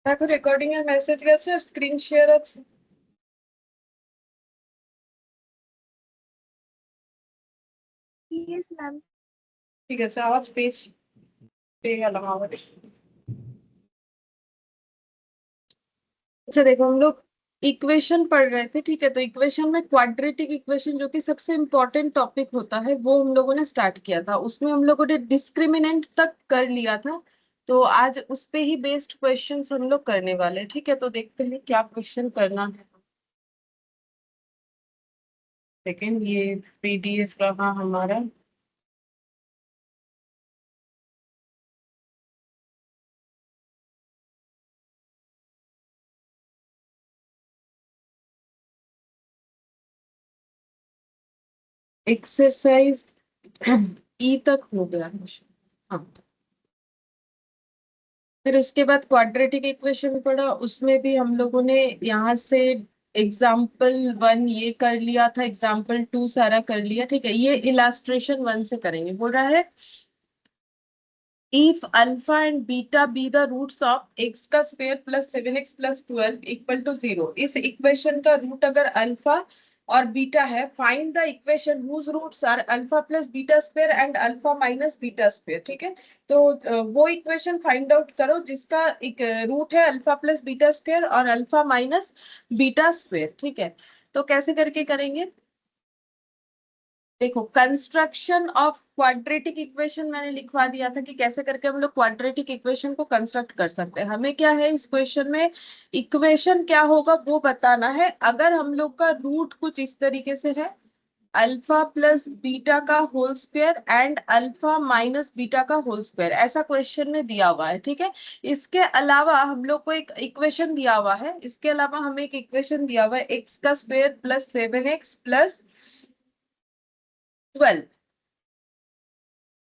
দেখো রেকর্ডিং এর মেসেজ গেছে আর স্ক্রিন শেয়ার আছে। Yes ma'am. ঠিক আছে, আওয়াজ পেয়েছি, পেয়ে গেলাম আওয়াজ। अच्छा देखो, हम लोग इक्वेशन पढ़ रहे थे, ठीक है। तो इक्वेशन में क्वाड्रेटिक इक्वेशन जो कि सबसे इम्पोर्टेंट टॉपिक होता है वो हम लोगों ने स्टार्ट किया था। उसमें हम लोगों ने डिस्क्रिमिनेंट तक कर लिया था। तो आज उस पे ही बेस्ड क्वेश्चंस हम लोग करने वाले हैं, ठीक है। तो देखते हैं क्या क्वेश्चन करना है। सेकेंड, ये पीडीएफ रहा हमारा। एक्सरसाइज ई तक हो गया है। हाँ, फिर उसके बाद क्वाड्रेटिक इक्वेशन पढ़ा, उसमें भी हम लोगों ने यहाँ से एग्जाम्पल 1 ये कर लिया था, एग्जाम्पल 2 सारा कर लिया, ठीक है। ये इलास्ट्रेशन 1 से करेंगे। बोल रहा है if alpha and beta be the roots of x का square plus 7x plus 12 equal to 0, इस इक्वेशन का रूट अगर अल्फा और बीटा है, find the equation whose roots are alpha plus beta square and alpha minus beta square, ठीक है। तो वो इक्वेशन फाइंड आउट करो जिसका रूट है अल्फा प्लस बीटा स्क्वायर और अल्फा माइनस बीटा स्क्वायर, ठीक है। तो कैसे करके करेंगे, देखो कंस्ट्रक्शन ऑफ क्वाड्रेटिक इक्वेशन मैंने लिखवा दिया था कि कैसे करके हम लोग क्वाड्रेटिक इक्वेशन को कंस्ट्रक्ट कर सकते हैं। हमें क्या है इस क्वेश्चन में, इक्वेशन क्या होगा वो बताना है। अगर हम लोग का रूट कुछ इस तरीके से है, अल्फा प्लस बीटा का whole square and alpha minus beta का होल स्क्वायर, ऐसा क्वेश्चन में दिया हुआ है, ठीक है। इसके अलावा हम लोग को एक इक्वेशन दिया हुआ है, इसके अलावा हमें एक इक्वेशन दिया हुआ है एक्स का स्क्वायर प्लस 7x प्लस 12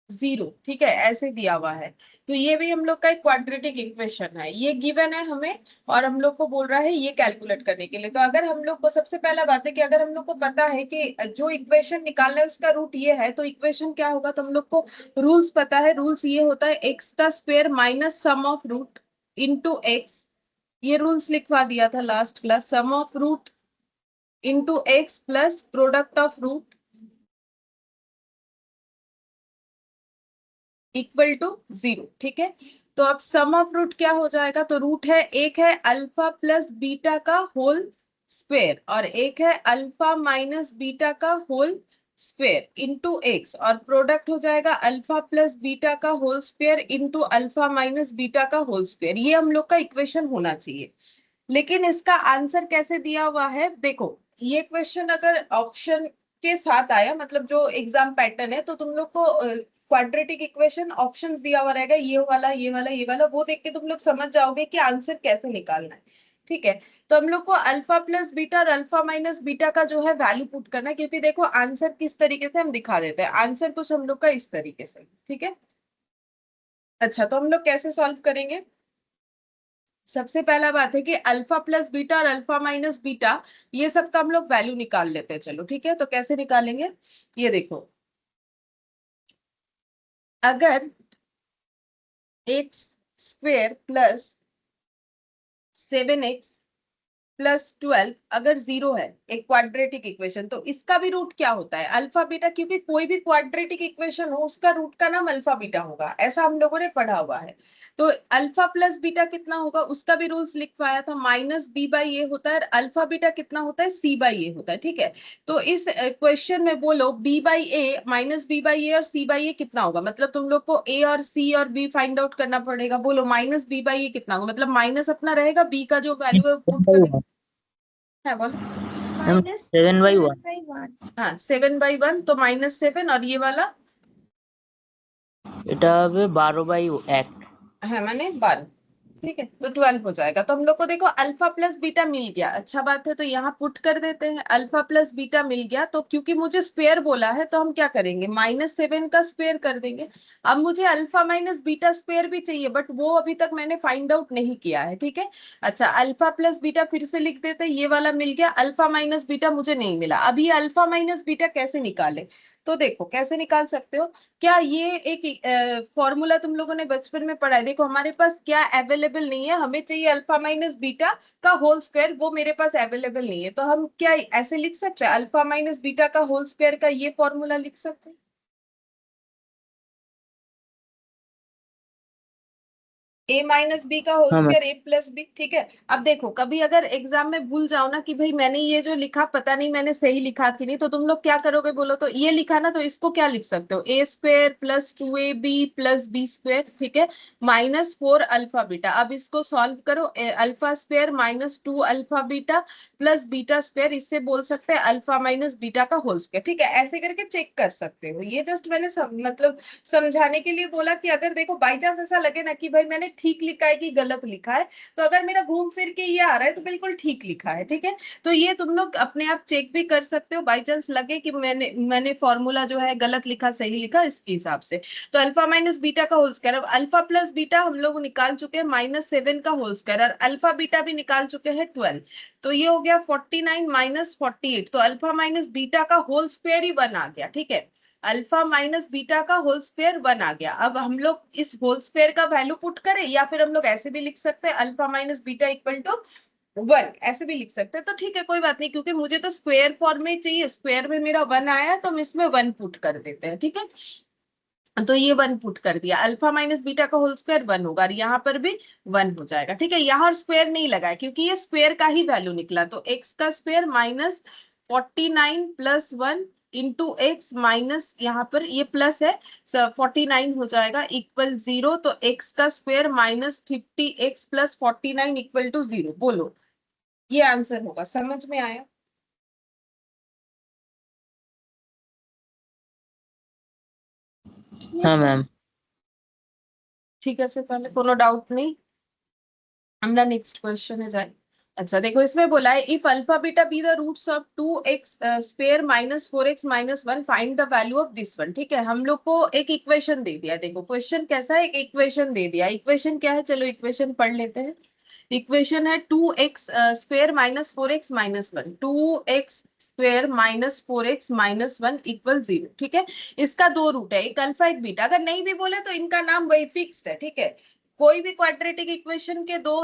0, ठीक है, ऐसे दिया हुआ है। तो ये भी हम लोग का एक क्वाड्रेटिक इक्वेशन है, ये गिवन है हमें और हम लोग को बोल रहा है ये कैलकुलेट करने के लिए। तो अगर हम लोग को सबसे पहला बात है कि अगर हम लोग को पता है कि जो इक्वेशन निकालना है उसका रूट ये है, तो इक्वेशन क्या होगा, तो हम लोग को रूल्स पता है। रूल्स ये होता है एक्स का square minus sum of root into x, ये रूल्स लिखवा दिया था last class. Sum of root into x plus product of root equal to 0, ठीक है। तो अब सम ऑफ रूट क्या हो जाएगा, तो रूट है, एक है अल्फा प्लस बीटा का होल स्क्वायर और एक है अल्फा माइनस बीटा का होल स्क्वायर इंटू एक्स, और प्रोडक्ट हो जाएगा अल्फा प्लस बीटा का whole square into alpha minus beta का होल स्क्वायर। ये हम लोग का इक्वेशन होना चाहिए। लेकिन इसका आंसर कैसे दिया हुआ है, देखो ये क्वेश्चन अगर ऑप्शन के साथ आया, मतलब जो एग्जाम पैटर्न है, तो तुम लोग को क्वाड्रेटिक इक्वेशन ऑप्शंस दिया हुआ रहेगा, ये वाला ये वाला ये वाला, वो देख के तुम लोग समझ जाओगे कि आंसर कैसे निकालना है, ठीक है। तो हम लोग को अल्फा प्लस बीटा और अल्फा माइनस बीटा का जो है वैल्यू पुट करना है, क्योंकि देखो आंसर किस तरीके से हम दिखा देते हैं, आंसर कुछ हम लोग का इस तरीके से, ठीक है। अच्छा, तो हम लोग कैसे सॉल्व करेंगे, सबसे पहला बात है कि अल्फा प्लस बीटा और अल्फा माइनस बीटा, ये सब का हम लोग वैल्यू निकाल लेते हैं। चलो ठीक है, तो कैसे निकालेंगे, ये देखो, अगर x square plus 7x plus 12 अगर 0 है, एक क्वाड्रेटिक इक्वेशन, तो इसका भी रूट क्या होता है, अल्फा बीटा, क्योंकि कोई भी क्वाड्रेटिक इक्वेशन हो उसका रूट का नाम अल्फा बीटा होगा, ऐसा हम लोगों ने पढ़ा हुआ है। तो अल्फा प्लस बीटा कितना होगा, उसका भी रूल्स लिखवाया था, माइनस बी बाई ए होता है, अल्फा बीटा कितना होता है, सी बाई ए होता है, ठीक है। तो इस क्वेश्चन में बोलो B by A minus B by ए और सी बाई ए कितना होगा, मतलब तुम लोग को ए और सी और बी फाइंड आउट करना पड़ेगा। बोलो माइनस बी बाई ए कितना होगा, मतलब माइनस अपना रहेगा, बी का जो वैल्यू है पुट करेंगे। है बोलो, माइनस 7/1 7/1। हाँ 7/1, तो -7, और ये वाला এটা হবে 12/1 है माने 12, ठीक है, तो 12 हो जाएगा। तो हम लोग को देखो अल्फा प्लस बीटा मिल गया, अच्छा बात है, तो यहाँ पुट कर देते हैं, अल्फा प्लस बीटा मिल गया। तो क्योंकि मुझे स्क्वायर बोला है तो हम क्या करेंगे, -7 का स्क्वायर कर देंगे। अब मुझे अल्फा माइनस बीटा स्क्वायर भी चाहिए, बट वो अभी तक मैंने फाइंड आउट नहीं किया है, ठीक है। अच्छा, अल्फा प्लस बीटा फिर से लिख देते हैं, ये वाला मिल गया, अल्फा माइनस बीटा मुझे नहीं मिला। अभी अल्फा माइनस बीटा कैसे निकाले, तो देखो कैसे निकाल सकते हो। क्या ये एक फॉर्मूला तुम लोगों ने बचपन में पढ़ा है। देखो हमारे पास क्या अवेलेबल नहीं है, हमें चाहिए अल्फा माइनस बीटा का होल स्क्वायर, वो मेरे पास अवेलेबल नहीं है। तो हम क्या ऐसे लिख सकते हैं, अल्फा माइनस बीटा का होल स्क्वायर का ये फॉर्मूला लिख सकते हैं, ए माइनस बी का होल हाँ मैम। स्क्वायर ए प्लस बी। ठीक है। अब देखो कभी अगर एग्जाम में भूल जाओ ना कि भाई मैंने ये जो लिखा पता नहीं मैंने सही लिखा कि नहीं, तो तुम लोग क्या करोगे बोलो तो, ये लिखा ना तो इसको क्या लिख सकते हो, A square plus 2ab plus B square, ठीक है, माइनस 4 अल्फा बीटा। अब इसको सॉल्व करो, alpha square minus 2 alpha beta plus beta square, इससे बोल सकते हैं अल्फा माइनस बीटा का होल स्क्वायर। ठीक है, ऐसे करके चेक कर सकते हो। ये जस्ट मैंने मतलब समझाने के लिए बोला कि अगर देखो बाई चांस ऐसा लगे ना कि भाई मैंने ठीक लिखा है कि गलत लिखा है, तो अगर मेरा घूम फिर के ये आ रहा है तो बिल्कुल ठीक लिखा है। ठीक है, तो ये तुम लोग अपने आप चेक भी कर सकते हो, बाई चांस लगे कि मैंने फॉर्मूला जो है गलत लिखा सही लिखा इसके हिसाब से। तो अल्फा माइनस बीटा का होल स्क्वायर, अब अल्फा प्लस बीटा हम लोग निकाल चुके हैं -7 का होल स्क्वायर, और अल्फा बीटा भी निकाल चुके हैं 12। तो ये हो गया 49 माइनस 48, तो अल्फा माइनस बीटा का होल स्क्वायर ही 1 आ गया। ठीक है, अल्फा माइनस बीटा का होल स्क्वायर 1 आ गया। अब हम लोग इस होल स्क्वायर का वैल्यू पुट करें, या फिर हम लोग ऐसे भी लिख सकते हैं alpha minus beta equal to 1, ऐसे भी लिख सकते हैं। तो ठीक है कोई बात नहीं, क्योंकि मुझे तो स्क्वायर फॉर्म में चाहिए, स्क्वायर में मेरा 1 आया है तो हम इसमें 1 पुट कर देते हैं। ठीक है, तो ये 1 पुट कर दिया, अल्फा माइनस बीटा का होल स्क्वायर 1 होगा, और यहाँ पर भी 1 हो जाएगा। ठीक है, यहाँ और स्क्वायर नहीं लगा है क्योंकि ये स्क्वायर का ही वैल्यू निकला, तो एक्स का square minus 49 plus 1 into x minus, यहाँ पर ये प्लस है 49 हो जाएगा इक्वल 0, तो एक्स का square minus 50x plus 49 equal to 0। बोलो ये आंसर होगा, समझ में आया। हाँ मैम। ठीक है, से पहले कोनो डाउट नहीं, हमरा नेक्स्ट क्वेश्चन है जाए। अच्छा देखो इसमें बोला है if alpha beta be the roots of 2x square minus 4x minus 1 find the value of this one. ठीक है, हम लोग को एक इक्वेशन दे दिया। देखो क्वेश्चन कैसा है, एक इक्वेशन दे दिया। इक्वेशन क्या है, चलो इक्वेशन पढ़ लेते हैं। इक्वेशन है 2x square minus 4x minus 1, 2x square minus 4x minus 1 equal 0। ठीक है, इसका दो रूट है, एक अल्फा एक बीटा। अगर नहीं भी बोले तो इनका नाम वही फिक्स्ड है। ठीक है, कोई भी क्वाड्रेटिक इक्वेशन के दो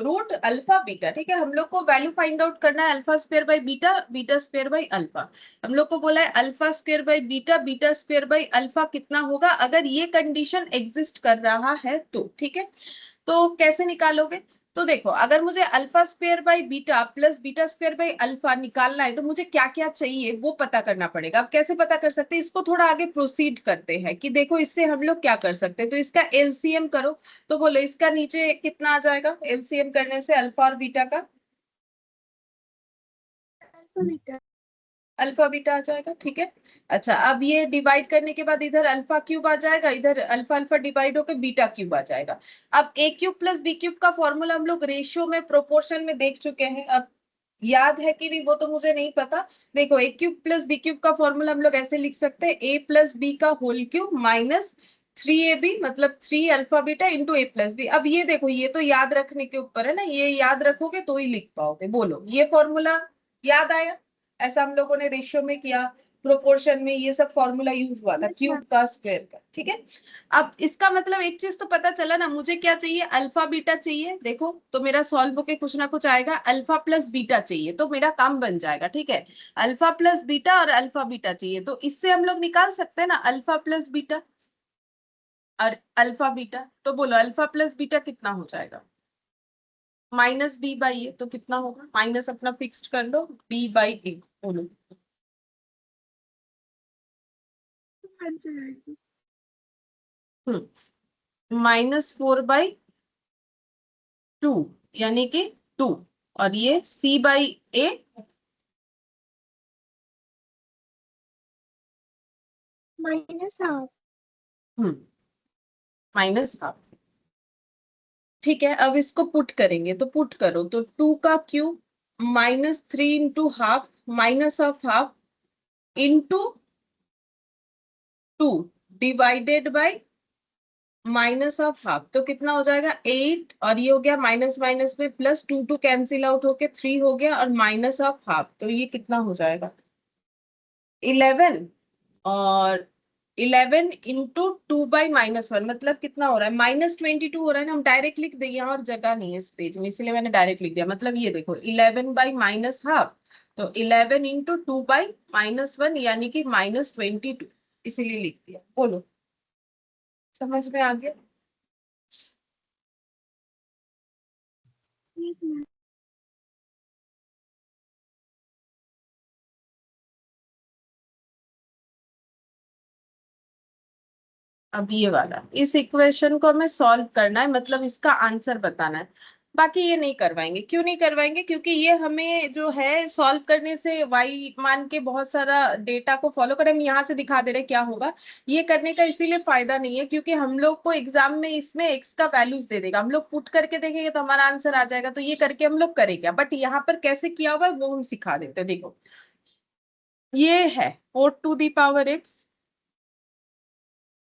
रूट अल्फा बीटा। ठीक है, हम लोग को वैल्यू फाइंड आउट करना है alpha square by beta, beta square by alpha. हम लोग को बोला है alpha square by beta, beta square by alpha कितना होगा अगर ये कंडीशन एग्जिस्ट कर रहा है तो। ठीक है, तो कैसे निकालोगे, तो देखो अगर मुझे alpha square by beta plus beta square by alpha निकालना है तो मुझे क्या क्या चाहिए वो पता करना पड़ेगा। अब कैसे पता कर सकते हैं, इसको थोड़ा आगे प्रोसीड करते हैं कि देखो इससे हम लोग क्या कर सकते हैं। तो इसका एलसीएम करो, तो बोलो इसका नीचे कितना आ जाएगा एलसीएम करने से अल्फा और बीटा का, अल्फा बीटा आ जाएगा। ठीक है, अच्छा अब ये डिवाइड करने के बाद इधर अल्फा क्यूब आ जाएगा, इधर अल्फा अल्फा डिवाइड होकर बीटा क्यूब आ जाएगा। अब ए क्यूब प्लस बी क्यूब का फॉर्मूला हम लोग रेशियो में प्रोपोर्शन में देख चुके हैं, अब याद है कि नहीं वो तो मुझे नहीं पता। देखो ए क्यूब प्लस बी क्यूब का फॉर्मूला हम लोग ऐसे लिख सकते हैं, ए प्लस बी का होल क्यूब माइनस 3ab मतलब 3 alpha beta into A plus B. अब ये देखो ये तो याद रखने के ऊपर है ना, ये याद रखोगे तो ही लिख पाओगे। बोलो ये फॉर्मूला याद आया, ऐसा हम लोगों ने रेशियो में किया, प्रोपोर्शन में ये सब फॉर्मूला यूज हुआ था क्यूब का स्क्वायर का। ठीक है, अब इसका मतलब एक चीज तो पता चला ना, मुझे क्या चाहिए अल्फा बीटा चाहिए। देखो तो मेरा सॉल्व होके कुछ ना कुछ आएगा, अल्फा प्लस बीटा चाहिए तो मेरा काम बन जाएगा। ठीक है, अल्फा प्लस बीटा और अल्फा बीटा चाहिए, तो इससे हम लोग निकाल सकते हैं ना अल्फा प्लस बीटा और अल्फा बीटा। तो बोलो अल्फा प्लस बीटा कितना हो जाएगा, माइनस बी बाई ए, तो कितना होगा माइनस अपना फिक्स्ड कर लो बी बाई ए। बोलो -4/2 यानी कि 2, और ये c by A -half. -Half. ठीक है, अब इसको पुट करेंगे, तो पुट करो तो 2 का cube -3 into half minus of half into 2 divided by minus of half, तो कितना हो जाएगा 8, और ये हो गया माइनस माइनस में प्लस, 2 2 कैंसिल आउट होके 3 हो गया, और माइनस ऑफ हाफ, तो ये कितना हो जाएगा 11। और 11 इंटू 2/-1 मतलब कितना हो रहा है, -22 हो रहा है ना। हम डायरेक्ट लिख देंगे, यहाँ और जगह नहीं है इस पेज में, इसलिए मैंने डायरेक्ट लिख दिया। मतलब ये देखो 11/-12, तो 11 इंटू 2/-1 यानी कि -22, इसीलिए लिख दिया। बोलो, समझ में आ गया? Yes, ma'am. अब ये वाला, इस इक्वेशन को हमें सॉल्व करना है, मतलब इसका आंसर बताना है। बाकी ये नहीं करवाएंगे। क्यों नहीं करवाएंगे? क्योंकि ये हमें जो है सॉल्व करने से वाई मान के बहुत सारा डेटा को फॉलो करें, हम यहाँ से दिखा दे रहे क्या होगा। ये करने का इसीलिए फायदा नहीं है क्योंकि हम लोग को एग्जाम में इसमें एक्स का वैल्यूज दे देगा, हम लोग पुट करके देखेंगे तो हमारा आंसर आ जाएगा, तो ये करके हम लोग करेंगे। बट यहाँ पर कैसे किया हुआ है वो हम सिखा देते हैं। देखो ये है 4 to the power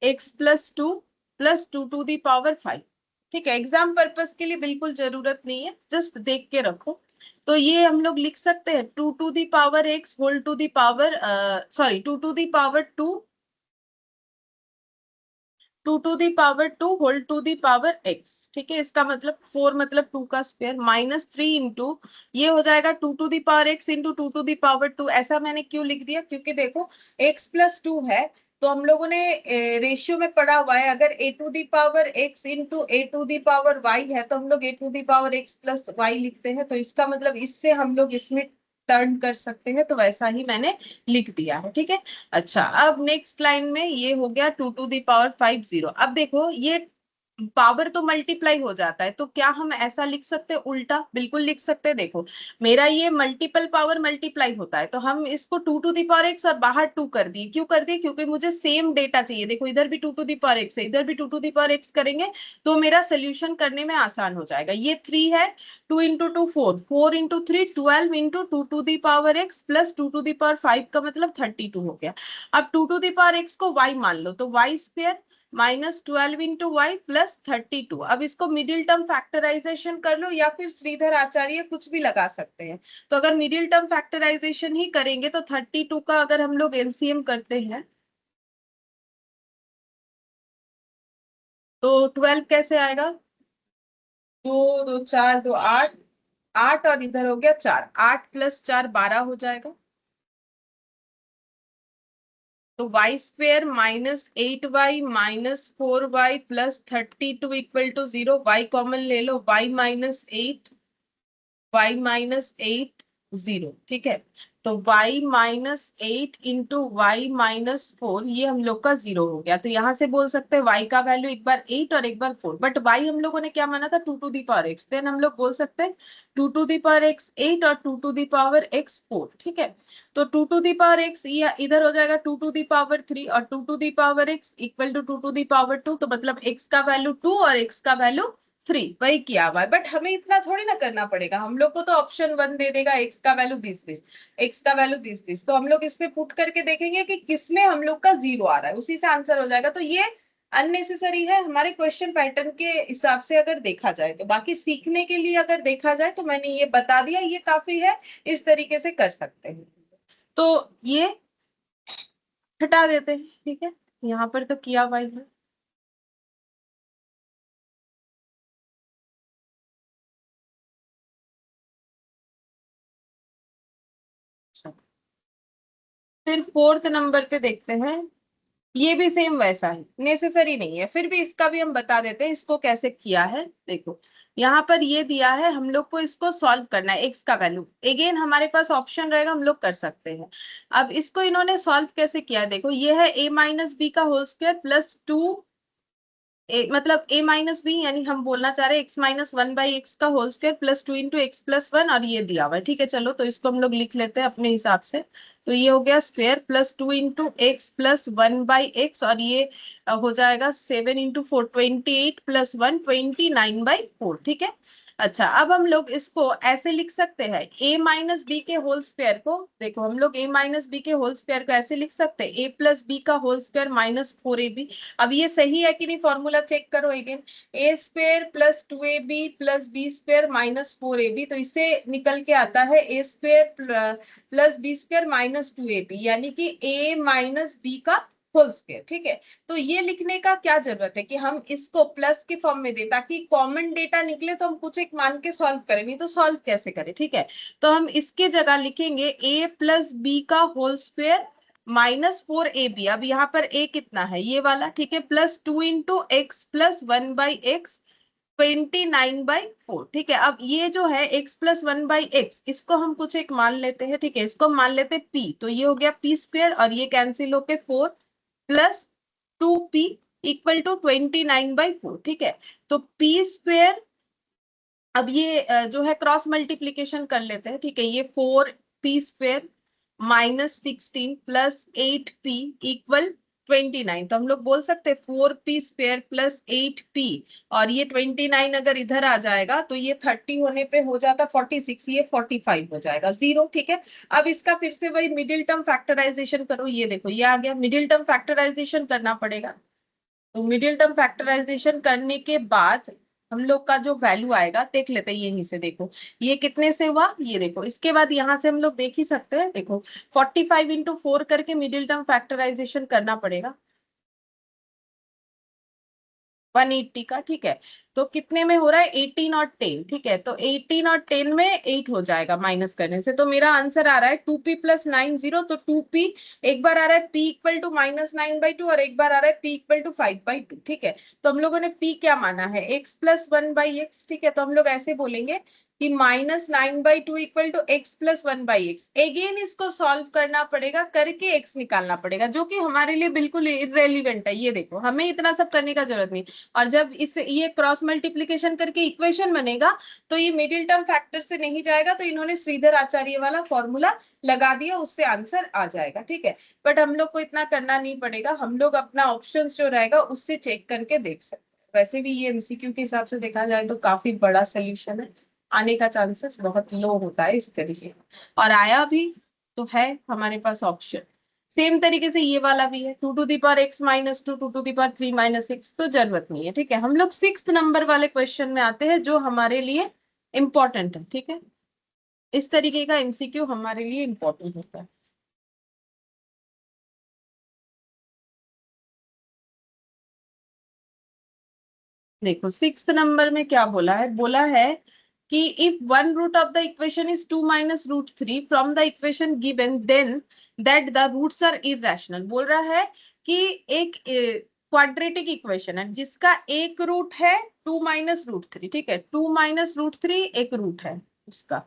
x plus 2 plus 2 to the power 5। ठीक है, एग्जाम पर्पस के लिए बिल्कुल जरूरत नहीं है, जस्ट देख के रखो। तो ये हम लोग लिख सकते हैं 2 to the power x whole to the power, sorry 2 to the power 2, 2 to the power 2 whole to the power x। ठीक है, इसका मतलब 4 मतलब 2 का स्क्वायर, -3 इंटू ये हो जाएगा 2 to the power x into 2 to the power 2। ऐसा मैंने क्यों लिख दिया? क्योंकि देखो x प्लस 2 है, तो हम लोगों ने रेशियो में पढ़ा हुआ है, अगर a to the power x into a to the power y है तो हम लोग a to the power x plus y लिखते हैं। तो इसका मतलब इससे हम लोग इसमें टर्न कर सकते हैं, तो वैसा ही मैंने लिख दिया है। ठीक है, अच्छा अब नेक्स्ट लाइन में ये हो गया 2 to the power 5 0। अब देखो ये पावर तो मल्टीप्लाई हो जाता है, तो क्या हम ऐसा लिख सकते हैं उल्टा? बिल्कुल लिख सकते हैं। देखो मेरा ये मल्टीपल पावर मल्टीप्लाई होता है, तो हम इसको 2 to the power x और बाहर 2 कर दिए। क्यों कर दिए? क्योंकि मुझे सेम डेटा चाहिए। देखो इधर भी 2 to the power x है, इधर भी 2 to the power x करेंगे तो मेरा सोल्यूशन करने में आसान हो जाएगा। ये 3 है, 2 into 2 4, 4 into 3 12 into 2 to the power x plus 2 to the power 5 का मतलब 32 हो गया। अब 2 to the power x को y मान लो, तो y square -12 into y plus 32। अब इसको मिडिल टर्म फैक्टराइजेशन कर लो या फिर श्रीधर आचार्य कुछ भी लगा सकते हैं। तो अगर मिडिल टर्म फैक्टराइजेशन ही करेंगे तो 32 का अगर हम लोग एलसीएम करते हैं तो 12 कैसे आएगा? 2 2 4 2 8, 8 और इधर हो गया 4, 8 प्लस 4 12 हो जाएगा। तो y square -8y -4y plus 32 equal to 0। Y common ले लो, y-8 0। ठीक है, तो y-8 इंटू y-4 ये हम लोग का 0 हो गया। तो यहां से बोल सकते हैं y का वैल्यू एक बार 8 और एक बार 4, बट y हम लोगों ने क्या माना था? 2 to the power x। Then हम लोग बोल सकते हैं 2 to the power x 8 और 2 to the power x 4। ठीक है, तो 2 to the power x ये इधर हो जाएगा 2 to the power 3 और 2 to the power x equal to 2 to the power 2। तो मतलब x का वैल्यू 2 और x का वैल्यू 3, वही किया हुआ है। बट हमें इतना थोड़ी ना करना पड़ेगा, हम लोग को तो ऑप्शन 1 दे देगा x का वैल्यू 20 x का वैल्यू 20 तो हम लोग इस पे पुट करके देखेंगे कि किसमें हम लोग का 0 आ रहा है, उसी से आंसर हो जाएगा। तो ये अननेसेसरी है हमारे क्वेश्चन पैटर्न के हिसाब से अगर देखा जाए तो। बाकी सीखने के लिए अगर देखा जाए तो मैंने ये बता दिया, ये काफी है, इस तरीके से कर सकते हैं। तो ये हटा देते हैं। ठीक है, यहाँ पर तो किया हुआ है। फिर 4th नंबर पे देखते हैं, ये भी सेम वैसा है, नेसेसरी नहीं है, फिर भी इसका भी हम बता देते हैं इसको कैसे किया है। देखो यहाँ पर ये दिया है, हम लोग को इसको सॉल्व करना है। एक्स का वैल्यू अगेन हमारे पास ऑप्शन रहेगा, हम लोग कर सकते हैं। अब इसको इन्होंने सॉल्व कैसे किया है? देखो ये है a-b का होल स्क्वायर प्लस 2 मतलब a-b यानी हम बोलना चाह रहे हैं x-1/x का whole square plus 2 into x plus 1 और ये दिया हुआ है। ठीक है, चलो तो इसको हम लोग लिख लेते हैं अपने हिसाब से। तो ये हो गया square plus 2 into x plus 1/x और ये हो जाएगा 7 इंटू 4 28 प्लस 1 29/4। ठीक है, अच्छा, अब हम लोग इसको ऐसे लिख सकते हैं, a माइनस बी के होल स्क्वायर को, देखो हम लोग a माइनस बी के होल स्क्वायर को ऐसे लिख सकते हैं, a प्लस बी का होल स्क्वायर माइनस 4ab। अब ये सही है कि नहीं, फॉर्मूला चेक करो again, a square plus 2ab plus B square minus 4ab, तो इससे निकल के आता है a square plus B square minus 2ab, यानी कि a माइनस बी का होल स्क्वायर। ठीक है, तो ये लिखने का क्या जरूरत है कि हम इसको प्लस के फॉर्म में दे, ताकि कॉमन डेटा निकले तो हम कुछ एक मान के सॉल्व करें, नहीं तो सॉल्व कैसे करें। ठीक है, तो हम इसके जगह लिखेंगे a प्लस बी का होल स्क्वायर माइनस 4ab। अब यहाँ पर a कितना है, ये वाला, ठीक है, plus 2 into x plus 1/x 29/4। ठीक है, अब ये जो है x प्लस 1/x, इसको हम कुछ एक मान लेते हैं। ठीक है, इसको मान लेते हैं p, तो ये हो गया p स्क्वायर और ये कैंसिल होके 4 प्लस 2p इक्वल टू 29/4। ठीक है, तो p स्क्वेयर, अब ये जो है क्रॉस मल्टीप्लीकेशन कर लेते हैं। ठीक है, ये 4p square minus 16 plus 8p equal 29, तो हम लोग बोल सकते हैं 4p स्क्वेयर प्लस 8p, और ये 29 अगर इधर आ जाएगा तो ये 30 होने पे हो जाता 46, ये 45 हो जाएगा, 0। ठीक है, अब इसका फिर से वही मिडिल टर्म फैक्टराइजेशन करो, ये देखो ये आ गया, मिडिल टर्म फैक्टराइजेशन करना पड़ेगा। तो मिडिल टर्म फैक्टराइजेशन करने के बाद हम लोग का जो वैल्यू आएगा देख लेते हैं, यहीं से देखो ये कितने से हुआ, ये देखो, इसके बाद यहाँ से हम लोग देख ही सकते हैं, देखो 45 इंटू 4 करके मिडिल टर्म फैक्टराइजेशन करना पड़ेगा 180 का। ठीक है, तो कितने में हो रहा है, 18 और 10। ठीक है, तो 18 और 10 में 8 हो जाएगा माइनस करने से, तो मेरा आंसर आ रहा है 2p प्लस 9 0। तो 2p, एक बार आ रहा है p इक्वल टू -9/2 और एक बार आ रहा है p इक्वल टू 5/2। ठीक है, तो हम लोगों ने p क्या माना है, x प्लस 1/x। ठीक है, तो हम लोग ऐसे बोलेंगे कि -9/2 equal to x plus 1/x। Again इसको सॉल्व करना पड़ेगा, करके x निकालना पड़ेगा, जो कि हमारे लिए बिल्कुल इररेलीवेंट है। ये देखो, हमें इतना सब करने का जरूरत नहीं, और जब इस ये क्रॉस मल्टीप्लीकेशन करके इक्वेशन बनेगा तो ये मिडिल टर्म फैक्टर से नहीं जाएगा, तो इन्होंने श्रीधर आचार्य वाला फॉर्मूला लगा दिया, उससे आंसर आ जाएगा। ठीक है, बट हम लोग को इतना करना नहीं पड़ेगा, हम लोग अपना ऑप्शन जो रहेगा उससे चेक करके देख सकते हैं। वैसे भी ये एमसीक्यू के हिसाब से देखा जाए तो काफी बड़ा सोल्यूशन है, आने का चांसेस बहुत लो होता है इस तरीके का, और आया भी तो है हमारे पास ऑप्शन। सेम तरीके से ये वाला भी है, 2 to the power x minus 2 2 to the power 3 minus 6, तो जरूरत नहीं है। ठीक है, हम लोग 6th नंबर वाले क्वेश्चन में आते हैं जो हमारे लिए इंपॉर्टेंट है। ठीक है, इस तरीके का एमसीक्यू हमारे लिए इंपॉर्टेंट होता है। देखो 6th नंबर में क्या बोला है, बोला है कि if one root of the equation is 2 minus root 3 from the equation given then that the roots are irrational. बोल रहा है कि एक क्वाड्रेटिक इक्वेशन है जिसका एक रूट है 2 माइनस रूट 3। ठीक है, 2 माइनस रूट 3 एक रूट है उसका,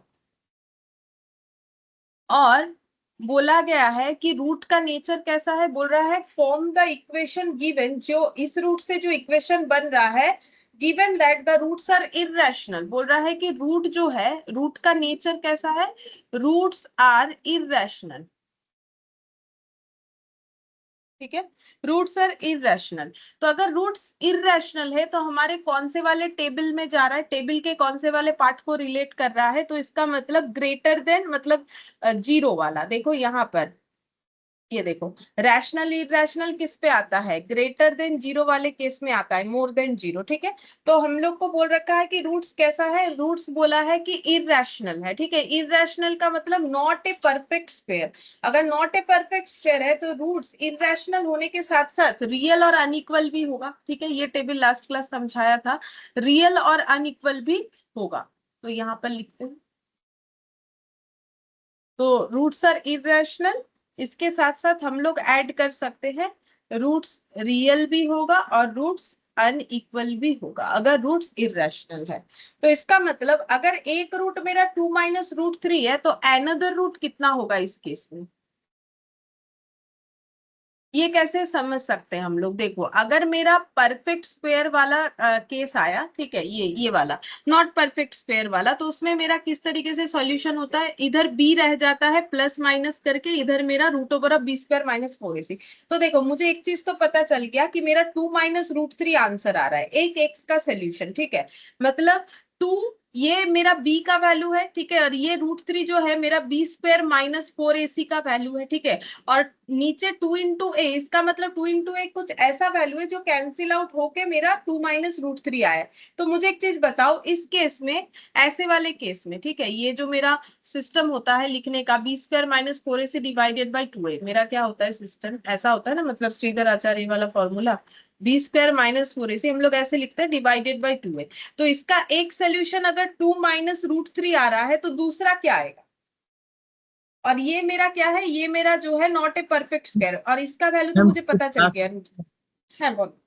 और बोला गया है कि रूट का नेचर कैसा है, बोल रहा है फॉर्म द इक्वेशन गिवन, जो इस रूट से जो इक्वेशन बन रहा है, given that the roots are irrational. बोल रहा है कि रूट जो है, रूट का नेचर कैसा है, रूट्स आर इरेशनल। ठीक है, रूट्स आर इरेशनल। तो अगर रूट्स इरेशनल है तो हमारे कौन से वाले टेबल में जा रहा है, टेबल के कौन से वाले पार्ट को रिलेट कर रहा है, तो इसका मतलब ग्रेटर देन, मतलब 0 वाला। देखो यहाँ पर ये देखो, रैशनल इरेशनल किस पे आता है, ग्रेटर देन 0 वाले केस में आता है, मोर देन 0। ठीक है, तो हम लोग को बोल रखा है कि रूट्स कैसा है, रूट्स बोला है कि इरेशनल है। ठीक है, इरेशनल का मतलब नॉट ए परफेक्ट स्क्वायर। अगर नॉट ए परफेक्ट स्क्वायर है तो रूट्स इरेशनल होने के साथ साथ रियल और अनइक्वल भी होगा। ठीक है, ये टेबल लास्ट क्लास समझाया था, रियल और अनइक्वल भी होगा, तो यहाँ पर लिखते हैं। तो रूट्स आर इरेशनल, इसके साथ साथ हम लोग ऐड कर सकते हैं रूट्स रियल भी होगा और रूट्स अनइक्वल भी होगा अगर रूट्स इरेशनल है। तो इसका मतलब अगर एक रूट मेरा 2 माइनस रूट 3 है तो अनदर रूट कितना होगा इस केस में, ये कैसे समझ सकते हैं हम लोग। देखो अगर मेरा परफेक्ट स्क्वायर वाला केस आया, ठीक है, ये वाला नॉट परफेक्ट स्क्वायर वाला, तो उसमें मेरा किस तरीके से सॉल्यूशन होता है, इधर b रह जाता है प्लस माइनस करके, इधर मेरा root over of b square minus 4ac। तो देखो मुझे एक चीज तो पता चल गया कि मेरा 2 माइनस रूट 3 आंसर आ रहा है, एक x का सोल्यूशन। ठीक है, मतलब 2 ये मेरा b का वैल्यू है, ठीक है, और ये √3 जो है मेरा b² माइनस 4ac का वैल्यू है, ठीक है, और नीचे 2 इंटू ए, इसका मतलब 2 इंटू ए कुछ ऐसा वैल्यू है जो कैंसिल आउट होके मेरा 2 माइनस √3 आया है। तो मुझे एक चीज बताओ, इस केस में, ऐसे वाले केस में, ठीक है, ये जो मेरा सिस्टम होता है लिखने का b² minus 4ac divided by 2a, मेरा क्या होता है सिस्टम, ऐसा होता है ना, मतलब श्रीधर आचार्य वाला फॉर्मूला, b² माइनस 4ac हम लोग ऐसे लिखते हैं डिवाइडेड बाई 2a। तो इसका एक सोल्यूशन अगर 2 माइनस √3 आ रहा है तो दूसरा क्या आएगा, और ये मेरा क्या है, ये मेरा जो है नॉट ए परफेक्ट स्क्वायर, और इसका वैल्यू तो मैम मुझे पता चल गया है, बोलो।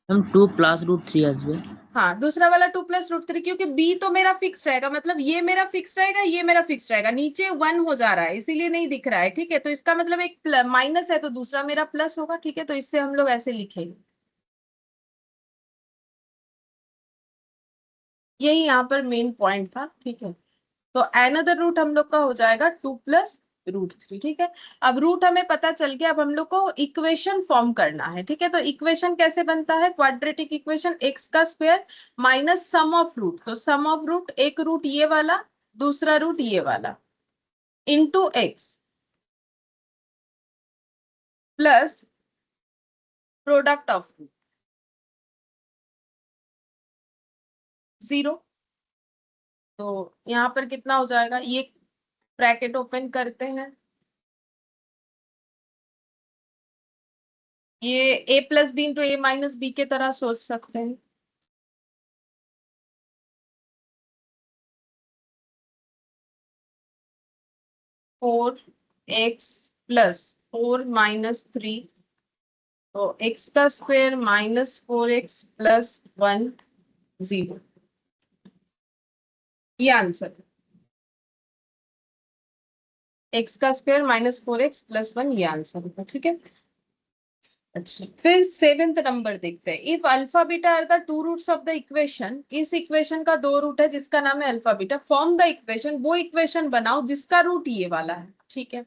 Ma'am 2 plus √3 as well। हाँ, दूसरा वाला 2 प्लस √3, क्योंकि b तो मेरा फिक्स रहेगा, मतलब ये मेरा फिक्स रहेगा, ये मेरा फिक्स रहेगा, नीचे 1 हो जा रहा है इसीलिए नहीं दिख रहा है, ठीक है, तो इसका मतलब एक माइनस है तो दूसरा मेरा प्लस होगा, ठीक है, तो इससे हम लोग ऐसे लिखेंगे, यही यहाँ पर मेन पॉइंट था, ठीक है। तो अनदर रूट हम लोग का हो जाएगा 2 प्लस √3, ठीक है। अब रूट हमें पता चल गया, अब हम लोग को इक्वेशन फॉर्म करना है, ठीक है। तो इक्वेशन कैसे बनता है, क्वाड्रेटिक इक्वेशन, एक्स का square minus sum of root, तो सम ऑफ रूट, एक रूट ये वाला, दूसरा रूट ये वाला, into x plus product of root 0। तो यहाँ पर कितना हो जाएगा, ये ब्रैकेट ओपन करते हैं, ये a plus B into A minus b के तरह सोच सकते हैं, फोर एक्स प्लस 4 माइनस 3, तो एक्स का स्क्वायर माइनस 4x प्लस 1 0, ये आंसर है, एक्स का स्क्वायर माइनस 4x प्लस 1, ये आंसर है, ठीक है। अच्छा, फिर 7th नंबर देखते हैं, if alpha beta are the two roots of the equation, इस इक्वेशन का दो रूट है जिसका नाम है alpha beta, form the equation, वो इक्वेशन बनाओ जिसका रूट ये वाला है, ठीक है।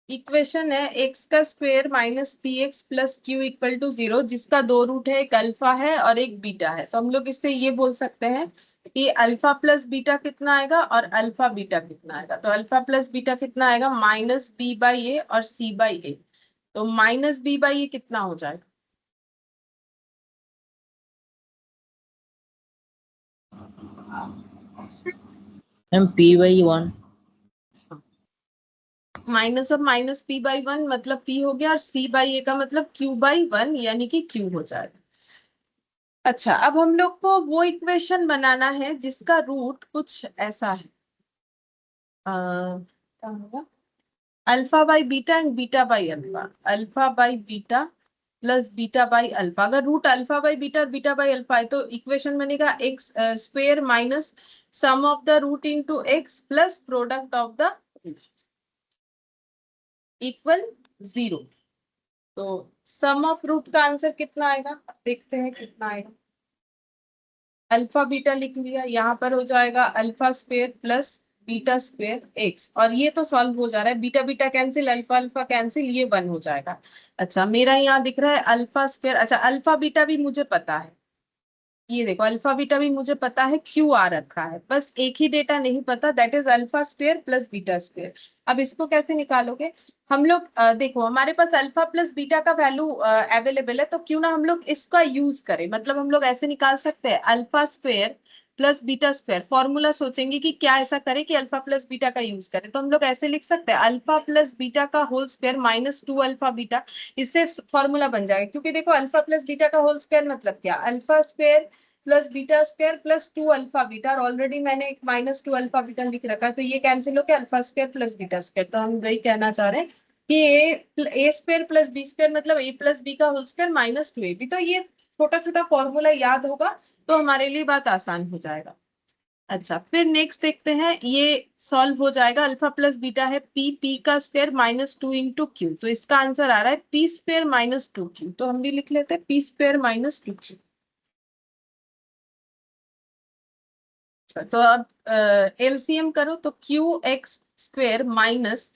इक्वेशन है एक्स का square minus p x plus q equal to 0, जिसका दो रूट है, एक अल्फा है और एक बीटा है। तो हम लोग इससे ये बोल सकते हैं कि अल्फा प्लस बीटा कितना आएगा और अल्फा बीटा कितना आएगा। तो अल्फा प्लस बीटा कितना आएगा, माइनस बी बाई ए और सी बाई ए। तो माइनस बी बाई ए कितना हो जाएगा, ma'am p/1। Minus of minus P by 1 मतलब पी हो गया, और सी बाई ए का मतलब क्यू बाई 1 यानी कि क्यू हो जाएगा। अच्छा, अब हम लोग को वो इक्वेशन बनाना है जिसका रूट कुछ ऐसा है, क्या होगा, alpha by beta and beta by alpha, alpha by beta plus beta by alpha. अगर रूट अल्फा बाई बीटा और बीटा बाई अल्फा है तो इक्वेशन बनेगा x square minus sum of the root into x plus product of the equal 0। तो sum of root का answer कितना आएगा, अब देखते हैं कितना आएगा। अल्फा बीटा लिख लिया, यहाँ पर हो जाएगा alpha square plus beta square x, और ये तो सॉल्व हो जा रहा है, beta beta cancel, alpha alpha cancel, ये 1 हो जाएगा। अच्छा, मेरा यहाँ दिख रहा है अल्फा स्क्वेयर, अच्छा अल्फा बीटा भी मुझे पता है, ये देखो अल्फा बीटा भी मुझे पता है, क्यू आ रखा है, बस एक ही डेटा नहीं पता, that is alpha square plus beta square. अब इसको कैसे निकालोगे, हम लोग देखो हमारे पास अल्फा प्लस बीटा का वैल्यू अवेलेबल है, तो क्यों ना हम लोग इसका यूज करें, मतलब हम लोग ऐसे निकाल सकते हैं alpha square plus beta square, formula सोचेंगे कि क्या ऐसा करें कि अल्फा प्लस बीटा का यूज करें, तो हम लोग ऐसे लिख सकते हैं अल्फा प्लस बीटा का whole square minus 2 alpha beta, इससे फॉर्मूला बन जाएगा, क्योंकि देखो अल्फा प्लस बीटा का होल स्क्वायर मतलब क्या, alpha square plus beta square plus 2 alpha beta, और ऑलरेडी मैंने एक माइनस 2 अल्फा बीटा लिख रखा है, तो ये कैंसिल हो गया, alpha square plus beta square. तो हम वही कहना चाह रहे हैं कि ए स्क्वायर प्लस बी स्क्वायर मतलब ए प्लस बी का होल स्क्वायर माइनस 2ab। तो ये छोटा छोटा फॉर्मूला याद होगा तो हमारे लिए बात आसान हो जाएगा। अच्छा, फिर नेक्स्ट देखते हैं, ये सॉल्व हो जाएगा, अल्फा प्लस बीटा है पी, पी का स्क्वायर माइनस 2 इंटू क्यू, तो इसका आंसर आ रहा है पी स्क्वायर माइनस 2q, तो हम भी लिख लेते हैं पी स्क्वायर माइनस 2q। तो अब एलसीएम करो, तो q x square minus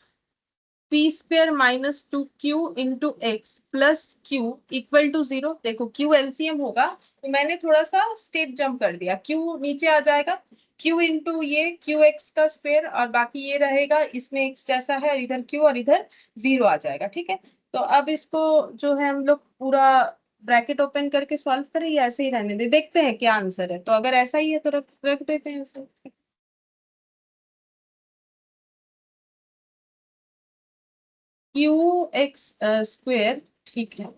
p square minus 2q into x plus q equal to 0। देखो क्यू एलसीएम होगा तो मैंने थोड़ा सा स्टेप जंप कर दिया, क्यू नीचे आ जाएगा, क्यू इंटू ये क्यू एक्स का स्क्वेयर और बाकी ये रहेगा, इसमें एक्स जैसा है और इधर क्यू और इधर 0 आ जाएगा। ठीक है, तो अब इसको जो है हम लोग पूरा ब्रैकेट ओपन करके सॉल्व करें या ऐसे ही रहने दे, देखते हैं क्या आंसर है। तो अगर ऐसा ही है तो रख रख देते हैं ऐसे। क्यू एक्स स्क्वेयर, ठीक है,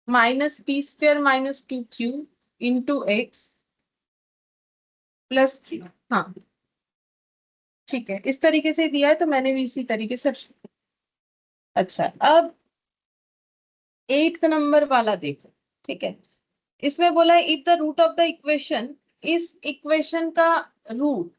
minus p square minus 2q into x plus Q. हाँ ठीक है, इस तरीके से दिया है तो मैंने भी इसी तरीके से। अच्छा, अब 8th नंबर वाला देखो। ठीक है, इसमें बोला है if the root of the equation, इस इक्वेशन का root,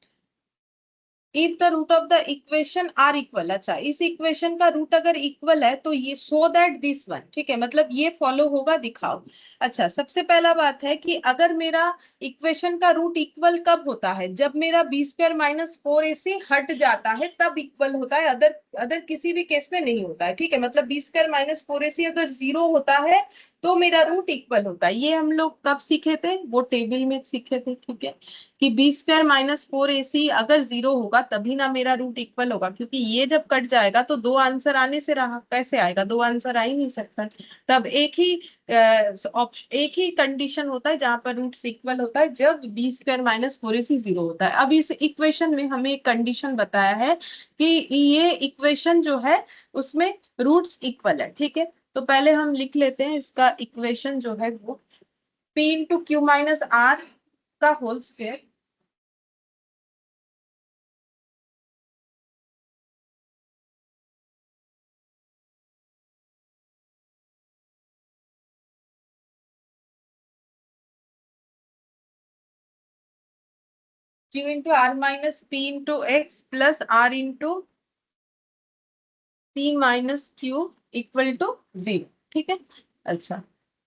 if the root of the equation are equal, अच्छा इस इक्वेशन का रूट अगर इक्वल है तो ये सो दैट दिस वन, ठीक है, मतलब ये फॉलो होगा, दिखाओ। अच्छा, सबसे पहला बात है कि अगर मेरा इक्वेशन का रूट इक्वल कब होता है, जब मेरा बी स्क्वायर माइनस 4ac हट जाता है तब इक्वल होता है, अदर अदर किसी भी केस में नहीं होता है। ठीक है, मतलब बी स्क्वायर माइनस 4ac अगर 0 होता है तो मेरा रूट इक्वल होता है। ये हम लोग कब सीखे थे, वो टेबल में सीखे थे। ठीक है, कि बी स्क्वायर माइनस 4ac अगर 0 होगा तभी ना मेरा रूट इक्वल होगा, क्योंकि ये जब कट जाएगा तो दो आंसर आने से रहा, कैसे आएगा, दो आंसर आ ही नहीं सकता। तब एक ही कंडीशन होता है जहां पर रूट्स इक्वल होता है, जब बी स्क्वायर माइनस 4ac 0 होता है। अब इस इक्वेशन में हमें एक कंडीशन बताया है कि ये इक्वेशन जो है उसमें रूट्स इक्वल है। ठीक है, तो पहले हम लिख लेते हैं इसका इक्वेशन जो है वो p into Q minus R का whole square q into are minus P into x plus R into P minus Q equal to 0। ठीक है, अच्छा,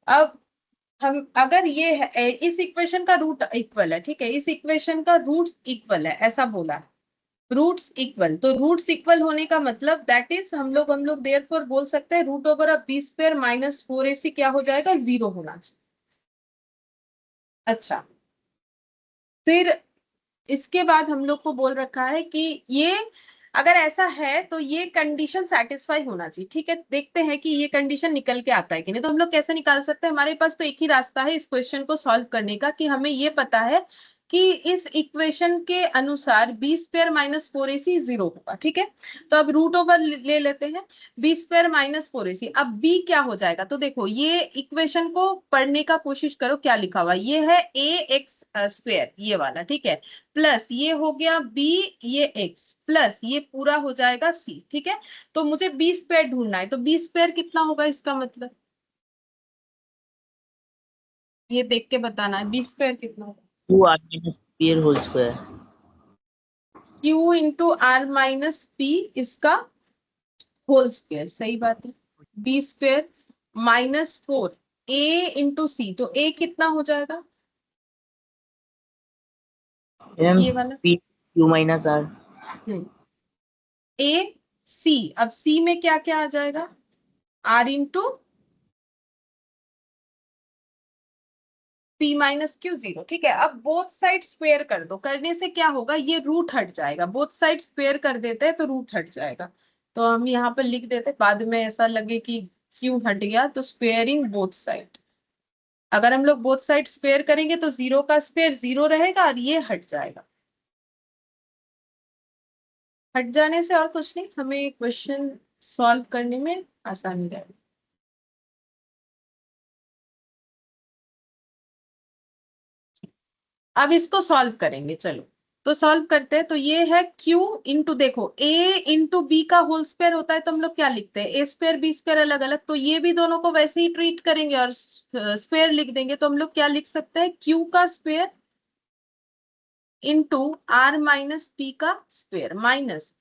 अब हम अगर ये है, इस इक्वेशन का रूट इक्वल है, ठीक है, इस इक्वेशन का रूट इक्वल है ऐसा बोला है, रूट्स इक्वल, तो रूट्स इक्वल होने का मतलब दैट इज हम लोग देयरफॉर बोल सकते हैं root over of B square minus 4ac क्या हो जाएगा, 0 होना चाहिए। अच्छा, फिर इसके बाद हम लोग को बोल रखा है कि ये अगर ऐसा है तो ये कंडीशन सेटिस्फाई होना चाहिए। ठीक है, देखते हैं कि ये कंडीशन निकल के आता है कि नहीं। तो हम लोग कैसे निकाल सकते हैं, हमारे पास तो एक ही रास्ता है इस क्वेश्चन को सॉल्व करने का, कि हमें ये पता है कि इस इक्वेशन के अनुसार बी स्क्वायर माइनस 4ac 0 होगा। ठीक है, तो अब रूट ओवर ले लेते हैं, बी स्क्वायर माइनस 4ac, अब बी क्या हो जाएगा, तो देखो ये इक्वेशन को पढ़ने का कोशिश करो क्या लिखा हुआ, ये है ए एक्स स्क्वायर ये वाला, ठीक है, प्लस ये हो गया बी, ये एक्स प्लस ये पूरा हो जाएगा सी। ठीक है, तो मुझे बी स्क्वायर ढूंढना है, तो बी स्क्वायर कितना होगा इसका मतलब, ये देख के बताना है बी स्क्वायर कितना होगा। 2r minus p whole square. Q into are minus p इसका होल स्क्वायर, सही बात है, b square minus 4 a into c, तो ए कितना हो जाएगा, Ma'am, ये वाला, p q minus r. ए सी, अब सी में क्या क्या आ जाएगा, r into P minus q 0। ठीक है, अब बोथ साइड स्क्वेयर कर दो, करने से क्या होगा, ये रूट हट जाएगा, बोथ साइड स्क्वेयर कर देते हैं तो रूट हट जाएगा। तो हम यहाँ पर लिख देते, बाद में ऐसा लगे कि क्यू हट गया, तो स्क्वेयरिंग बोथ साइड, अगर हम लोग बोथ साइड स्क्वेयर करेंगे तो 0 का स्क्वेयर 0 रहेगा और ये हट जाएगा। हट जाने से और कुछ नहीं, हमें क्वेश्चन सॉल्व करने में आसानी रहेगी। अब इसको सॉल्व करेंगे, चलो तो सॉल्व करते हैं। तो ये है q इंटू, देखो a इंटू बी का होल स्क्वायर होता है तो हम लोग क्या लिखते हैं, ए स्क्वायर बी स्क्वायर अलग अलग, तो ये भी दोनों को वैसे ही ट्रीट करेंगे और स्क्वायर लिख देंगे, तो हम लोग क्या लिख सकते हैं, q का square into are minus p का स्क्वायर माइनस,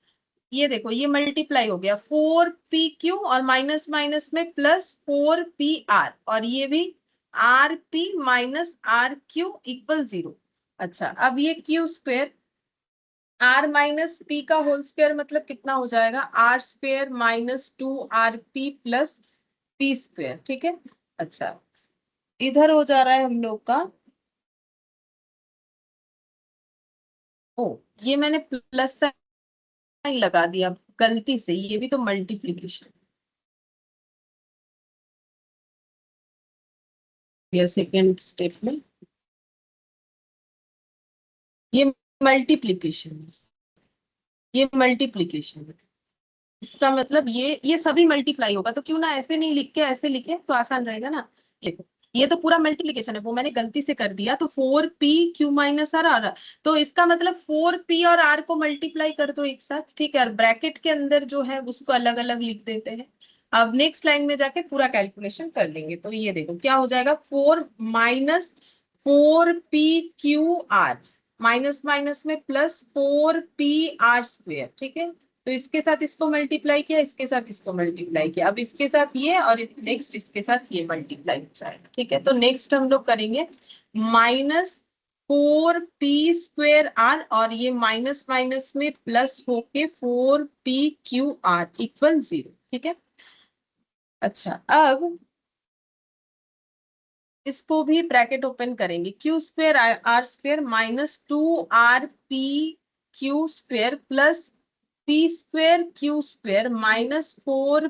ये देखो ये मल्टीप्लाई हो गया 4pq और माइनस माइनस में प्लस 4pr, और ये भी rp माइनस rq इक्वल 0। अच्छा, अब ये q square r minus p का होल स्क्वायर मतलब कितना हो जाएगा, r square minus 2rp plus p square, ठीक है। अच्छा, इधर हो जा रहा है हम लोग का, ओ ये मैंने प्लस साइन लगा दिया गलती से, ये भी तो मल्टीप्लीकेशन या सेकेंड स्टेप में, ये मल्टीप्लीकेशन है, ये मल्टीप्लीकेशन है। इसका मतलब ये सभी मल्टीप्लाई होगा, तो क्यों ना ऐसे नहीं लिख के ऐसे लिखे तो आसान रहेगा ना। देखो ये तो पूरा मल्टीप्लीकेशन है, वो मैंने गलती से कर दिया, तो 4p माइनस आर, तो इसका मतलब 4p और r को मल्टीप्लाई कर दो एक साथ, ठीक है, और ब्रैकेट के अंदर जो है उसको अलग अलग लिख देते हैं। अब नेक्स्ट लाइन में जाके पूरा कैलकुलेशन कर लेंगे, तो ये देखो क्या हो जाएगा, 4 माइनस 4p/q/r, माइनस माइनस में प्लस 4p/r², ठीक है। तो इसके साथ इसको मल्टीप्लाई किया, इसके साथ इसको मल्टीप्लाई किया, अब इसके साथ ये और नेक्स्ट इसके साथ ये मल्टीप्लाई हो जाएगा, ठीक है। तो नेक्स्ट हम लोग करेंगे -4p²r, और ये माइनस माइनस में प्लस होके 4p/q/r इक्वल 0, ठीक है। अच्छा, अब इसको भी ब्रैकेट ओपन करेंगे, q²r² -2rp/q² plus p²q²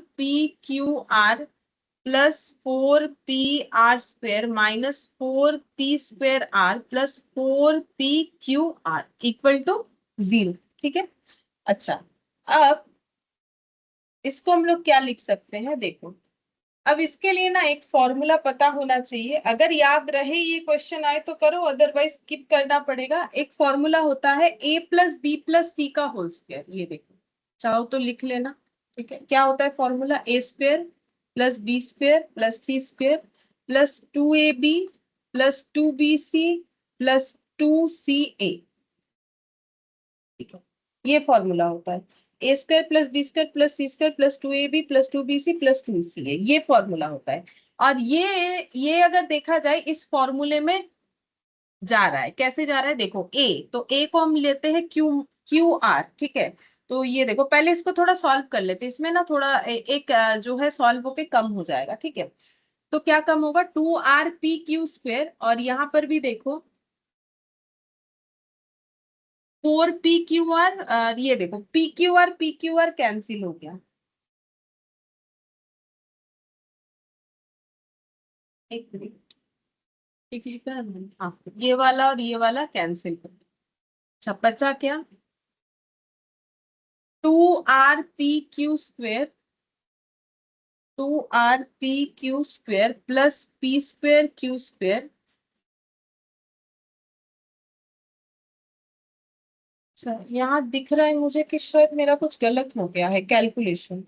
-4p/q/r plus 4p/r² -4p²r plus 4p/q/r equal to 0, ठीक है। अच्छा, अब इसको हम लोग क्या लिख सकते हैं, देखो अब इसके लिए ना एक फॉर्मूला पता होना चाहिए, अगर याद रहे ये क्वेश्चन आए तो करो, अदरवाइज स्किप करना पड़ेगा। एक फॉर्मूला होता है a+b+c का होल स्क्वायर, ये देखो चाहो तो लिख लेना, ठीक है। क्या होता है formula, a² plus b² plus c² plus 2ab plus 2bc plus 2ca, ठीक है, ये फॉर्मूला होता है। a² plus b² plus c² plus 2ab plus 2bc plus 2ca, ये फॉर्मूला होता है। और ये अगर देखा जाए इस फॉर्मूले में जा रहा है, कैसे जा रहा है, देखो a, तो a को हम लेते हैं q r, ठीक है। तो ये देखो पहले इसको थोड़ा सॉल्व कर लेते हैं, इसमें ना थोड़ा एक जो है सॉल्व होके कम हो जाएगा, ठीक है। तो क्या कम होगा, 2rp/q², और यहाँ पर भी देखो 4p/q/r, ये देखो p/q/r कैंसिल हो गया, एक मिनट, ठीक लिखा है मैंने? हाँ, ये वाला और ये वाला कैंसिल कर, अच्छा बचा क्या, 2rp/q² 2rp/q² प्लस p²q², अच्छा यहाँ दिख रहा है मुझे कि शायद मेरा कुछ गलत हो गया है कैलकुलेशन,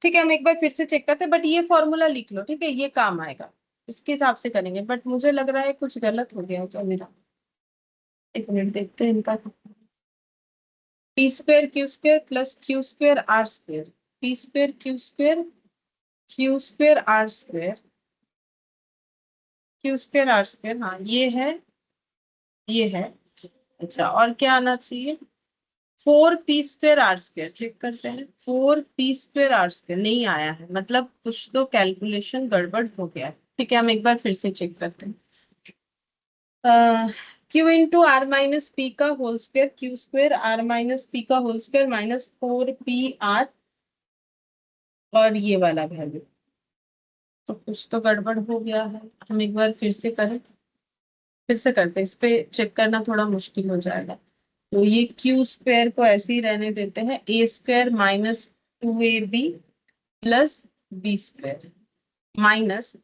ठीक है, हम एक बार फिर से चेक करते हैं, बट ये फॉर्मूला लिख लो, ठीक है, ये काम आएगा, इसके हिसाब से करेंगे, बट मुझे लग रहा है कुछ गलत हो गया क्या मेरा, एक मिनट देखते हैं इनका, p²q² plus q²r², p²q²q²r², q²r², हाँ ये है, ये है। अच्छा, और क्या आना चाहिए, 4p²r², चेक करते हैं, 4p²r² नहीं आया है, मतलब कुछ तो कैलकुलेशन गड़बड़ हो गया है, ठीक है, हम एक बार फिर से चेक करते हैं। q × r−p का होल स्क्वायर, q²r−p का होल स्क्वायर माइनस 4p/r, और ये वाला वैल्यू, तो कुछ तो गड़बड़ हो गया है, हम एक बार फिर से करें, फिर से करते हैं, इस पे चेक करना थोड़ा मुश्किल हो जाएगा। तो ये q² को ऐसे ही रहने देते हैं, a² -2ab plus b² minus,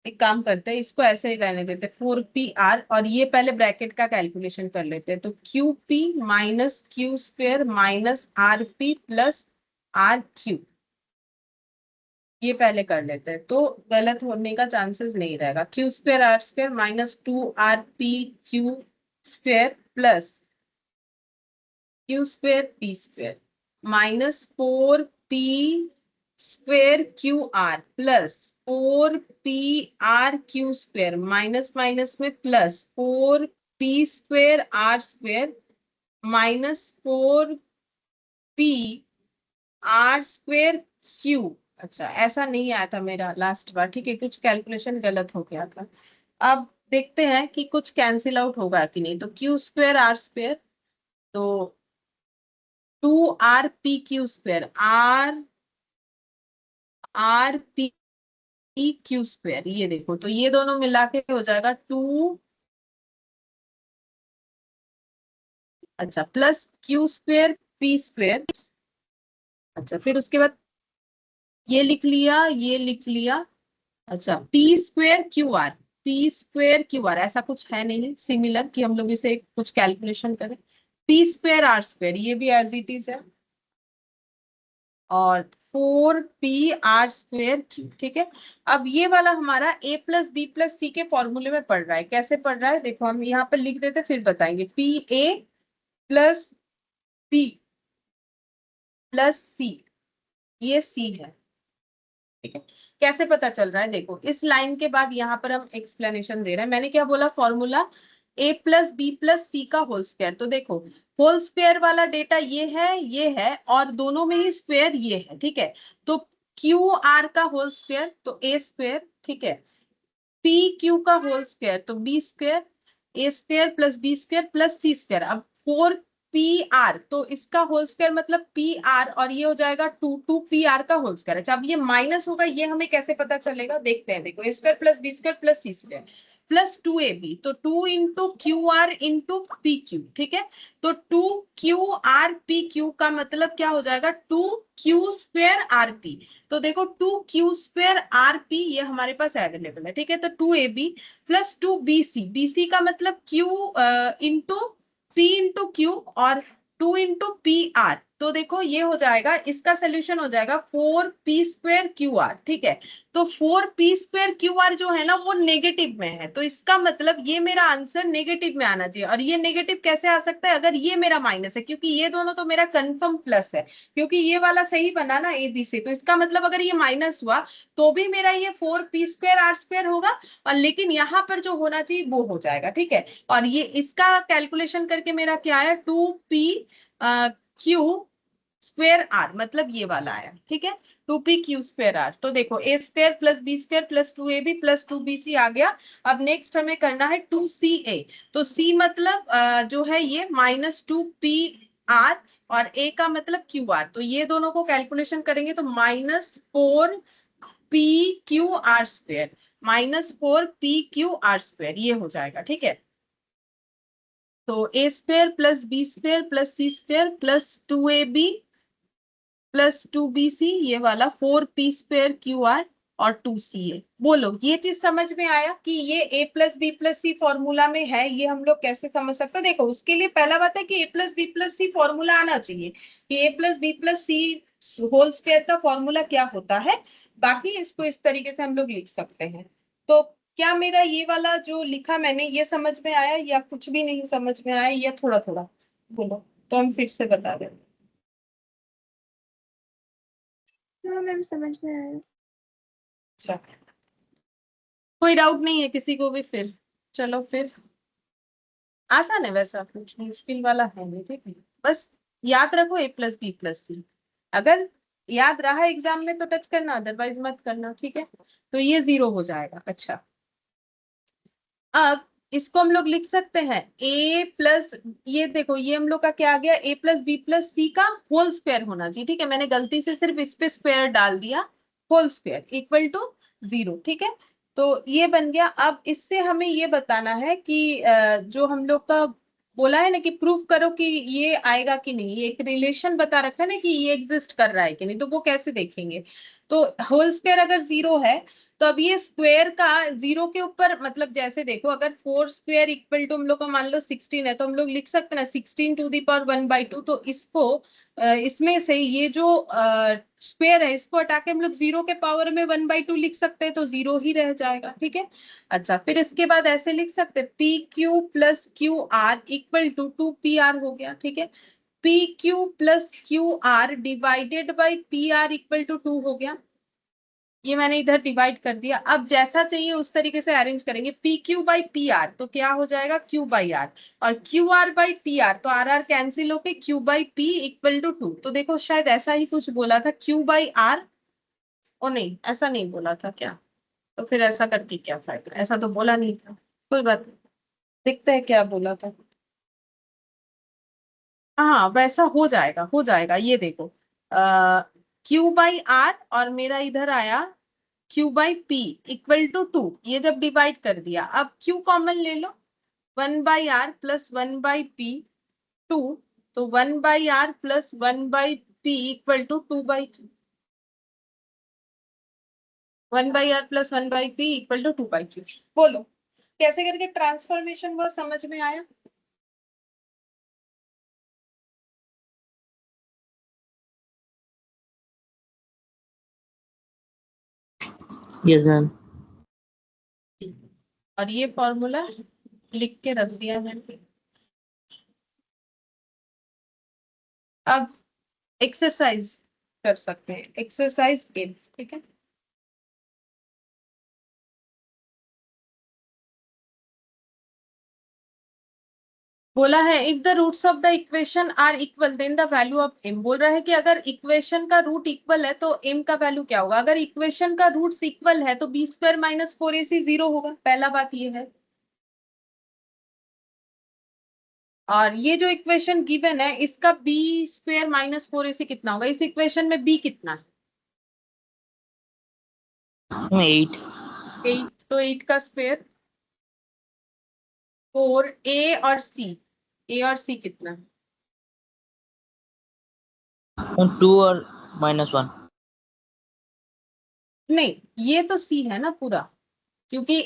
एक काम करते हैं इसको ऐसे ही रहने देते हैं 4p/r, और ये पहले ब्रैकेट का कैलकुलेशन कर लेते हैं, तो qp minus q² minus rp plus rq, ये पहले कर लेते हैं, तो गलत होने का चांसेस नहीं रहेगा, q²r² -2rp/q² plus q²p² minus 4p²q/r plus 4p/r/q² minus minus में प्लस 4p²r² -4p r²q। अच्छा, ऐसा नहीं आया था मेरा लास्ट बार, ठीक है, कुछ कैलकुलेशन गलत हो गया था। अब देखते हैं कि कुछ कैंसिल आउट होगा कि नहीं। तो q²r², तो 2rpq², rpq², ये देखो, तो ये दोनों मिला के हो जाएगा 2, अच्छा, प्लस q²p²। अच्छा, फिर उसके बाद ये लिख लिया, ये लिख लिया। अच्छा, p²qr, p²qr, ऐसा कुछ है नहीं सिमिलर कि हम लोग इसे कुछ कैलकुलेशन करें। p²r², ये भी एज इट इज है, और 4p r²q, ठीक है। अब ये वाला हमारा a+b+c के फॉर्मूले में पढ़ रहा है। कैसे पढ़ रहा है देखो, हम यहाँ पर लिख देते फिर बताएंगे। pa+b+c, ये c है, ठीक है। कैसे पता चल रहा है देखो, इस लाइन के बाद यहाँ पर हम एक्सप्लेनेशन दे रहे हैं। मैंने क्या बोला, फॉर्मूला a+b+c का होल स्क्वायर। तो देखो, होल स्क्वायर वाला डेटा ये है, और दोनों में ही स्क्वायर ये है, ठीक है। तो क्यू आर का होल स्क्वायर तो a², ठीक है। पी क्यू का होल स्क्वायर तो b², a² plus b² plus c²। अब 4pr, तो इसका होल स्क्वायर मतलब pr, और ये हो जाएगा 2pr का होल स्क्वायर। अच्छा, अब ये माइनस होगा, ये हमें कैसे पता चलेगा देखते हैं। देखो, a² plus b² plus c² plus 2ab, तो 2 into Q R into P Q, ठीक है। तो 2qrpq का मतलब क्या हो जाएगा, 2q²rp। तो देखो, 2q²rp ये हमारे पास अवेलेबल है, ठीक है। तो 2ab प्लस 2bc, bc का मतलब q into c into Q, और 2 इंटू पी आर। तो देखो, ये हो जाएगा, इसका सोल्यूशन हो जाएगा 4p²qr, ठीक है। तो 4p²qr जो है ना, वो नेगेटिव में है, तो इसका मतलब ये मेरा आंसर नेगेटिव में आना चाहिए। और ये नेगेटिव कैसे आ सकता है, अगर ये मेरा माइनस है, क्योंकि ये दोनों तो मेरा कंफर्म प्लस है, क्योंकि ये वाला सही बना ना ए बी से। तो इसका मतलब अगर ये माइनस हुआ तो भी मेरा ये 4p²r² होगा, और लेकिन यहाँ पर जो होना चाहिए वो हो जाएगा, ठीक है। और ये इसका कैलकुलेशन करके मेरा क्या आया, 2p²r, मतलब ये वाला आया, ठीक है। 2p²r। तो देखो, a² plus b² plus 2ab plus 2bc आ गया। अब नेक्स्ट हमें करना है 2ca। तो c मतलब जो है ये -2pr, और a का मतलब qr। तो ये दोनों को कैलकुलेशन करेंगे तो -4pqr², -4pqr², ये हो जाएगा, ठीक है। तो a² plus b² plus c² plus 2ab plus 2bc, ये वाला 4p²qr और 2ca। बोलो, ये चीज समझ में आया कि ये a+b+c फॉर्मूला में है, ये हम लोग कैसे समझ सकते हैं। देखो, उसके लिए पहला बात है कि a+b+c फॉर्मूला आना चाहिए, कि a+b+c होल स्क्वायर का फॉर्मूला क्या होता है। बाकी इसको इस तरीके से हम लोग लिख सकते हैं। तो क्या मेरा ये वाला जो लिखा मैंने, ये समझ में आया, या कुछ भी नहीं समझ में आया, या थोड़ा थोड़ा? बोलो, तो हम फिर से बता देते हैं। हाँ मैम, समझ में आया। अच्छा, कोई डाउट नहीं है किसी को भी फिर? चलो फिर, आसान है वैसा, कुछ मुश्किल वाला है नहीं, ठीक है। बस याद रखो a+b+c, अगर याद रहा एग्जाम में तो टच करना, अदरवाइज मत करना, ठीक है। तो ये 0 हो जाएगा। अच्छा, अब इसको हम लोग लिख सकते हैं a+, ये देखो, ये हम लोग का क्या आ गया, a+b+c का होल स्क्वायर होना चाहिए, ठीक है। मैंने गलती से सिर्फ इस पे स्क्वायर डाल दिया, होल स्क्वायर इक्वल टू 0, ठीक है। तो ये बन गया। अब इससे हमें ये बताना है कि जो हम लोग का बोला है ना कि प्रूफ करो कि ये आएगा कि नहीं, ये एक रिलेशन बता रखा है ना कि ये एग्जिस्ट कर रहा है कि नहीं, तो वो कैसे देखेंगे। तो होल स्क्वायर अगर 0 है, तो अब ये स्क्वायर का 0 के ऊपर, मतलब जैसे देखो, अगर 4² इक्वल टू हम लोग का मान लो 16 है, तो हम लोग लिख सकते हैं ना 16⁻1/2। तो इसको इसमें से ये जो स्क्वायर है, इसको हटा के हम लोग 0 के पावर में 1/2 लिख सकते हैं, तो 0 ही रह जाएगा, ठीक है। अच्छा, फिर इसके बाद ऐसे लिख सकते हैं pq plus qr equal to 2pr हो गया, ठीक है। pq plus qr divided by pr equal to 2 हो गया। ये मैंने इधर डिवाइड कर दिया। अब जैसा चाहिए उस तरीके से अरेंज करेंगे। P q by p r तो क्या हो जाएगा, क्यू बाई आर, और q r by p r तो आर आर कैंसिल होके q by p equal to 2। तो देखो शायद ऐसा ही कुछ बोला था, क्यू बाई आर। ओ नहीं, ऐसा नहीं बोला था क्या? तो फिर ऐसा करके क्या फायदा, ऐसा तो बोला नहीं था। कोई बात नहीं, देखते हैं क्या बोला था। हाँ वैसा हो जाएगा, हो जाएगा। ये देखो क्यू बाई आर और मेरा इधर आया q by p equal to 2। ये जब डिवाइड कर दिया, अब क्यू कॉमन ले लो, 1/r प्लस 1/p 2। तो 1/r plus 1/p equal to 2/2। 1/r plus 1/p equal to 2/q। बोलो कैसे करके ट्रांसफॉर्मेशन वो समझ में आया? Yes ma'am. और ये फॉर्मूला लिख के रख दिया मैंने। अब एक्सरसाइज कर सकते हैं, एक्सरसाइज गेम, ठीक है। बोला है if the roots of the equation are equal then the value of m। बोल रहा है कि अगर इक्वेशन का रूट इक्वल है तो m का वैल्यू क्या होगा। अगर इक्वेशन का रूट्स इक्वल है तो बी स्क्वायर माइनस 4ac 0 होगा, पहला बात ये है। और ये जो इक्वेशन गिवन है इसका बी स्क्वायर माइनस 4ac कितना होगा, इस इक्वेशन में b कितना है? 8। 8, तो 8 का स्क्वायर 4। ए और सी कितना है? 2 और -1। नहीं, ये तो सी है ना पूरा, क्योंकि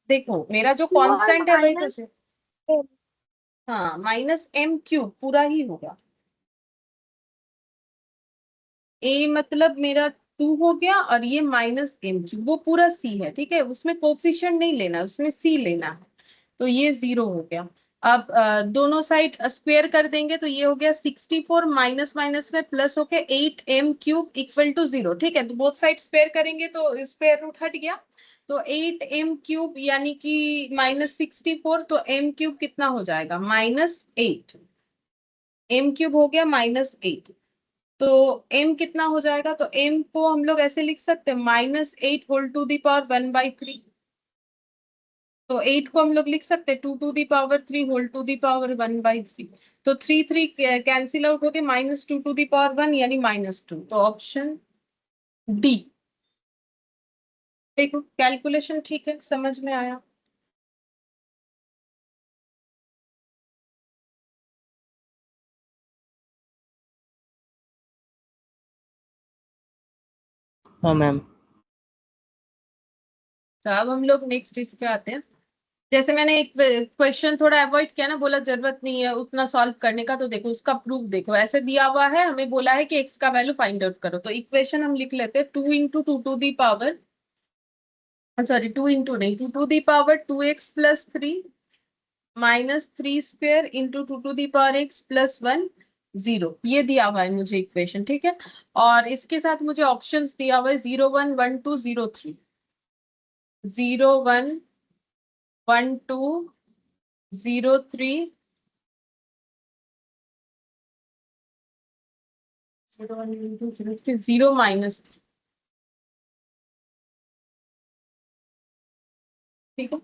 देखो मेरा जो 2 और कांस्टेंट है वही तो माइनस है। हाँ माइनस एम क्यूब पूरा ही होगा। ए मतलब मेरा 2 हो गया और ये माइनस एम क्यूब, वो पूरा सी है, ठीक है। उसमें कोफिशिएंट नहीं लेना, उसमें सी लेना है। तो ये 0 हो गया। अब दोनों साइड स्क्वायर कर देंगे तो ये हो गया 64 माइनस माइनस में प्लस होके 8m³ इक्वल टू 0, ठीक है। तो बोथ साइड स्क्वायर करेंगे तो स्क्वायर रूट हट गया। तो 8m³ यानी कि -64, तो m³ कितना हो जाएगा, -8। m³ हो गया -8। तो m कितना हो जाएगा, तो m को हम लोग ऐसे लिख सकते हैं -8 होल टू दी पावर 1/3। तो 8 को हम लोग लिख सकते हैं 2 to the power 3 whole to the power 1/3। तो 3 3 कैंसिल आउट होके -2 टू दी पावर 1 यानी -2। तो ऑप्शन डी। देखो कैलकुलेशन ठीक है, समझ में आया? हाँ मैम। तो अब हम लोग नेक्स्ट इस पे आते हैं। जैसे मैंने एक क्वेश्चन थोड़ा अवॉइड किया ना, बोला जरूरत नहीं है उतना सॉल्व करने का। तो देखो उसका प्रूफ देखो, ऐसे दिया हुआ है, हमें बोला है कि एक्स का वैल्यू फाइंड आउट करो। तो इक्वेशन हम लिख लेते हैं 2 into two to the power, sorry 2 into नहीं, 2 to the power 2x plus 3 -3 square into 2 to the power x plus 1 0। ये दिया हुआ है मुझे इक्वेशन, ठीक है। और इसके साथ मुझे ऑप्शंस दिया हुआ है 0 1 1 2 0 3, 0 1 1 2 0 3, 0 1 2 0 3 0 -3, ठीक है।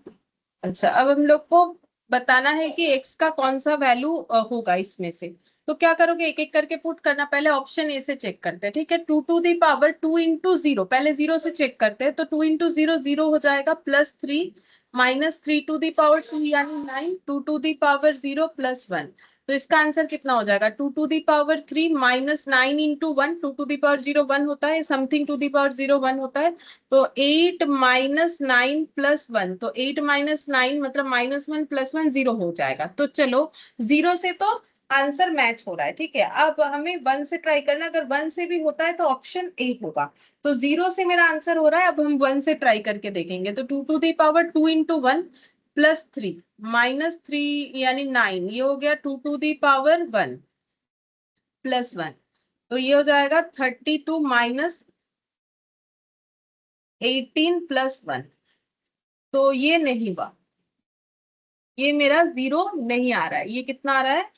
अच्छा अब हम लोग को बताना है कि x का कौन सा वैल्यू होगा इसमें से। तो क्या करोगे, एक एक करके पुट करना। पहले ऑप्शन ए से चेक करते हैं, ठीक है। 2 टू दी पावर 2 इंटू 0, पहले 0 से चेक करते हैं। तो 2 इंटू 0 0 हो जाएगा, +3 -3 टू दी पावर 2 यानी 9, 2 टू दी पावर 0 प्लस 1। तो इसका आंसर कितना हो जाएगा, 2 to the power 3 -9 into 1, 2 to the power 0 1 होता है, समथिंग टू दी पावर 0 1 होता है। तो 8 -9 प्लस 1, तो 8 -9 मतलब -1 प्लस 1 0 हो जाएगा। तो चलो 0 से तो आंसर मैच हो रहा है, ठीक है। अब हमें 1 से ट्राई करना, अगर 1 से भी होता है तो ऑप्शन ए होगा। तो 0 से मेरा आंसर हो रहा है, अब हम 1 से ट्राई करके देखेंगे। तो 2 टू दी पावर 2 इंटू 1 +3 -3 यानी 9, ये हो गया 2 टू दी पावर 1 प्लस 1। तो ये हो जाएगा 32 माइनस 18 प्लस 1, तो ये नहीं हुआ, ये मेरा 0 नहीं आ रहा है। ये कितना आ रहा है,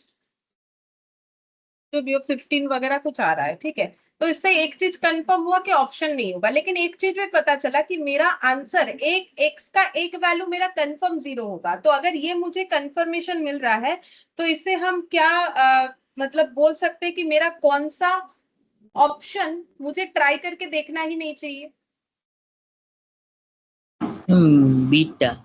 जो भी 15 वगैरह कुछ आ रहा है, ठीक है। तो इससे एक चीज कंफर्म हुआ कि ऑप्शन नहीं होगा, लेकिन एक चीज में पता चला कि मेरा आंसर एक एक्स का एक वैल्यू मेरा कंफर्म 0 होगा। तो अगर ये मुझे कंफर्मेशन मिल रहा है तो इससे हम क्या मतलब बोल सकते हैं कि मेरा कौन सा ऑप्शन मुझे ट्राई करके देखना ही नहीं चाहिए। बीटा।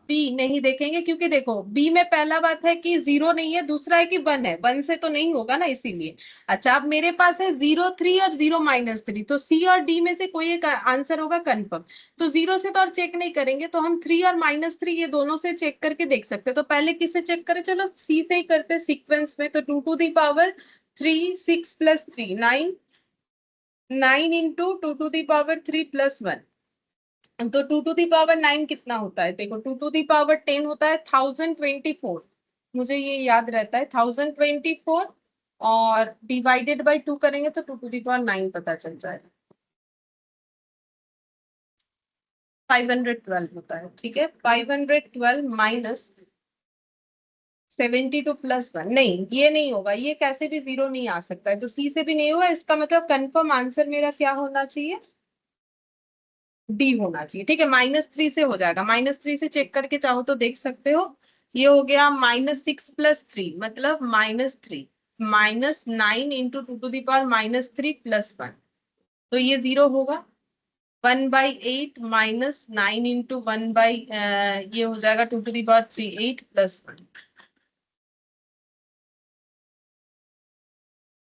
बी नहीं देखेंगे, क्योंकि देखो बी में पहला बात है कि 0 नहीं है, दूसरा है कि 1 है, 1 से तो नहीं होगा ना, इसीलिए। अच्छा, अब मेरे पास है 0 3 और 0 -3, तो सी और डी में से कोई एक आंसर होगा कंफर्म। तो 0 से तो और चेक नहीं करेंगे, तो हम 3 और -3 ये दोनों से चेक करके देख सकते हैं। तो पहले किससे चेक करें, चलो सी से ही करते सीक्वेंस में। तो 2 to the power 3, 6 plus 3 9, 9 into 2 to the power 3 plus 1, तो 2 टू दी पावर 9 कितना होता है, देखो 2 टू दी पावर 10 होता है 1024, मुझे ये याद रहता है 1024, और डिवाइडेड बाय 2 करेंगे तो 2 टू दी पावर 9 पता चल जाएगा, 512 होता है, ठीक है। 512 माइनस 72 प्लस 1, नहीं ये नहीं होगा, ये कैसे भी 0 नहीं आ सकता है, तो सी से भी नहीं होगा। इसका मतलब कंफर्म आंसर मेरा क्या होना चाहिए, डी होना चाहिए, ठीक है। -3 से हो जाएगा, -3 से चेक करके चाहो तो देख सकते हो। ये हो गया -6 प्लस 3, मतलब -3, -9 into 2 to the power -3 plus 1, तो ये 0 होगा। 1/8 -9 इंटू 1 बाई ये हो जाएगा 2 टू दी पावर 3 8 प्लस 1,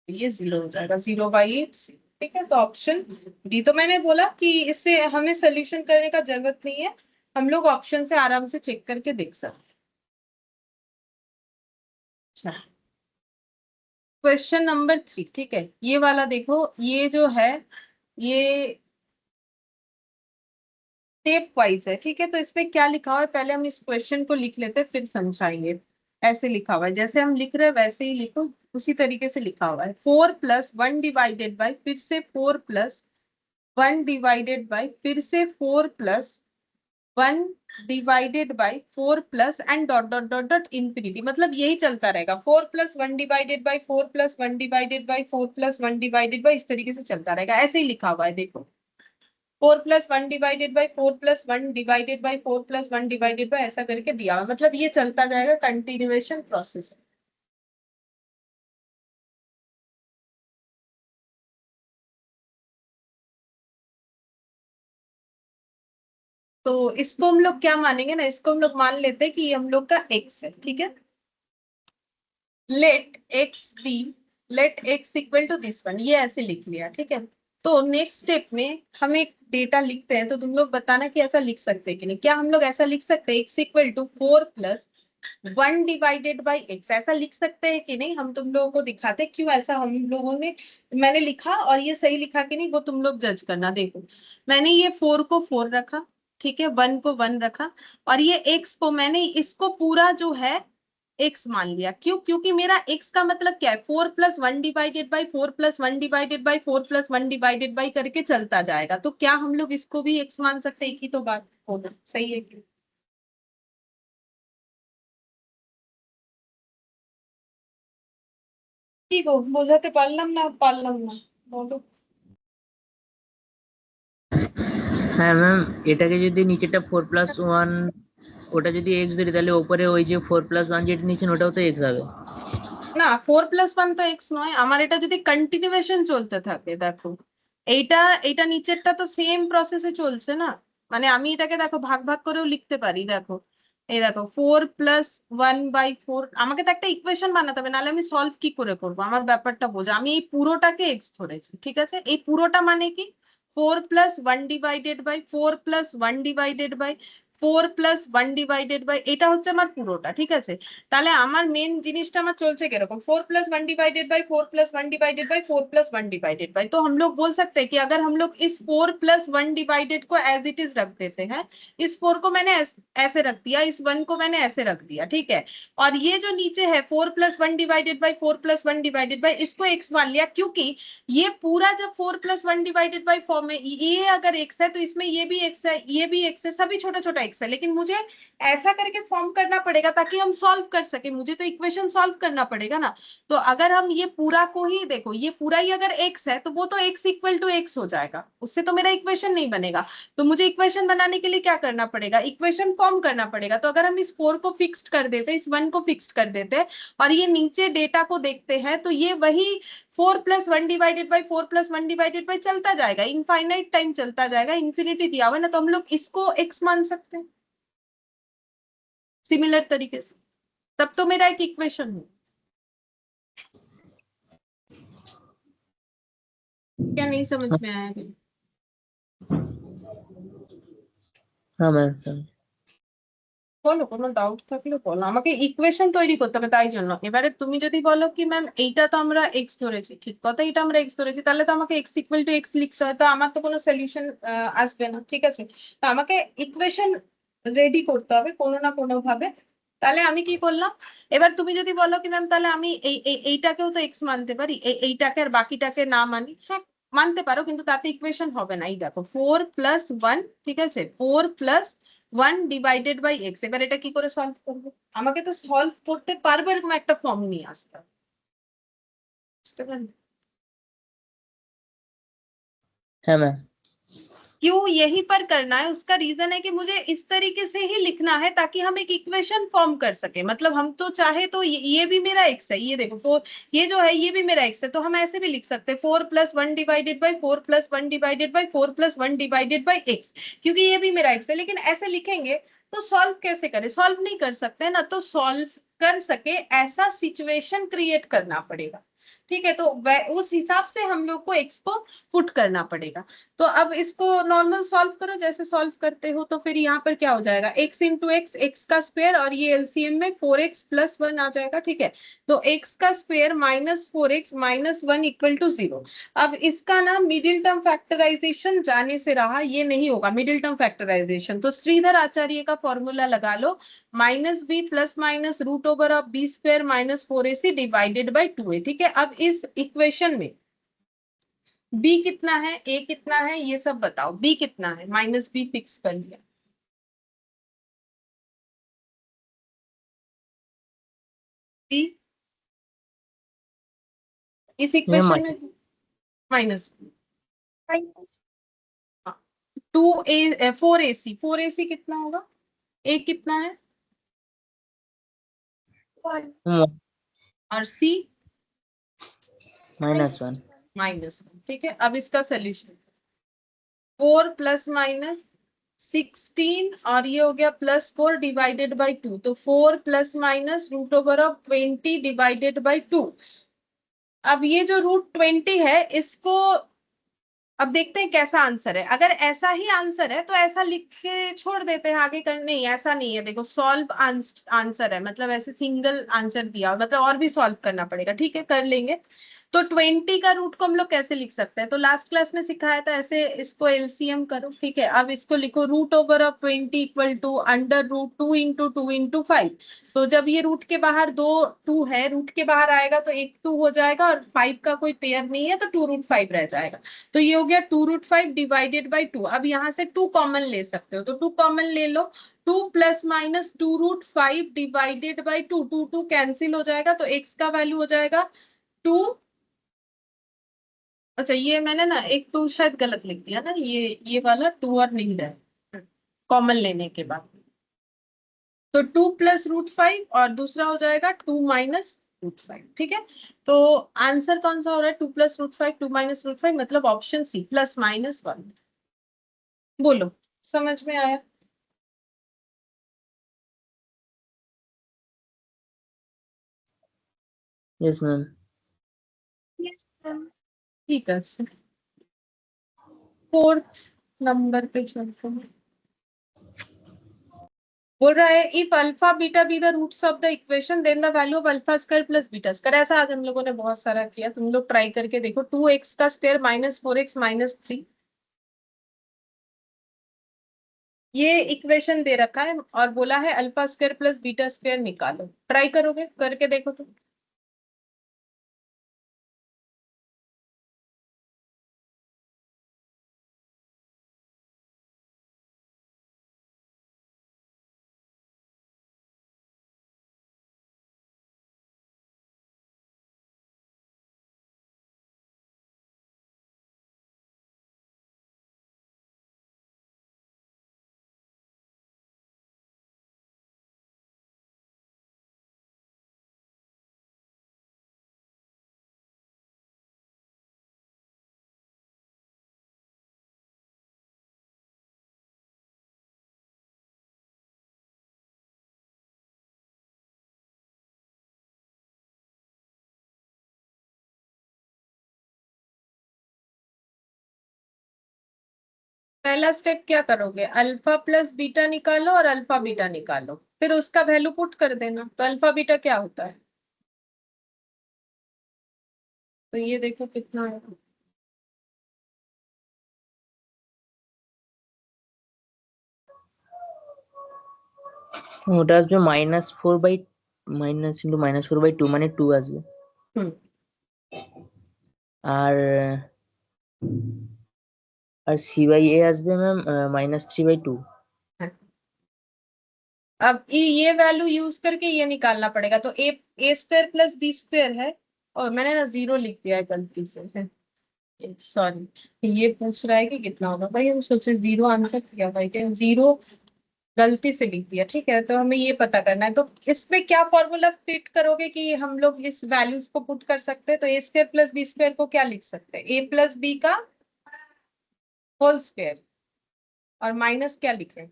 ये 0 हो जाएगा, 0/8, ठीक है। तो ऑप्शन डी, तो मैंने बोला कि इससे हमें सोल्यूशन करने का जरूरत नहीं है, हम लोग ऑप्शन से आराम से चेक करके देख सकते हैं। अच्छा, क्वेश्चन नंबर 3, ठीक है। ये वाला देखो, ये जो है ये स्टेप वाइज है, ठीक है। तो इसमें क्या लिखा हुआ है, पहले हम इस क्वेश्चन को लिख लेते हैं फिर समझाएंगे। ऐसे लिखा हुआ है, जैसे हम लिख रहे हैं वैसे ही लिखो, उसी तरीके से लिखा हुआ है। 4 प्लस 1 डिवाइडेड बाई, फिर से 4 प्लस 1 डिवाइडेड बाई, फिर से 4 plus 1 divided by 4 plus and dot dot dot dot infinity, मतलब यही चलता रहेगा। 4 plus 1 divided by 4 plus 1 divided by 4 plus 1 divided by, इस तरीके से चलता रहेगा। ऐसे ही लिखा हुआ है, देखो 4 plus 1 divided by 4 plus 1 divided by 4 plus 1 divided by, ऐसा करके दिया हुआ, मतलब ये चलता जाएगा, कंटिन्यूएशन प्रोसेस। तो इसको हम लोग क्या मानेंगे ना, इसको हम लोग मान लेते हैं कि ये हम लोग का x है, ठीक है। Let x be, let x equal to this one, ये ऐसे लिख लिया, ठीक है। तो नेक्स्ट स्टेप में हम एक डेटा लिखते हैं, तो तुम लोग बताना कि ऐसा लिख सकते हैं कि नहीं। क्या हम लोग ऐसा लिख सकते हैं, x equal to 4 plus 1 divided by x, ऐसा लिख सकते हैं कि नहीं। हम तुम लोगों को दिखाते क्यों ऐसा हम लोगों ने, मैंने लिखा और ये सही लिखा कि नहीं वो तुम लोग जज करना। देखो मैंने ये 4 को 4 रखा, ठीक है, 1 को 1 रखा, और ये x को मैंने इसको पूरा जो है x मान लिया। क्यों, क्योंकि मेरा x का मतलब क्या है, 4 plus 1 divided by 4 plus 1 divided by 4 plus 1 divided by करके चलता जाएगा। तो क्या हम लोग इसको भी x मान सकते हैं, एक ही तो बात होना सही है क्यों। ঠিক বোঝাতে পারলাম না বলো। হ্যাঁ ম্যাম, এটাকে যদি নিচেটা 4 প্লাস 1 ওটা যদি x ধরি, তাহলে উপরে ওই যে 4 প্লাস 1 যেটা নিচে ওটাও তো x হবে। না 4 প্লাস 1 তো এক্স নয় আমার, এটা যদি কন্টিনিউয়েশন চলতে থাকে, দেখো এইটা এইটা নিচেরটা তো সেম প্রসেসে চলছে না, মানে আমি এটাকে দেখো ভাগ ভাগ করেও লিখতে পারি। দেখো এই দেখো 4 প্লাস 1/4, আমাকে তো একটা ইকুয়েশন বানাতে হবে, নাহলে আমি সলভ কি করে করবো, আমার ব্যাপারটা বোঝো। আমি এই পুরোটাকে এক্স ধরেছি, ঠিক আছে। এই পুরোটা মানে কি 4 plus 1 divided by 4 plus 1 divided by 4 plus 1 divided by, এটা হচ্ছে আমার পুরোটা, ঠিক আছে। তাহলে আমার মেন জিনিসটা আমার চলছে কিরকম, 4 plus 1 divided by 4 plus 1 divided by 4 plus 1 divided by. तो हम लोग बोल सकते हैं कि अगर हम लोग इस 4 प्लस 1 डिवाइडेड को एज इट इज रख देते हैं, इस 4 को मैंने ऐसे रख दिया, इस 1 को मैंने ऐसे रख दिया, ठीक है। और ये जो नीचे है 4 plus 1 divided by 4 plus 1 divided by, इसको x मान लिया, क्योंकि ये पूरा जब 4 प्लस 1 डिवाइडेड बाई फॉर्म में ये अगर x है तो इसमें ये भी x है, ये भी x है, सभी छोटा छोटा x है, लेकिन मुझे ऐसा करके फॉर्म करना पड़ेगा ताकि हम सॉल्व कर सके, मुझे तो इक्वेशन सॉल्व करना पड़ेगा ना। तो अगर हम ये पूरा को ही देखो, ये पूरा ही अगर x है तो वो तो x इक्वल टू x हो जाएगा, उससे तो मेरा इक्वेशन नहीं बनेगा। तो मुझे इक्वेशन बनाने के लिए क्या करना पड़ेगा, इक्वेशन फॉर्म करना पड़ेगा। तो अगर हम इस 4 को फिक्स्ड कर देते, इस 1 को फिक्स्ड कर देते और ये नीचे डेटा को देखते हैं, तो ये वही 4 plus 1 divided by 4 plus 1 divided by चलता जाएगा, इनफाइनाइट टाइम चलता जाएगा, इंफिनिटी दिया हुआ है ना, तो हम लोग इसको x मान सकते हैं सिमिलर तरीके से, तब तो मेरा एक इक्वेशन है। क्या नहीं समझ में आया अभी? হ্যাঁ ম্যাম বলো, কোনো ডাউট থাকলে বলো, আমাকে ইকুয়েশন তৈরি করতে হবে, তাই জন্য এবারে তুমি যদি বলো কি ম্যাম এইটা তো আমরা এক্স ধরেছি, ঠিক কথা, এটা আমরা এক্স ধরেছি, তাহলে তো আমাকে এক্স ইকুয়াল টু এক্স লিখতে হয়, তো আমার তো কোনো সলিউশন আসবে না, ঠিক আছে। তো আমাকে ইকুয়েশন রেডি করতে হবে কোনো না কোনো ভাবে। তাহলে আমি কি করলাম, এবার তুমি যদি বলো কি ম্যাম তাহলে আমি এইটাকেও তো এক্স মানতে পারি, এইটাকে আর বাকিটাকে না মানি, হ্যাঁ মানতে পারো, কিন্তু তাতে ইকুয়েশন হবে না। এই দেখো 4 প্লাস 1, ঠিক আছে, 4 প্লাস 1 ডিভাইডেড বাই এক্স, এবার এটা কি করে সলভ করবো, আমাকে তো সলভ করতে পারবো এরকম একটা ফর্ম নিয়ে আসতে হবে, বুঝতে পারলে? হ্যাঁ ম্যাম क्यों यहीं पर करना है, उसका रीजन है कि मुझे इस तरीके से ही लिखना है ताकि हम एक इक्वेशन फॉर्म कर सके। मतलब हम तो चाहे तो ये भी मेरा एक्स है, ये देखो 4, ये जो है ये भी मेरा एक्स है, तो हम ऐसे भी लिख सकते हैं 4 plus 1 divided by 4 plus 1 divided by 4 plus 1 divided by x, क्योंकि ये भी मेरा एक्स है। लेकिन ऐसे लिखेंगे तो सॉल्व कैसे करें, सॉल्व नहीं कर सकते ना, तो सॉल्व कर सके ऐसा सिचुएशन क्रिएट करना पड़ेगा, ठीक है। तो उस हिसाब से हम लोग को एक्स को पुट करना पड़ेगा। तो अब इसको नॉर्मल सॉल्व करो, जैसे सॉल्व करते हो तो फिर यहाँ पर क्या हो जाएगा, x इंटू एक्स, एक्स का स्क्वायर, और ये एलसीएम में 4x प्लस 1 आ जाएगा, ठीक है। तो x का square minus 4x minus 1 equal to 0। अब इसका ना मिडिल टर्म फैक्टराइजेशन जाने से रहा, ये नहीं होगा मिडिल टर्म फैक्टराइजेशन, तो श्रीधर आचार्य का फॉर्मूला लगा लो, minus B plus minus root over of B square minus 4ac divided by 2a, ठीक है। अब इस इक्वेशन में b कितना है, a कितना है, ये सब बताओ, b कितना है, माइनस b फिक्स कर लिया, b इस इक्वेशन में माइनस माइनस 2a 4ac कितना होगा, a कितना है 1 और c -1 -1, ठीक है। अब इसका सोल्यूशन 4 प्लस माइनस 16 और ये हो गया प्लस 4 डिवाइडेड बाई 2, तो 4 plus minus root over of 20 divided by 2। अब ये जो रूट 20 है इसको अब देखते हैं कैसा आंसर है। अगर ऐसा ही आंसर है तो ऐसा लिख के छोड़ देते हैं, आगे कर नहीं, ऐसा नहीं है, देखो सॉल्व आंसर है, मतलब ऐसे सिंगल आंसर दिया, मतलब और भी सॉल्व करना पड़ेगा, ठीक है, कर लेंगे। तो 20 का रूट को हम लोग कैसे लिख सकते हैं, तो लास्ट क्लास में सिखाया था, ऐसे इसको एलसीएम करो, ठीक है। अब इसको लिखो root over of 20 equal to under root 2 into 2 into 5। तो जब ये रूट के बाहर 2 2 है, रूट के बाहर आएगा तो एक 2 हो जाएगा, और 5 का कोई पेयर नहीं है तो 2 रूट 5 रह जाएगा। तो ये हो गया 2 रूट 5 डिवाइडेड बाई 2। अब यहाँ से 2 कॉमन ले सकते हो, तो 2 कॉमन ले लो, 2 plus minus 2 root 5 divided by 2, 2 2 cancel हो जाएगा, तो x का वैल्यू हो जाएगा 2। अच्छा ये मैंने ना एक 2 शायद गलत लिख दिया ना, ये वाला 2 और नहीं रहा कॉमन लेने के बाद, तो 2 प्लस रूट 5 और दूसरा हो जाएगा 2 माइनस रूट 5, ठीक है। तो आंसर कौन सा हो रहा है, 2 प्लस रूट 5 2 माइनस रूट 5, मतलब ऑप्शन सी प्लस माइनस 1। बोलो समझ में आया? यस मैम यस मैम ठीक है, 4th नंबर पे चलते हैं। बोल रहा है if alpha beta be the roots of the equation then the value of alpha square plus beta square. ऐसा आज हम लोगों ने बहुत सारा किया, तुम लोग ट्राई करके देखो। 2x का स्क्वायर माइनस 4x माइनस 3, ये इक्वेशन दे रखा है और बोला है alpha square plus beta square निकालो। ट्राई करोगे, करके देखो तो। पहला स्टेप क्या करोगे, अल्फा प्लस बीटा निकालो और अल्फा बीटा निकालो, फिर उसका वैल्यू पुट कर देना। तो अल्फा बीटा क्या होता है, तो ये देखो कितना है। ওটা আসবে -4/-2 মানে 2 আসবে। আর আর c/a আসবে ম্যাম -3/2। अब ये वैल्यू यूज करके ये निकालना पड़ेगा। तो ए स्क्वायर प्लस बी स्क्वायर है, और मैंने ना जीरो लिख दिया है गलती से, सॉरी। ये पूछ रहा है कि कितना होगा, भाई हम सोचे जीरो आंसर किया, भाई क्या जीरो गलती से लिख दिया। ठीक है, तो हमें ये पता करना है। तो इसमें क्या फॉर्मूला फिट करोगे कि हम लोग इस वैल्यूज को पुट कर सकते हैं। तो ए स्क्वायर प्लस बी स्क्वायर को क्या लिख सकते हैं, ए प्लस बी का होल स्क्वायर, और माइनस क्या लिखें,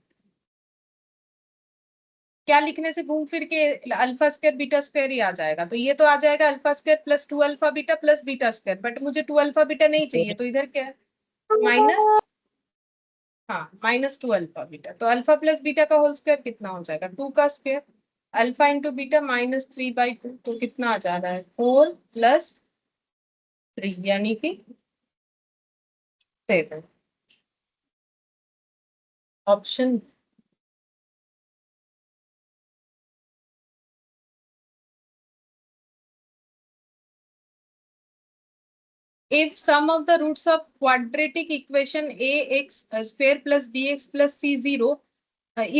क्या लिखने से घूम फिर के अल्फा स्क्वायर बीटा स्क्वायर ही आ जाएगा। तो ये तो आ जाएगा alpha square plus 2 alpha beta plus beta square, but मुझे 2 अल्फा बीटा नहीं चाहिए, तो इधर क्या है, माइनस, हाँ -2 अल्फा बीटा। तो अल्फा प्लस बीटा का होल स्क्वायर कितना हो जाएगा, 2 का स्क्वायर, अल्फा इंटू बीटा -3/2, तो कितना आ जा रहा है 4 + 3 यानी कि 7। Option if sum of the roots of quadratic equation ax square plus bx plus c0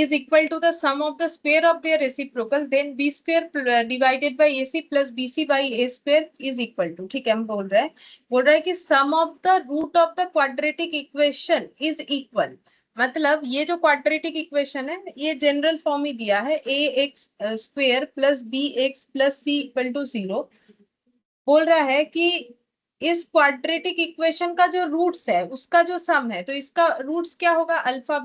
is equal to the sum of the square of their reciprocal, then b square divided by ac plus bc by a square is equal to, ठीक है, हम बोल रहे हैं कि sum of the root of the quadratic equation is equal, मतलब ये जो क्वाड्रेटिक इक्वेशन है ये जनरल फॉर्म ही दिया है, A X square plus B X plus C equal to 0। बोल रहा है कि इस क्वाड्रेटिक इक्वेशन का जो रूट्स है उसका जो सम है, तो इसका रूट्स क्या होगा, अल्फा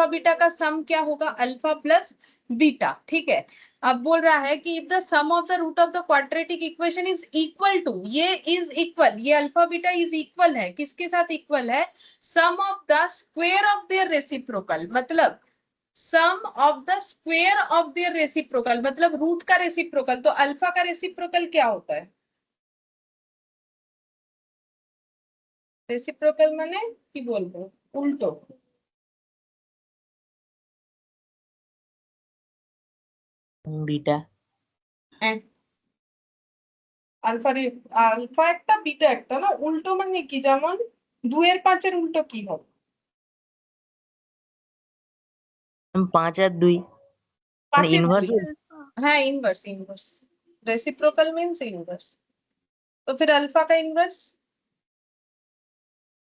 बीटा का सम क्या होगा, अल्फा प्लस बीटा। ठीक है, अब बोल रहा है कि if the sum of the root of the quadratic equation is equal to, ये इज इक्वल, ये अल्फा बीटा इज इक्वल है, किसके साथ इक्वल है, sum of the square of their reciprocal, मतलब sum of the square of their reciprocal, मतलब root का reciprocal. तो अल्फा का रेसिप्रोकल क्या होता है, रेसिप्रोकल माने কি বলবো, উল্টো, বিটা। আলফা আলফা একটা বিটা একটা না, উল্টো মানে কি, যেমন 2 এর 5 এর উল্টো কি হবে, 5 আর 2 মানে 5 এর ইনভার্স। 2, হ্যাঁ ইনভার্স, रेसिप्रोकल मींस इनवर्स। तो फिर अल्फा का इनवर्स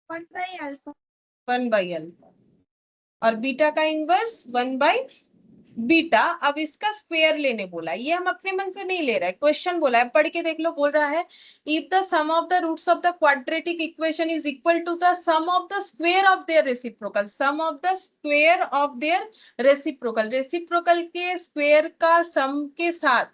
1/α 1/अल्फा, और बीटा का इनवर्स 1/बीटा। अब इसका स्क्वायर लेने बोला, ये हम अपने मन से नहीं ले रहे, क्वेश्चन बोला है, पढ़ के देख लो। बोल रहा है if the sum of the roots of the quadratic equation is equal to the sum of the square of their reciprocal, sum of the square of their reciprocal, reciprocal के स्क्वायर का सम के साथ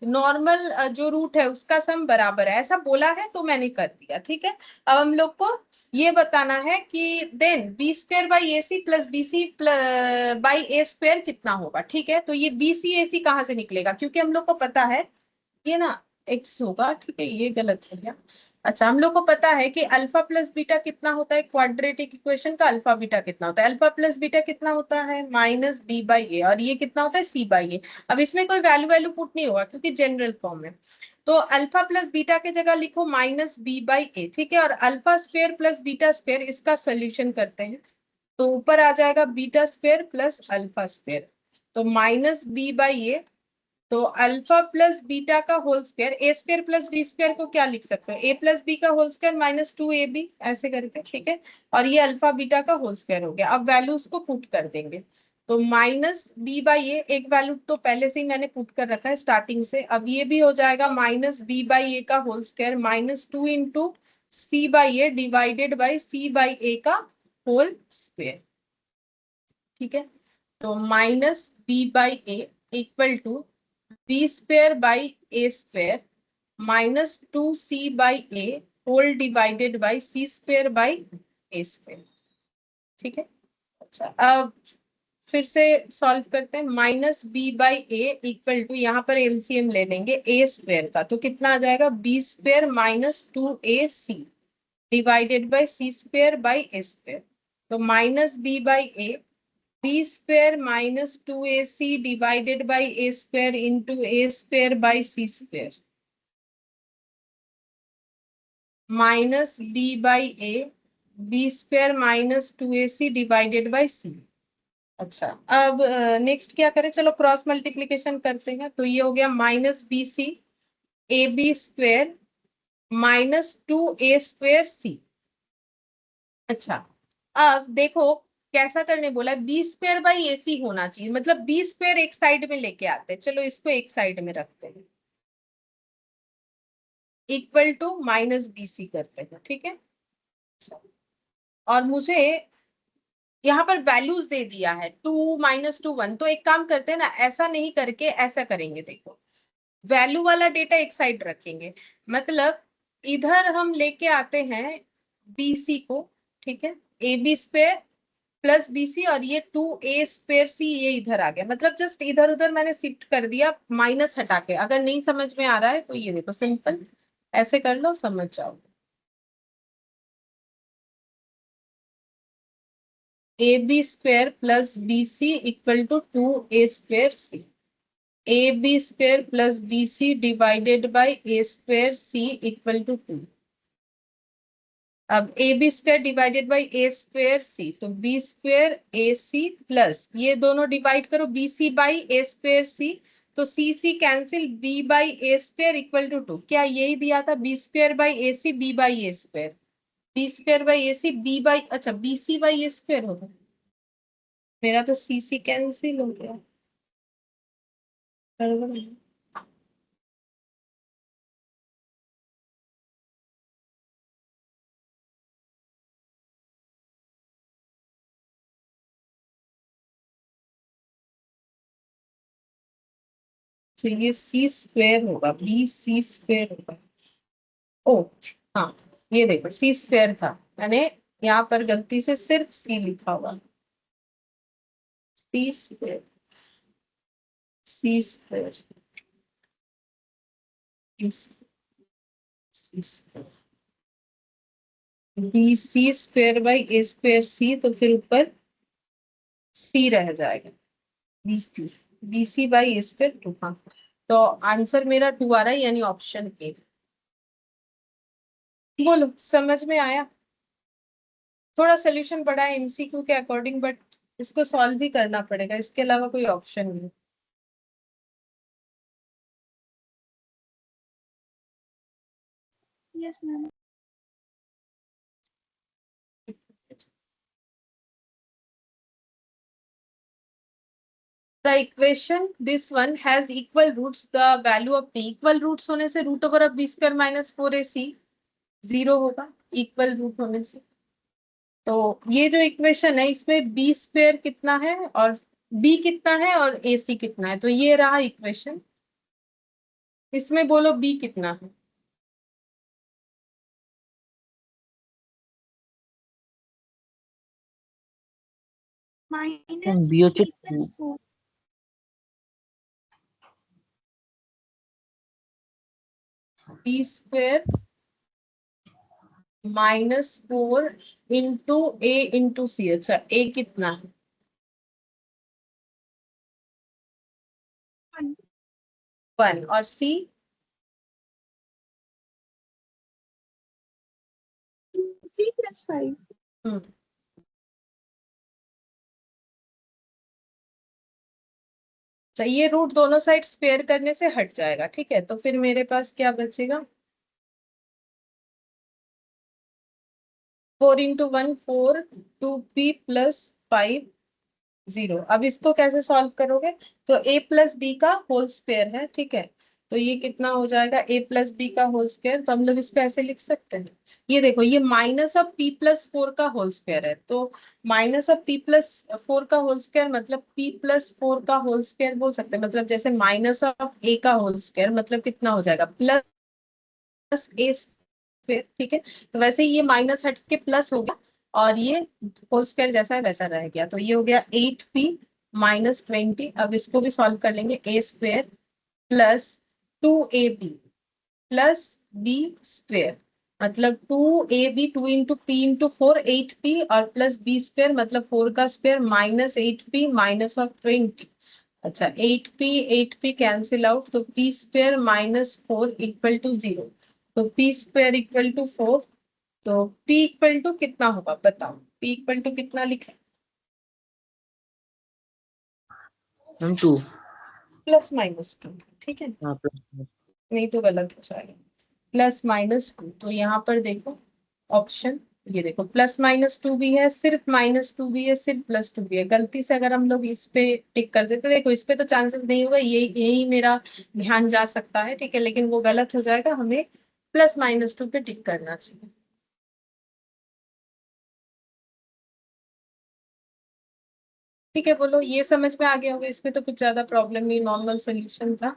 normal जो root है उसका सम बराबर है, ऐसा बोला है तो मैंने कर दिया। ठीक है, अब हम लोग को ये बताना है कि then b square by a c plus b c by A square कितना होगा। ठीक है, तो ये BCAC कहाँ से निकलेगा, क्योंकि हम लोग को पता है ये ना x होगा, ठीक है, ये गलत हो गया। अच्छा, हम लोग को पता है कि अल्फा प्लस बीटा कितना होता है, क्वाड्रेटिक इक्वेशन का अल्फा बीटा कितना होता है, अल्फा प्लस बीटा कितना होता है -b/a, और ये कितना होता है c/a। अब इसमें कोई वैल्यू वैल्यू पुट नहीं होगा क्योंकि जनरल फॉर्म है, तो अल्फा प्लस बीटा की जगह लिखो -b/a, ठीक है, और alpha square plus beta square इसका सोल्यूशन करते हैं, तो ऊपर आ जाएगा beta square plus alpha square, तो -b/a, तो अल्फा प्लस बीटा का होल स्क्वायर, ए स्क्वायर प्लस बी स्क्वायर को क्या लिख सकते हो, a प्लस बी का होल स्क्वायर -2ab, ऐसे करके, ठीक है, और ये अल्फा बीटा का होल स्क्वायर हो गया। अब वैल्यूज को पुट कर देंगे, तो -b/a, एक वैल्यू तो पहले से ही मैंने पुट कर रखा है स्टार्टिंग से, अब ये भी हो जाएगा -b/a का whole square -2 into c/a divided by c/a का होल स्क्वायर, ठीक है, तो -b/a equal to b square by A square -2c/a whole divided by C square by A square, ठीक है। अच्छा, अब फिर से सॉल्व करते हैं, -b/a इक्वल टू, यहाँ पर एलसीएम ले लेंगे ए स्क्वायर का, तो कितना आ जाएगा, B square -2ac divided by C square by A square, तो -b/a B square -2ac divided by A square into A square by C square -b/a B square -2ac divided by C. अच्छा, अब next क्या करें, चलो cross multiplication करते हैं, तो ये हो गया -bc ए बी स्क्वायर -2a²c। अच्छा, अब देखो कैसा करने बोला है, बी स्क्वायर बाई ए सी होना चाहिए, मतलब बी स्क्वायर एक साइड में लेके आते हैं, चलो इसको एक साइड में रखते हैं, इक्वल टू -bc करते हैं, ठीक है। अच्छा, और मुझे यहाँ पर वैल्यूज दे दिया है 2 -2 1, तो एक काम करते हैं ना, ऐसा नहीं करके ऐसा करेंगे, देखो वैल्यू वाला डेटा एक साइड रखेंगे, मतलब इधर हम लेके आते हैं BC को, ठीक है, a b square plus BC, और ये 2a²c ये इधर आ गया, मतलब जस्ट इधर उधर मैंने शिफ्ट कर दिया माइनस हटा के। अगर नहीं समझ में आ रहा है तो ये देखो सिंपल ऐसे कर लो, समझ जाओ, ab² plus BC equal to 2a²c, ab² plus BC divided by a²c equal to 2। अब ab² डिवाइडेड बाई a²c, तो b² ac प्लस ये दोनों डिवाइड करो bc बाई a²c, तो c cancel, b by a² equal to 2, क्या यही दिया था, b² by ac b by a², b² by ac b by, अच्छा bc बाई a² होगा, मेरा तो c कैंसिल हो गया, गड़बड़ है। तो ये c² होगा, bc² होगा, ओ हाँ, ये देखो c² था, मैंने यहाँ पर गलती से सिर्फ c लिखा हुआ, c² c² bc² by a²c, तो फिर ऊपर c रह जाएगा, bc bc बाई a² 2, हाँ, तो आंसर मेरा 2 आ रहा है, यानी ऑप्शन ए। बोलो समझ में आया, थोड़ा सोल्यूशन बड़ा है MCQ के अकॉर्डिंग, बट इसको सॉल्व भी करना पड़ेगा, इसके अलावा कोई ऑप्शन नहीं। Yes, ma'am. The equation this one has equal roots, the value of t, equal roots होने से root over of b² -4ac 0 होगा, इक्वल रूट होने से। तो ये जो इक्वेशन है इसमें b² कितना है और b कितना है और ac कितना है, तो ये रहा इक्वेशन, इसमें बोलो b कितना है, Minus b হচ্ছে 3 plus 4. बी स्क्वेयर -4 इंटू ए इंटू सी। अच्छा ए कितना है? 1 1 और सी 3 plus 5 चाहिए। रूट दोनों साइड स्क्वेयर करने से हट जाएगा, ठीक है। तो फिर मेरे पास क्या बचेगा? 4 इंटू 1 4, 2p प्लस 5 0। अब इसको कैसे सॉल्व करोगे? तो a प्लस बी का होल स्क्वायर है, ठीक है। तो ये कितना हो जाएगा? a प्लस बी का होल स्क्वायर। तो हम लोग इसको ऐसे लिख सकते हैं। ये देखो, ये माइनस ऑफ p प्लस 4 का होल स्क्वायर है। तो माइनस ऑफ p प्लस 4 का होल स्क्वायर मतलब p प्लस 4 का होल स्क्वायर बोल सकते हैं। मतलब जैसे माइनस ऑफ a का होल स्क्वायर मतलब कितना हो जाएगा? प्लस ए स्क्वायर, ठीक है। तो वैसे ही ये माइनस हट के प्लस हो गया और ये होल स्क्वायर जैसा है वैसा रह गया। तो ये हो गया 8p -20। अब इसको भी सॉल्व कर लेंगे। A square plus 2ab plus B square मतलब 2ab 2 into P into 4 8p और प्लस बी स्क्वायर मतलब 4 का स्क्वायर -8p माइनस ऑफ 20। अच्छा 8p कैंसिल आउट तो p स्क्वायर -4 इक्वल टू 0। तो p स्क्वायर इक्वल टू 4। तो p इक्वल टू कितना होगा बताओ? p इक्वल टू कितना लिखे? मैम 2। +-2, ठीक है। हाँ प्लस। नहीं तो गलत हो जाएगा। +-2 तो यहाँ पर देखो ऑप्शन, ये देखो +-2 भी है, सिर्फ -2 भी है, सिर्फ +2 भी है। गलती से अगर हम लोग इस पे टिक कर देते, देखो इस पे तो चांसेस नहीं होगा, यही मेरा ध्यान जा सकता है, ठीक है। लेकिन वो गलत हो जाएगा, हमें +-2 पे टिक करना चाहिए। ठीक है, बोलो ये समझ में आ गया होगा। इसमें तो कुछ ज्यादा प्रॉब्लम नहीं, नॉर्मल सोल्यूशन था।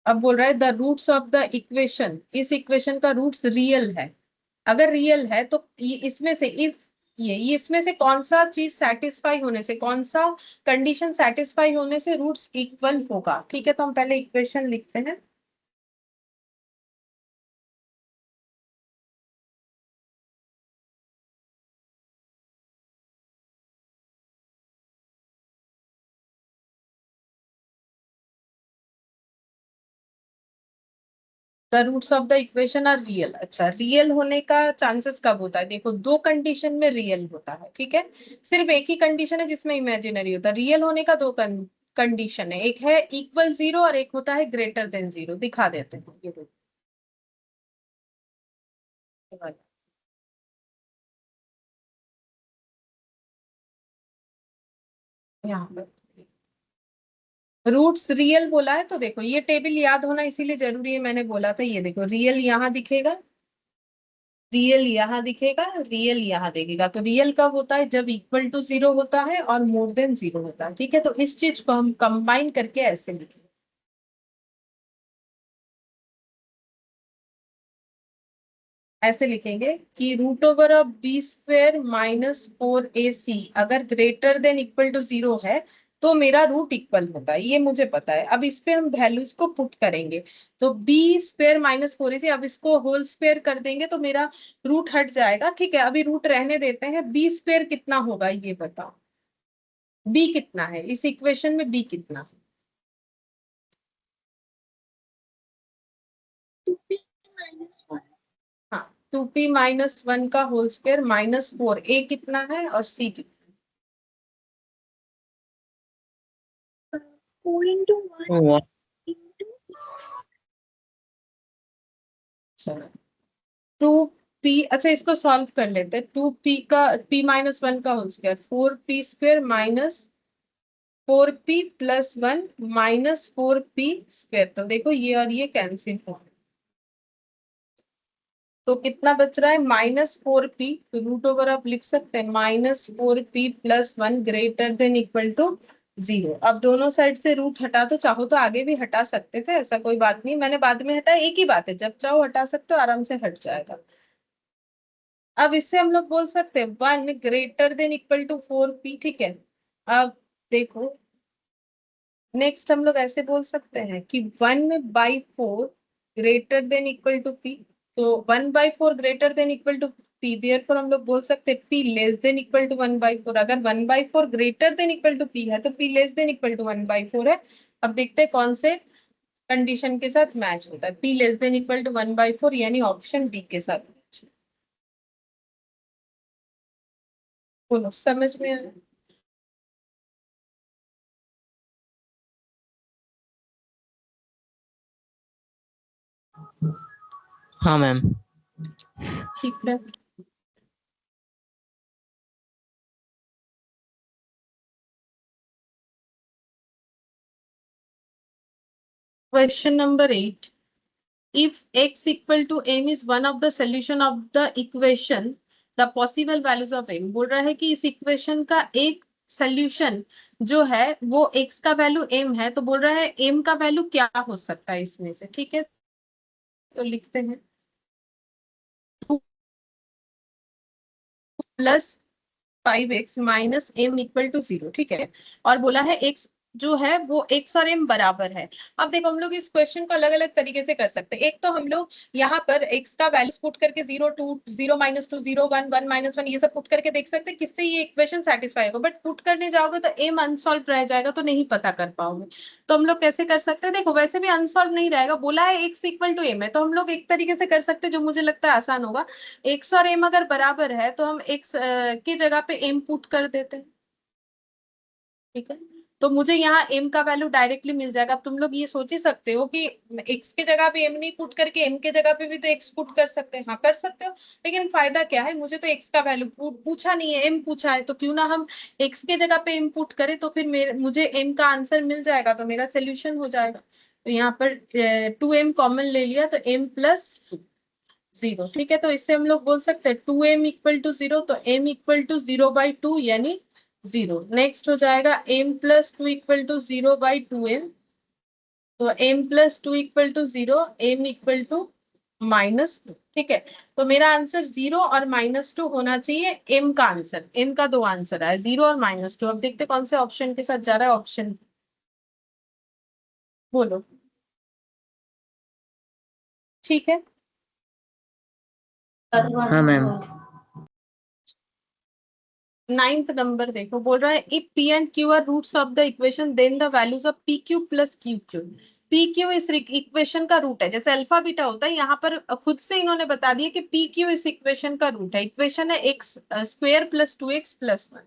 अब बोल रहा है the roots of the equation, इस इक्वेशन का रूट्स रियल है। अगर रियल है तो इसमें से इफ ये इसमें से कौन सा चीज सेटिस्फाई होने से, कौन सा कंडीशन सेटिस्फाई होने से रूट्स इक्वल होगा, ठीक है। तो हम पहले इक्वेशन लिखते हैं। The roots of the equation are real. अच्छा रियल होने का चांसेस कब होता है? देखो दो कंडीशन में रियल होता है, ठीक है। सिर्फ एक ही कंडीशन है जिसमें इमेजिनरी होता है। रियल होने का दो कंडीशन है, एक है इक्वल 0 और एक होता है ग्रेटर देन 0। दिखा देते हैं, ये देखो यहाँ पर रूट्स रियल बोला है। तो देखो ये टेबल याद होना इसीलिए जरूरी है, मैंने बोला था। ये देखो रियल यहाँ दिखेगा, रियल यहाँ दिखेगा, रियल यहाँ दिखेगा। तो रियल कब होता है? जब इक्वल टू 0 होता है और मोर देन 0 होता है, ठीक है। तो इस चीज को हम कंबाइन करके ऐसे लिखेंगे, ऐसे लिखेंगे कि √/b² -4ac अगर ग्रेटर देन इक्वल टू 0 है तो मेरा रूट इक्वल होता है। ये मुझे पता है। अब इस पे हम वैल्यूज को पुट करेंगे। तो b² -4ac, अब इसको होल स्क्वायर कर देंगे तो मेरा रूट हट जाएगा, ठीक है। अभी रूट रहने देते हैं। b² कितना होगा ये बताओ? b कितना है इस इक्वेशन में? b कितना है? 2p minus 1 हाँ 2p-1 का होल स्क्वायर -4। a कितना है और c कितना? 4 into 1 वन। into चलो 2p, अच्छा इसको सॉल्व कर लेते हैं। 2p का p-1 का whole square 4p² -4p+1 -4p²। तो देखो ये और ये कैंसिल हो, तो कितना बच रहा है? -4p। √ आप लिख सकते हैं -4p+1 greater than equal to 0। अब दोनों साइड से रूट हटा दो, चाहो तो आगे भी हटा सकते थे, ऐसा कोई बात नहीं। मैंने बाद में हटाया, एक ही बात है, जब चाहो हटा सकते हो, आराम से हट जाएगा। अब इससे हम लोग बोल सकते हैं 1 greater than equal to 4p, ठीक है। अब देखो नेक्स्ट हम लोग ऐसे बोल सकते हैं कि 1/4 greater than equal to p, तो 1/4 greater than equal to p, therefore हम लोग बोल सकते हैं p less than equal to 1/4। अगर 1/4 greater than equal to p है तो p less than equal to 1/4 है। अब देखते हैं कौन से कंडीशन के साथ मैच होता है। P less than equal to 1/4 यानी ऑप्शन डी के साथ मैच। बोलो समझ में आया? हाँ मैम। ठीक है, question number 8, if x equal to m is one of the solution of the equation, the possible values of m। बोल रहा है कि इस इक्वेशन का एक सोल्यूशन जो है वो x का वैल्यू m है, तो बोल रहा है m का वैल्यू क्या हो सकता है इसमें से। ठीक है, तो लिखते हैं 2 + 5x minus m equal to 0। ठीक है, और बोला है x जो है वो x और m बराबर है। अब देखो हम लोग इस क्वेश्चन को अलग अलग तरीके से कर सकते हैं। एक तो हम लोग यहाँ पर x का वैल्यू पुट करके 0 2 0 -2 0 1 1 -1 ये सब पुट करके देख सकते हैं किससे ये इक्वेशन सेटिस्फाई होगा। बट पुट करने जाओगे तो m अनसॉल्व रह जाएगा, तो नहीं पता कर पाओगे। तो हम लोग कैसे कर सकते हैं, देखो वैसे भी अनसॉल्व नहीं रहेगा, बोला है x इक्वल टू m है, तो हम लोग एक तरीके से कर सकते हैं जो मुझे लगता है आसान होगा। x और m अगर बराबर है तो हम x की जगह पे m पुट कर देते हैं। ठीक है, तो मुझे यहाँ m का वैल्यू डायरेक्टली मिल जाएगा। अब तुम लोग ये सोच ही सकते हो कि x की जगह पे m नहीं पुट करके m की जगह पे भी तो x पुट कर सकते हैं। हाँ कर सकते हो, लेकिन फायदा क्या है, मुझे तो x का वैल्यू पूछा नहीं है, m पूछा है, तो क्यों ना हम x की जगह पे m पुट करें, तो फिर मुझे m का आंसर मिल जाएगा, तो मेरा सोल्यूशन हो जाएगा। तो यहाँ पर 2m कॉमन ले लिया तो m + 0। ठीक है, तो इससे हम लोग बोल सकते हैं 2m इक्वल टू 0, तो m इक्वल टू 0/2 यानी 0। नेक्स्ट हो जाएगा m + 2 इक्वल टू 0/2m, तो m + 2 equal to 0, m equal to -2। ठीक है, तो मेरा आंसर 0 और -2 होना चाहिए। m का आंसर, m का दो आंसर है, 0 और -2। अब देखते कौन से ऑप्शन के साथ जा रहा है। ऑप्शन बोलो। ठीक है, हाँ मैम। 9th नंबर देखो, बोल रहा है if p and q are roots of the equation then the values of pq + qq। pq इस इक्वेशन का रूट है, जैसे अल्फा बीटा होता है, यहाँ पर खुद से इन्होंने बता दिया कि pq इस इक्वेशन का रूट है। इक्वेशन है x² + 2x + 1।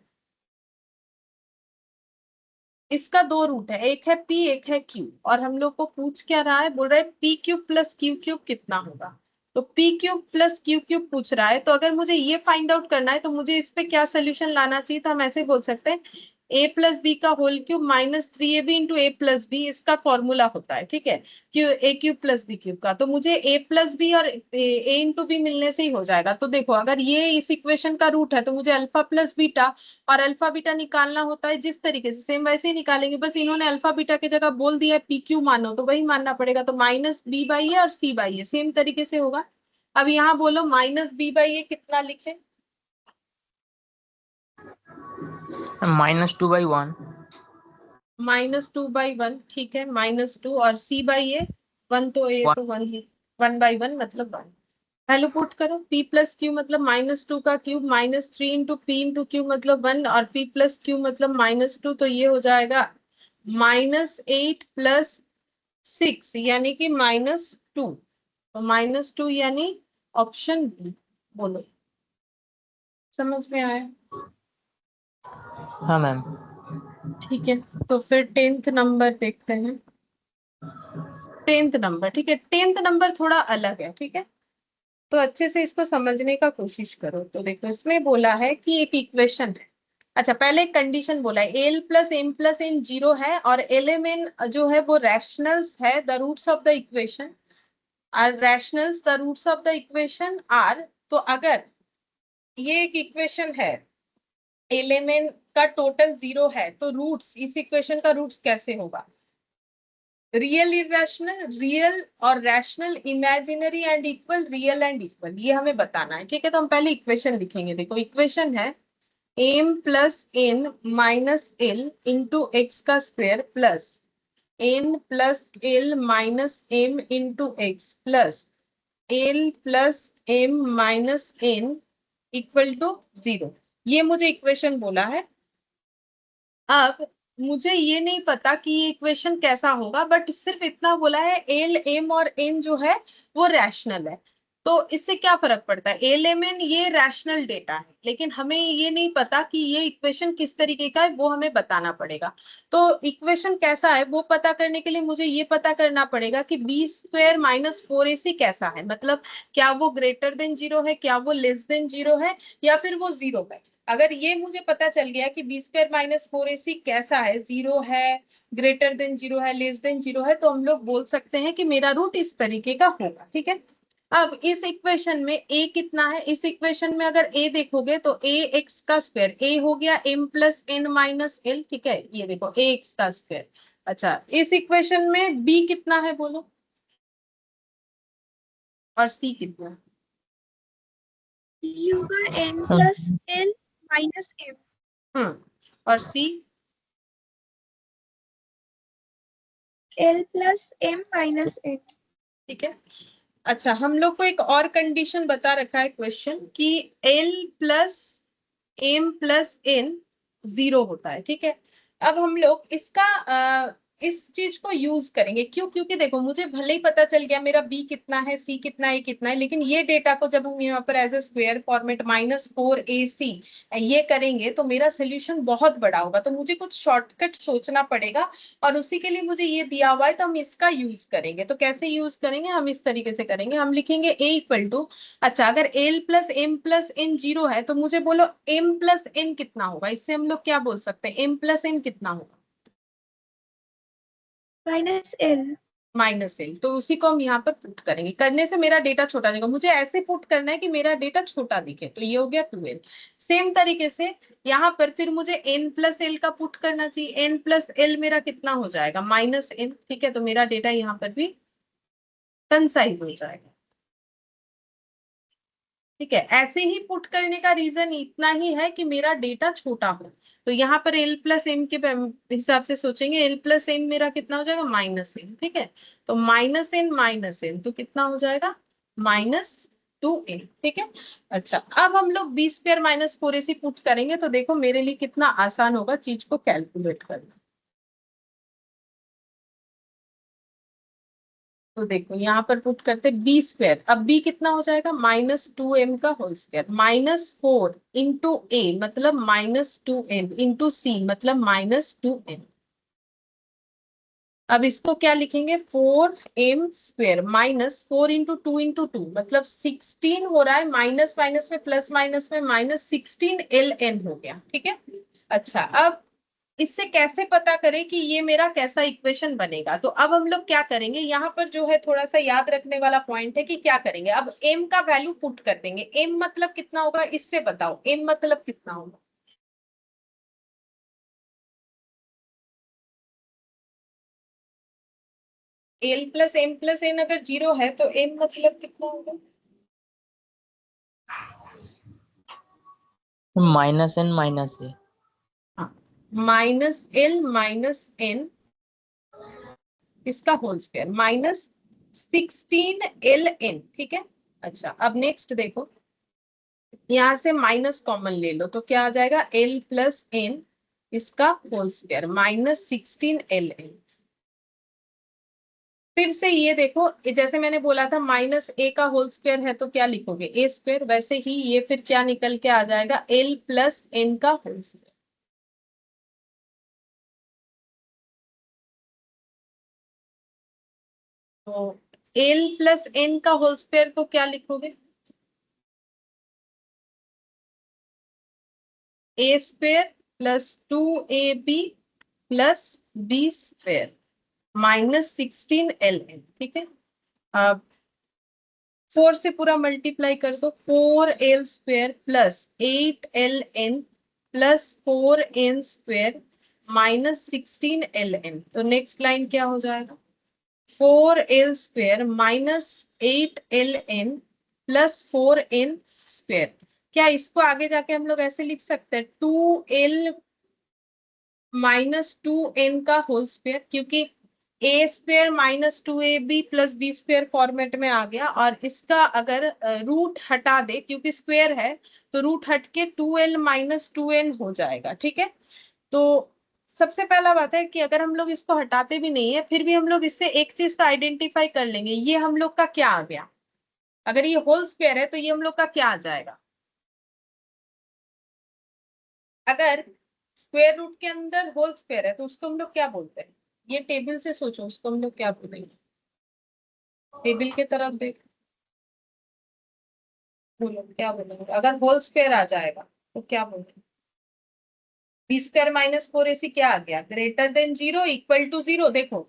इसका दो रूट है, एक है p एक है q, और हम लोग को पूछ क्या रहा है, बोल रहा है pq + qq कितना होगा। तो pq + qq पूछ रहा है, तो अगर मुझे ये फाइंड आउट करना है तो मुझे इस पे क्या सोल्यूशन लाना चाहिए, तो हम ऐसे बोल सकते हैं a + b का whole cube -3ab × a + b इसका फॉर्मूला होता है। ठीक है, a³ + b³ का, तो मुझे a + b और a × b मिलने से ही हो जाएगा। तो देखो अगर ये इस इक्वेशन का रूट है तो मुझे अल्फा + बीटा और अल्फा बीटा निकालना होता है जिस तरीके से, सेम वैसे ही निकालेंगे, बस इन्होंने अल्फा बीटा की जगह बोल दिया है PQ मानो, तो वही मानना पड़ेगा। तो -b/a और c/a सेम तरीके से होगा। अब यहाँ बोलो -b/a कितना लिखे, -2/1। -2/1। ठीक है, -2 और c/a 1, तो a तो 1 ही, 1/1 मतलब 1। वैल्यू पुट करो, p + q मतलब -2 का क्यूब -3 × p × q मतलब 1, और p + q मतलब -2, तो ये हो जाएगा -8 + 6 यानी कि -2, तो -2 यानी ऑप्शन बी। बोलो समझ में आया? हाँ मैम। ठीक है, तो फिर 10th नंबर देखते हैं। 10th नंबर, ठीक है, 10th नंबर थोड़ा अलग है। ठीक है, तो अच्छे से इसको समझने का कोशिश करो। तो देखो इसमें बोला है कि एक इक्वेशन है। अच्छा, पहले एक कंडीशन बोला है l + m + n 0 है और lmn जो है वो रैशनल्स है, the roots of the equation are rationals, the roots of the equation are. तो अगर ये एक इक्वेशन है, lmn का टोटल 0 है, तो रूट्स, इस इक्वेशन का रूट्स कैसे होगा, रियल इरेशनल, रियल और rational, imaginary and equal, real and equal, ये हमें बताना है। ठीक है, तो हम पहले इक्वेशन लिखेंगे। देखो इक्वेशन है m + n - l × x² + n plus l minus m into x plus l plus m minus n equal to 0, ये मुझे इक्वेशन बोला है। अब मुझे ये नहीं पता कि ये इक्वेशन कैसा होगा, बट सिर्फ इतना बोला है एल एम और एन जो है वो रैशनल है। तो इससे क्या फर्क पड़ता है, एल एम एन ये रैशनल डेटा है, लेकिन हमें ये नहीं पता कि ये इक्वेशन किस तरीके का है, वो हमें बताना पड़ेगा। तो इक्वेशन कैसा है वो पता करने के लिए मुझे ये पता करना पड़ेगा कि B square minus four A सी कैसा है, मतलब क्या वो ग्रेटर देन जीरो है, क्या वो लेस देन जीरो है, या फिर वो जीरो है। अगर ये मुझे पता चल गया कि B square minus four A सी कैसा है, जीरो है, ग्रेटर देन जीरो है, लेस देन जीरो है, तो हम लोग बोल सकते हैं कि मेरा रूट इस तरीके का होगा। ठीक है, अब इस इक्वेशन में a कितना है, इस इक्वेशन में अगर a देखोगे तो a x का स्क्वायर, a हो गया m plus n minus l। ठीक है, ये देखो a x का स्क्वायर। अच्छा, इस इक्वेशन में b कितना है बोलो, और c कितना है? ये होगा n plus l minus m। और c? l plus m minus n। ठीक है, अच्छा हम लोग को एक और कंडीशन बता रखा है क्वेश्चन कि l प्लस एम प्लस एन 0 होता है। ठीक है, अब हम लोग इसका इस चीज को यूज करेंगे, क्यों? क्योंकि देखो मुझे भले ही पता चल गया मेरा बी कितना है, सी कितना है, कितना है, लेकिन ये डेटा को जब हम यहाँ पर as A square format minus four A C ये करेंगे तो मेरा सोल्यूशन बहुत बड़ा होगा, तो मुझे कुछ शॉर्टकट सोचना पड़ेगा, और उसी के लिए मुझे ये दिया हुआ है, तो हम इसका यूज करेंगे। तो कैसे यूज करेंगे, हम इस तरीके से करेंगे, हम लिखेंगे ए इक्वल टू, अच्छा अगर एल प्लस एन जीरो है तो मुझे बोलो एम प्लस एन कितना होगा, इससे हम लोग क्या बोल सकते हैं, एम प्लस एन कितना होगा, माइनस l। Minus L. तो उसी को हम यहाँ पर पुट करेंगे, करने से मेरा डेटा छोटा जाएगा, मुझे ऐसे पुट करना है कि मेरा डेटा छोटा दिखे, तो ये हो गया 2l। सेम तरीके से यहाँ पर फिर मुझे एन प्लस एल का पुट करना चाहिए, एन प्लस एल मेरा कितना हो जाएगा, माइनस एन। ठीक है, तो मेरा डेटा यहाँ पर भी कंसाइज हो जाएगा। ठीक है, ऐसे ही पुट करने का रीजन इतना ही है कि मेरा डेटा छोटा हो। तो यहाँ पर एल प्लस एम के हिसाब से सोचेंगे, एल प्लस एम मेरा कितना हो जाएगा, माइनस एन। ठीक है, तो माइनस एन तो कितना हो जाएगा, माइनस टू एन। ठीक है, अच्छा अब हम लोग B square minus four A C put करेंगे, तो देखो मेरे लिए कितना आसान होगा चीज को कैलकुलेट करना। तो देखो यहाँ पर पुट करते बी स्क्वायर, अब बी कितना हो जाएगा, माइनस टू एम का whole square, minus four into ए मतलब minus two N into C मतलब माइनस टू एन। अब इसको क्या लिखेंगे, four M square minus four into two मतलब 16 हो रहा है, माइनस माइनस में प्लस माइनस में माइनस 16 एल एन हो गया। ठीक है, अच्छा अब इससे कैसे पता करें कि ये मेरा कैसा इक्वेशन बनेगा, तो अब हम लोग क्या करेंगे, यहाँ पर जो है थोड़ा सा याद रखने वाला पॉइंट है कि क्या करेंगे, अब m का वैल्यू पुट कर देंगे। m मतलब कितना होगा, इससे बताओ m मतलब कितना होगा, l plus m plus n अगर जीरो है तो m मतलब कितना होगा, minus n minus a. Minus l minus n इसका whole square minus 16 L N. ठीक है, अच्छा अब नेक्स्ट देखो, यहां से माइनस कॉमन ले लो तो क्या आ जाएगा, एल प्लस एन इसका whole square minus 16 L n. फिर से ये देखो, जैसे मैंने बोला था माइनस ए का होल स्क्वायर है तो क्या लिखोगे, ए स्क्वायर, वैसे ही ये फिर क्या निकल के आ जाएगा, एल प्लस एन का होल स्क्वायर। तो एल प्लस एन का होल स्क्वायर को क्या लिखोगे, A square plus two A B plus B square minus 16 L N. ठीक है, अब फोर से पूरा मल्टीप्लाई कर दो, four L square plus eight L N plus four N square minus 16 L N. तो नेक्स्ट लाइन क्या हो जाएगा, four L square minus eight L N plus four N square. क्या इसको आगे जाके हम लोग ऐसे लिख सकते हैं, two L minus two N का होल स्क्वायर, क्योंकि A square minus 2ab plus B square format में आ गया, और इसका अगर रूट हटा दे, क्योंकि स्क्वेयर है तो रूट हट के 2l माइनस 2n हो जाएगा। ठीक है, तो सबसे पहला बात है कि अगर हम लोग इसको हटाते भी नहीं है, फिर भी हम लोग इससे एक चीज का आइडेंटिफाई कर लेंगे, ये हम लोग का क्या आ गया। अगर ये होल स्क्वायर है तो ये हम लोग का क्या आ जाएगा। अगर स्क्वायर रूट के अंदर होल स्क्वायर है तो उसको हम लोग क्या बोलते हैं। ये टेबल से सोचो, उसको हम लोग क्या बोलेंगे। टेबल की तरफ देख, बोलो क्या बोलेंगे। अगर होल स्क्वायर आ जाएगा तो क्या बोलेंगे। बी स्क्वायर माइनस 4ac क्या आ गया, ग्रेटर देन 0 इक्वल टू 0। देखो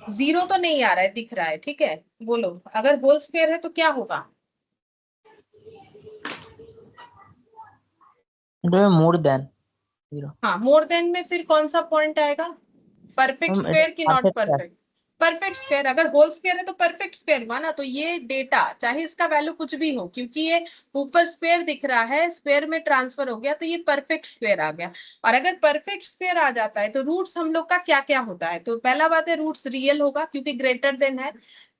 0 तो नहीं आ रहा है, दिख रहा है। ठीक है, बोलो अगर होल स्क्वायर है तो क्या होगा। More than 0। हाँ, मोर देन में फिर कौन सा पॉइंट आएगा, परफेक्ट मैम स्क्वायर की नॉट परफेक्ट है। परफेक्ट। परफेक्ट स्क्वायर, अगर होल स्क्वायर है तो परफेक्ट स्क्वायर हुआ ना। तो ये डेटा चाहे इसका वैल्यू कुछ भी हो, क्योंकि ये ऊपर स्क्वायर दिख रहा है, स्क्वायर में ट्रांसफर हो गया तो ये परफेक्ट स्क्वायर आ गया। और अगर परफेक्ट स्क्वायर आ जाता है तो रूट्स हम लोग का क्या क्या होता है। तो पहला बात है रूट्स रियल होगा क्योंकि ग्रेटर देन है।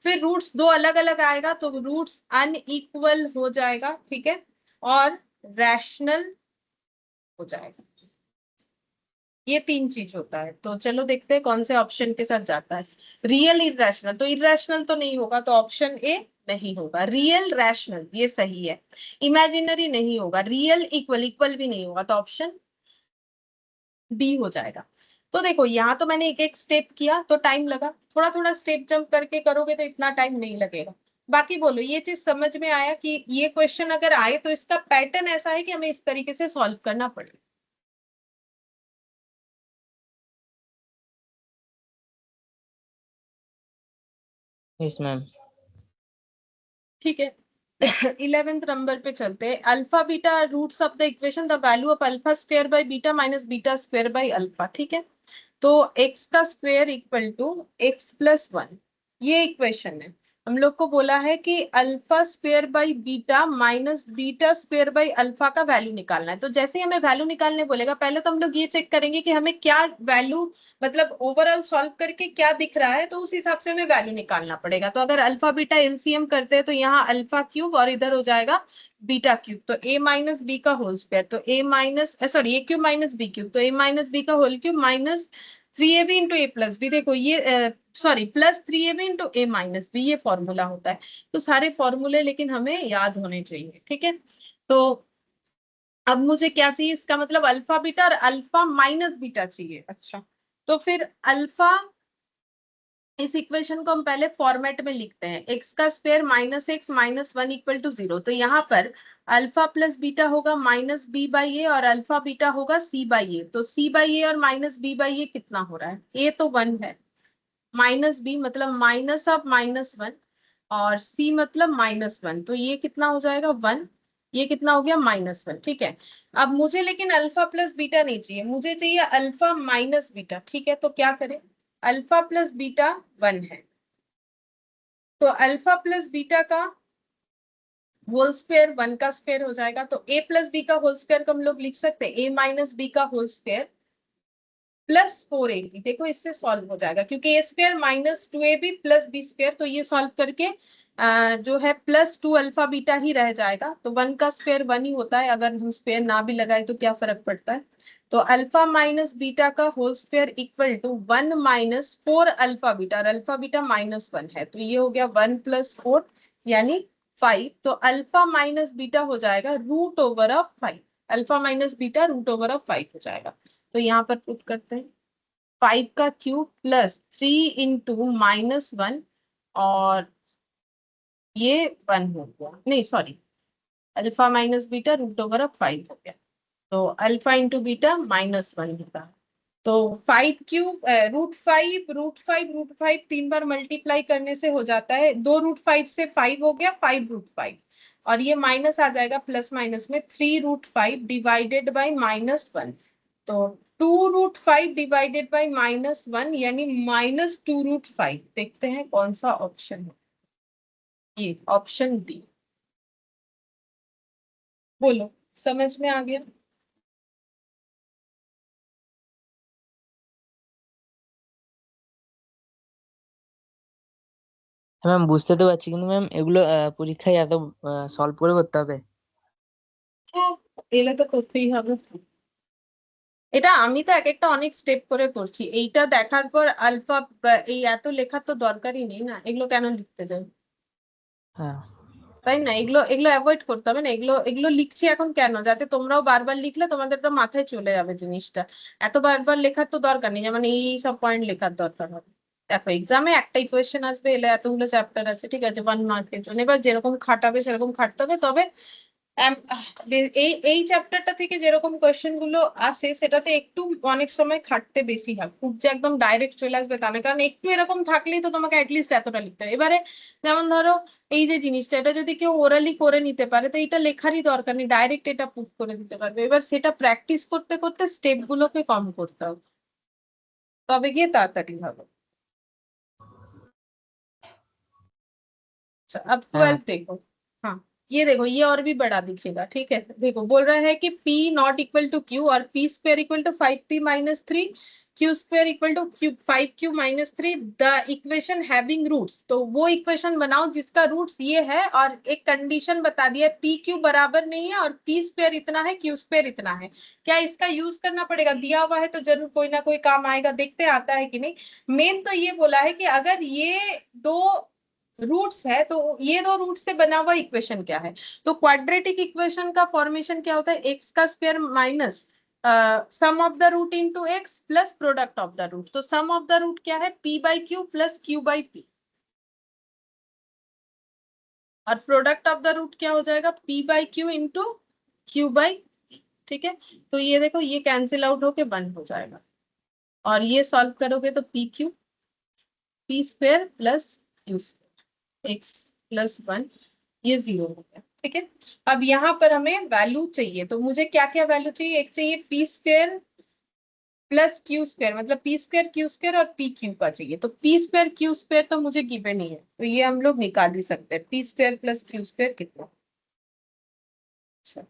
फिर रूट्स दो अलग अलग आएगा तो रूट्स अनइक्वल हो जाएगा। ठीक है, और रैशनल हो जाएगा। ये तीन चीज होता है। तो चलो देखते हैं कौन से ऑप्शन के साथ जाता है। रियल इरेशनल, तो इरेशनल तो नहीं होगा, तो ऑप्शन ए नहीं होगा। रियल रैशनल ये सही है। इमेजिनरी नहीं होगा। रियल इक्वल, इक्वल भी नहीं होगा, तो ऑप्शन डी हो जाएगा। तो देखो यहाँ तो मैंने एक एक स्टेप किया तो टाइम लगा, थोड़ा थोड़ा स्टेप जंप करके करोगे तो इतना टाइम नहीं लगेगा। बाकी बोलो ये चीज समझ में आया कि ये क्वेश्चन अगर आए तो इसका पैटर्न ऐसा है कि हमें इस तरीके से सॉल्व करना पड़ेगा। Yes ma'am. ठीक है, 11th नंबर पे चलते हैं। Alpha beta roots of the equation, the value of alpha square by beta minus beta square by alpha. ठीक है, तो x का स्क्वायर इक्वल टू x प्लस 1, ये इक्वेशन है। हम लोग को बोला है कि alpha square by beta minus beta square by alpha का वैल्यू निकालना है। तो जैसे ही हमें वैल्यू निकालने बोलेगा, पहले तो हम लोग ये चेक करेंगे कि हमें क्या वैल्यू, मतलब ओवरऑल सॉल्व करके क्या दिख रहा है, तो उस हिसाब से हमें वैल्यू निकालना पड़ेगा। तो अगर अल्फा बीटा एलसीएम करते हैं तो यहाँ अल्फा क्यूब और इधर हो जाएगा बीटा क्यूब, तो a माइनस बी का होल स्क्वायर, तो a minus sorry a cube minus B cube, तो a माइनस बी का whole cube minus 3ab into A plus B. देखो ये सॉरी प्लस 3ab इंटू ए माइनस बी, ये formula होता है। तो सारे फॉर्मूले लेकिन हमें याद होने चाहिए। ठीक है, तो अब मुझे क्या चाहिए, इसका मतलब अल्फा बीटा और अल्फा माइनस बीटा चाहिए। अच्छा, तो फिर अल्फा, इस इक्वेशन को हम पहले फॉर्मेट में लिखते हैं, एक्स का square minus x minus 1 equal to 0। तो यहाँ पर अल्फा प्लस बीटा होगा माइनस बी बाई ए और अल्फा बीटा होगा सी बाई ए। तो सी बाई ए और माइनस बी बाई ए कितना हो रहा है, ए तो 1 है, माइनस बी मतलब माइनस ऑफ माइनस 1, और सी मतलब माइनस 1, तो ये कितना हो जाएगा 1, ये कितना हो गया माइनस 1। ठीक है, अब मुझे लेकिन अल्फा प्लस बीटा नहीं चाहिए, मुझे चाहिए अल्फा माइनस बीटा। ठीक है, तो क्या करें, अल्फा प्लस बीटा 1 है, तो अल्फा प्लस बीटा का होल स्क्वायर 1 का स्क्वायर हो जाएगा। तो a प्लस बी का होल स्क्वायर को हम लोग लिख सकते हैं a माइनस बी का होल स्क्वायर प्लस 4ab। देखो इससे सॉल्व हो जाएगा क्योंकि a square minus 2ab plus B square, तो ये सॉल्व करके जो है प्लस 2 अल्फा बीटा ही रह जाएगा। तो 1 का स्क्वायर 1 ही होता है, अगर हम स्क्वायर ना भी लगाए तो क्या फर्क पड़ता है। तो अल्फा माइनस बीटा का whole square equal to 1 minus 4 alpha beta, और अल्फा बीटा माइनस 1 है, तो ये हो गया 1 प्लस 4 यानी 5। तो अल्फा माइनस बीटा हो जाएगा root over of 5, alpha minus beta root over of 5 हो जाएगा। तो यहाँ पर पुट करते हैं 5 का क्यूब प्लस 3 इंटू माइनस 1, और ये 1 हो गया, नहीं sorry, alpha minus beta root over of 5 हो गया। तो अल्फा इंटू बीटा माइनस 1 होता है। तो 5 क्यूब रूट फाइव 3 बार मल्टीप्लाई करने से हो जाता है, 2 रूट 5 से 5 हो गया 5 रूट 5, और ये माइनस आ जाएगा प्लस माइनस में 3 रूट 5 डिवाइडेड बाई माइनस 1। तो 2 रूट 5 डिवाइडेड बाई माइनस 1 यानी माइनस 2 रूट 5। देखते हैं कौन सा ऑप्शन है, ये ऑप्शन डी। बोलो समझ में आ गया। হ্যাঁ ম্যাম, বুঝতে তো পারছি, কিন্তু ম্যাম এগুলো পরীক্ষায় এত সলভ করে করতে হবে? হ্যাঁ, এলে তো করতেই হবে। এটা আমি তো এক একটা অনেক স্টেপ করে করছি, এইটা দেখার পর আলফা এই এত লেখার তো দরকারই নেই না, এগুলো কেন লিখতে যাই? হ্যাঁ। তাই না? এগুলো এগুলো অ্যাভয়েড করতে হবে না, এগুলো এগুলো লিখছি এখন কেন, যাতে তোমরাও বারবার লিখলে তোমাদের তো মাথায় চলে যাবে জিনিসটা। এত বারবার লেখার তো দরকার নেই, যেমন এই সব পয়েন্ট লেখার দরকার হবে। দেখো এক্সামে একটা ইকুয়েশন আসবে, এলে এতগুলো চ্যাপ্টার আছে, ঠিক আছে, 1 মার্কের জন্য, এবার যেরকম খাটাবে সেরকম খাটতে হবে। তবে এই এই চ্যাপ্টারটা থেকে যেরকম কোয়েশ্চেন গুলো আসে সেটাতে একটু অনেক সময় খাটতে বেশি হয়, খুব যে একদম ডাইরেক্ট চলে আসবে তা নয়, কারণ একটু এরকম থাকলেই তো তোমাকে অ্যাটলিস্ট এতটা লিখতে হবে। এবারে যেমন ধরো এই যে জিনিসটা, এটা যদি কেউ ওরালি করে নিতে পারে তো এটা লেখারই দরকার নেই, ডাইরেক্ট এটা পুট করে দিতে পারবে। এবার সেটা প্র্যাকটিস করতে করতে স্টেপ গুলোকে কম করতে হবে, তবে গিয়ে তাড়াতাড়ি হবে। अच्छा अब হ্যাঁ 12 देखो। हाँ, ये देखो ये और भी बड़ा दिखेगा, ठीक है। देखो बोल रहा है कि P not equal to Q और P square equal to 5P-3, Q square equal to 5Q-3, the equation having roots. तो वो इक्वेशन बनाओ जिसका रूट्स ये है, और एक कंडीशन बता दिया है, PQ बराबर नहीं है और P स्क्वायर इतना है, Q स्क्वायर इतना है। क्या इसका यूज करना पड़ेगा? दिया हुआ है तो जरूर कोई ना कोई काम आएगा, देखते आता है कि नहीं। मेन तो ये बोला है कि अगर ये दो रूट्स है तो ये दो रूट से बना हुआ इक्वेशन क्या है। तो क्वाड्रेटिक इक्वेशन का फॉर्मेशन क्या होता है? एक्स का square minus sum of the root into x plus product of the root. तो सम ऑफ द रूट क्या है? p by q plus q by p, और प्रोडक्ट ऑफ द रूट क्या हो जाएगा? p by q into q by, ठीक है। तो ये देखो ये कैंसिल आउट होके 1 हो जाएगा, और ये सॉल्व करोगे तो P Q P square plus Q square x plus 1, ये 0 हो गया, ठीक है। अब यहाँ पर हमें वैल्यू चाहिए, तो मुझे क्या क्या वैल्यू चाहिए? एक चाहिए P square plus Q square, मतलब पी स्क्वायर क्यू स्क्वायर और पी क्यू का चाहिए। तो पी स्क्वायर क्यू स्क्वायर तो मुझे गिवन ही है, तो ये हम लोग निकाल ही सकते हैं। P square plus Q square कितना? अच्छा,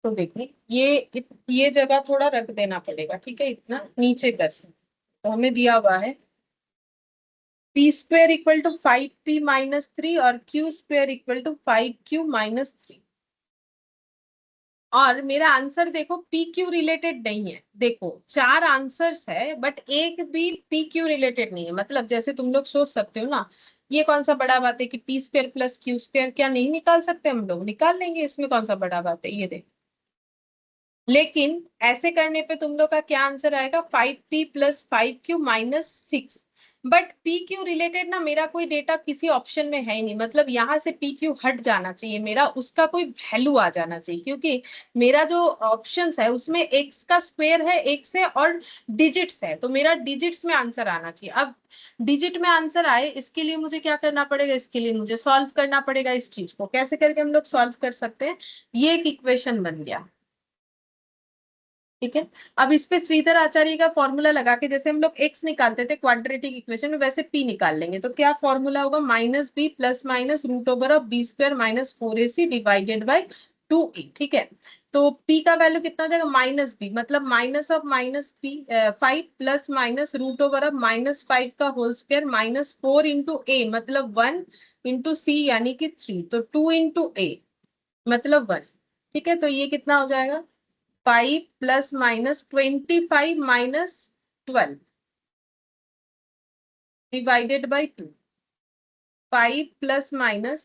तो देखिए ये जगह थोड़ा रख देना पड़ेगा, ठीक है, इतना नीचे करते हैं। तो हमें दिया हुआ है P square equal to 5P-3 और Q square equal to 5Q-3। और मेरा आंसर देखो पी क्यू रिलेटेड नहीं है। देखो 4 आंसर्स है बट एक भी पी क्यू रिलेटेड नहीं है। मतलब जैसे तुम लोग सोच सकते हो ना, ये कौन सा बड़ा बात है कि P square plus Q square क्या नहीं निकाल सकते? हम लोग निकाल लेंगे, इसमें कौन सा बड़ा बात है, ये देखो। लेकिन ऐसे करने पे तुम लोग का क्या आंसर आएगा? 5P plus 5Q-6। But P Q related ना मेरा कोई डेटा किसी ऑप्शन में है ही नहीं, मतलब यहाँ से पी क्यू हट जाना चाहिए, मेरा उसका कोई वैल्यू आ जाना चाहिए, क्योंकि मेरा जो ऑप्शंस है उसमें एक्स का स्क्वायर है, एक्स है और डिजिट्स है, तो मेरा डिजिट्स में आंसर आना चाहिए। अब डिजिट में आंसर आए इसके लिए मुझे क्या करना पड़ेगा? इसके लिए मुझे सॉल्व करना पड़ेगा इस चीज को। कैसे करके हम लोग सॉल्व कर सकते हैं? ये एक इक्वेशन बन गया, ठीक है। अब इस पे श्रीधर आचार्य का फॉर्मूला लगा के, जैसे हम लोग एक्स निकालते थे क्वाड्रेटिक इक्वेशन में, वैसे पी निकाल लेंगे। तो क्या फॉर्मूला होगा? Minus B plus minus root over of B square minus 4ac divided by 2e, ठीक है। तो p का वैल्यू कितना हो जाएगा? माइनस बी, मतलब minus of minus p 5 plus minus root over of -5 का होल स्क्वायर माइनस 4 इंटू ए, मतलब 1 इंटू सी यानी कि 3, तो 2 इंटू ए मतलब 1, ठीक है। तो ये कितना हो जाएगा? 5 plus minus 25 minus 12 divided by 2, 5 plus minus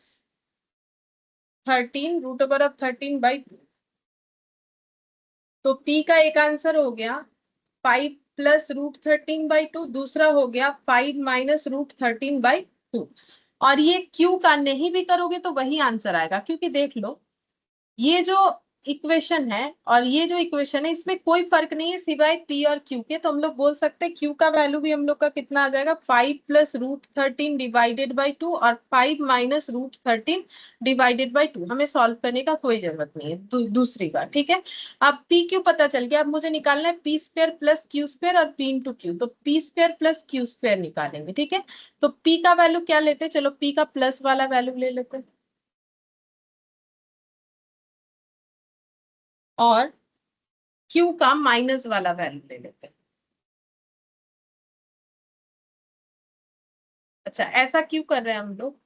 13 root over of 13 by 2। तो p का एक आंसर हो गया 5 प्लस रूट 13 बाई 2, दूसरा हो गया 5 माइनस रूट 13 बाई 2। और ये q का नहीं भी करोगे तो वही आंसर आएगा, क्योंकि देख लो ये जो इक्वेशन है और ये जो इक्वेशन है इसमें कोई फर्क नहीं है सिवाय p और q के। तो हम लोग बोल सकते हैं q का वैल्यू भी हम लोग का कितना आ जाएगा? 5 प्लस रूट 13 डिवाइडेड बाई 2 और 5 माइनस रूट 13 डिवाइडेड बाई 2। हमें सॉल्व करने का कोई जरूरत नहीं है दूसरी बार, ठीक है। अब p q पता चल गया, अब मुझे निकालना है p square plus Q square और p इंटू क्यू। तो p square plus Q square निकालेंगे, ठीक है। तो p का वैल्यू क्या लेते हैं? चलो p का प्लस वाला वैल्यू ले लेते हैं और Q का माइनस वाला वैल्यू ले लेते हैं। अच्छा ऐसा क्यों कर रहे हैं हम लोग,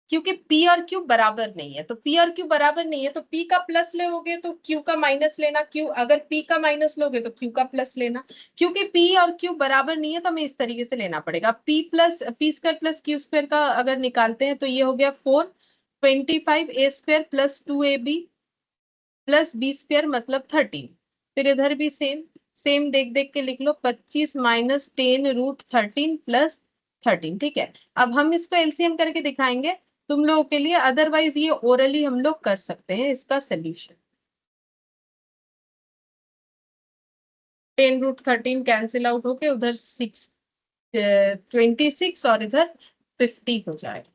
क्योंकि P और Q बराबर नहीं है, तो P और Q बराबर नहीं है तो P का प्लस लोगे तो Q का माइनस लेना, Q अगर P का माइनस लोगे तो Q का प्लस लेना। क्योंकि P और Q बराबर नहीं है तो हमें इस तरीके से लेना पड़ेगा, P square plus Q square का अगर निकालते हैं तो ये हो गया 425 A square plus 2AB plus B square मतलब 13। फिर इधर भी सेम सेम देख देख के लिख लो, 25 माइनस 10√13 प्लस 13। ठीक है, अब हम इसको एलसीएम करके दिखाएंगे तुम लोगों के लिए, अदरवाइज ये ओरली हम लोग कर सकते हैं इसका सोल्यूशन। 10√13 कैंसिल आउट होके उधर 26 और इधर 50 हो जाएगा।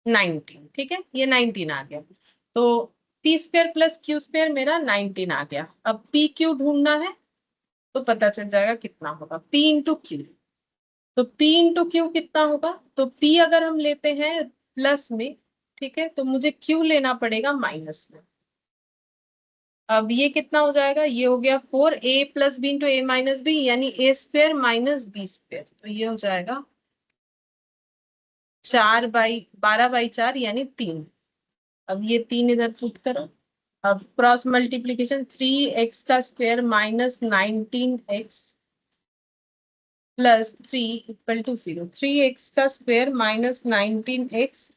नाइनटीन, ठीक है ये 19 आ गया, तो P square plus Q square मेरा 19 आ गया। अब पी क्यू ढूंढना है तो पता चल जाएगा कितना होगा, P इंटू क्यू। तो P इंटू क्यू कितना होगा, तो P अगर हम लेते हैं प्लस में, ठीक है, तो मुझे Q लेना पड़ेगा माइनस में। अब ये कितना हो जाएगा, ये हो गया 4A प्लस बी इंटू ए माइनस बी, यानी A square minus B square, तो ये हो जाएगा 12/4 यानी 3। अब ये 3 इधर पुट करो, अब क्रॉस मल्टीप्लीकेशन 3x का square minus 19x plus 3 equal to 0, 3x का square minus 19x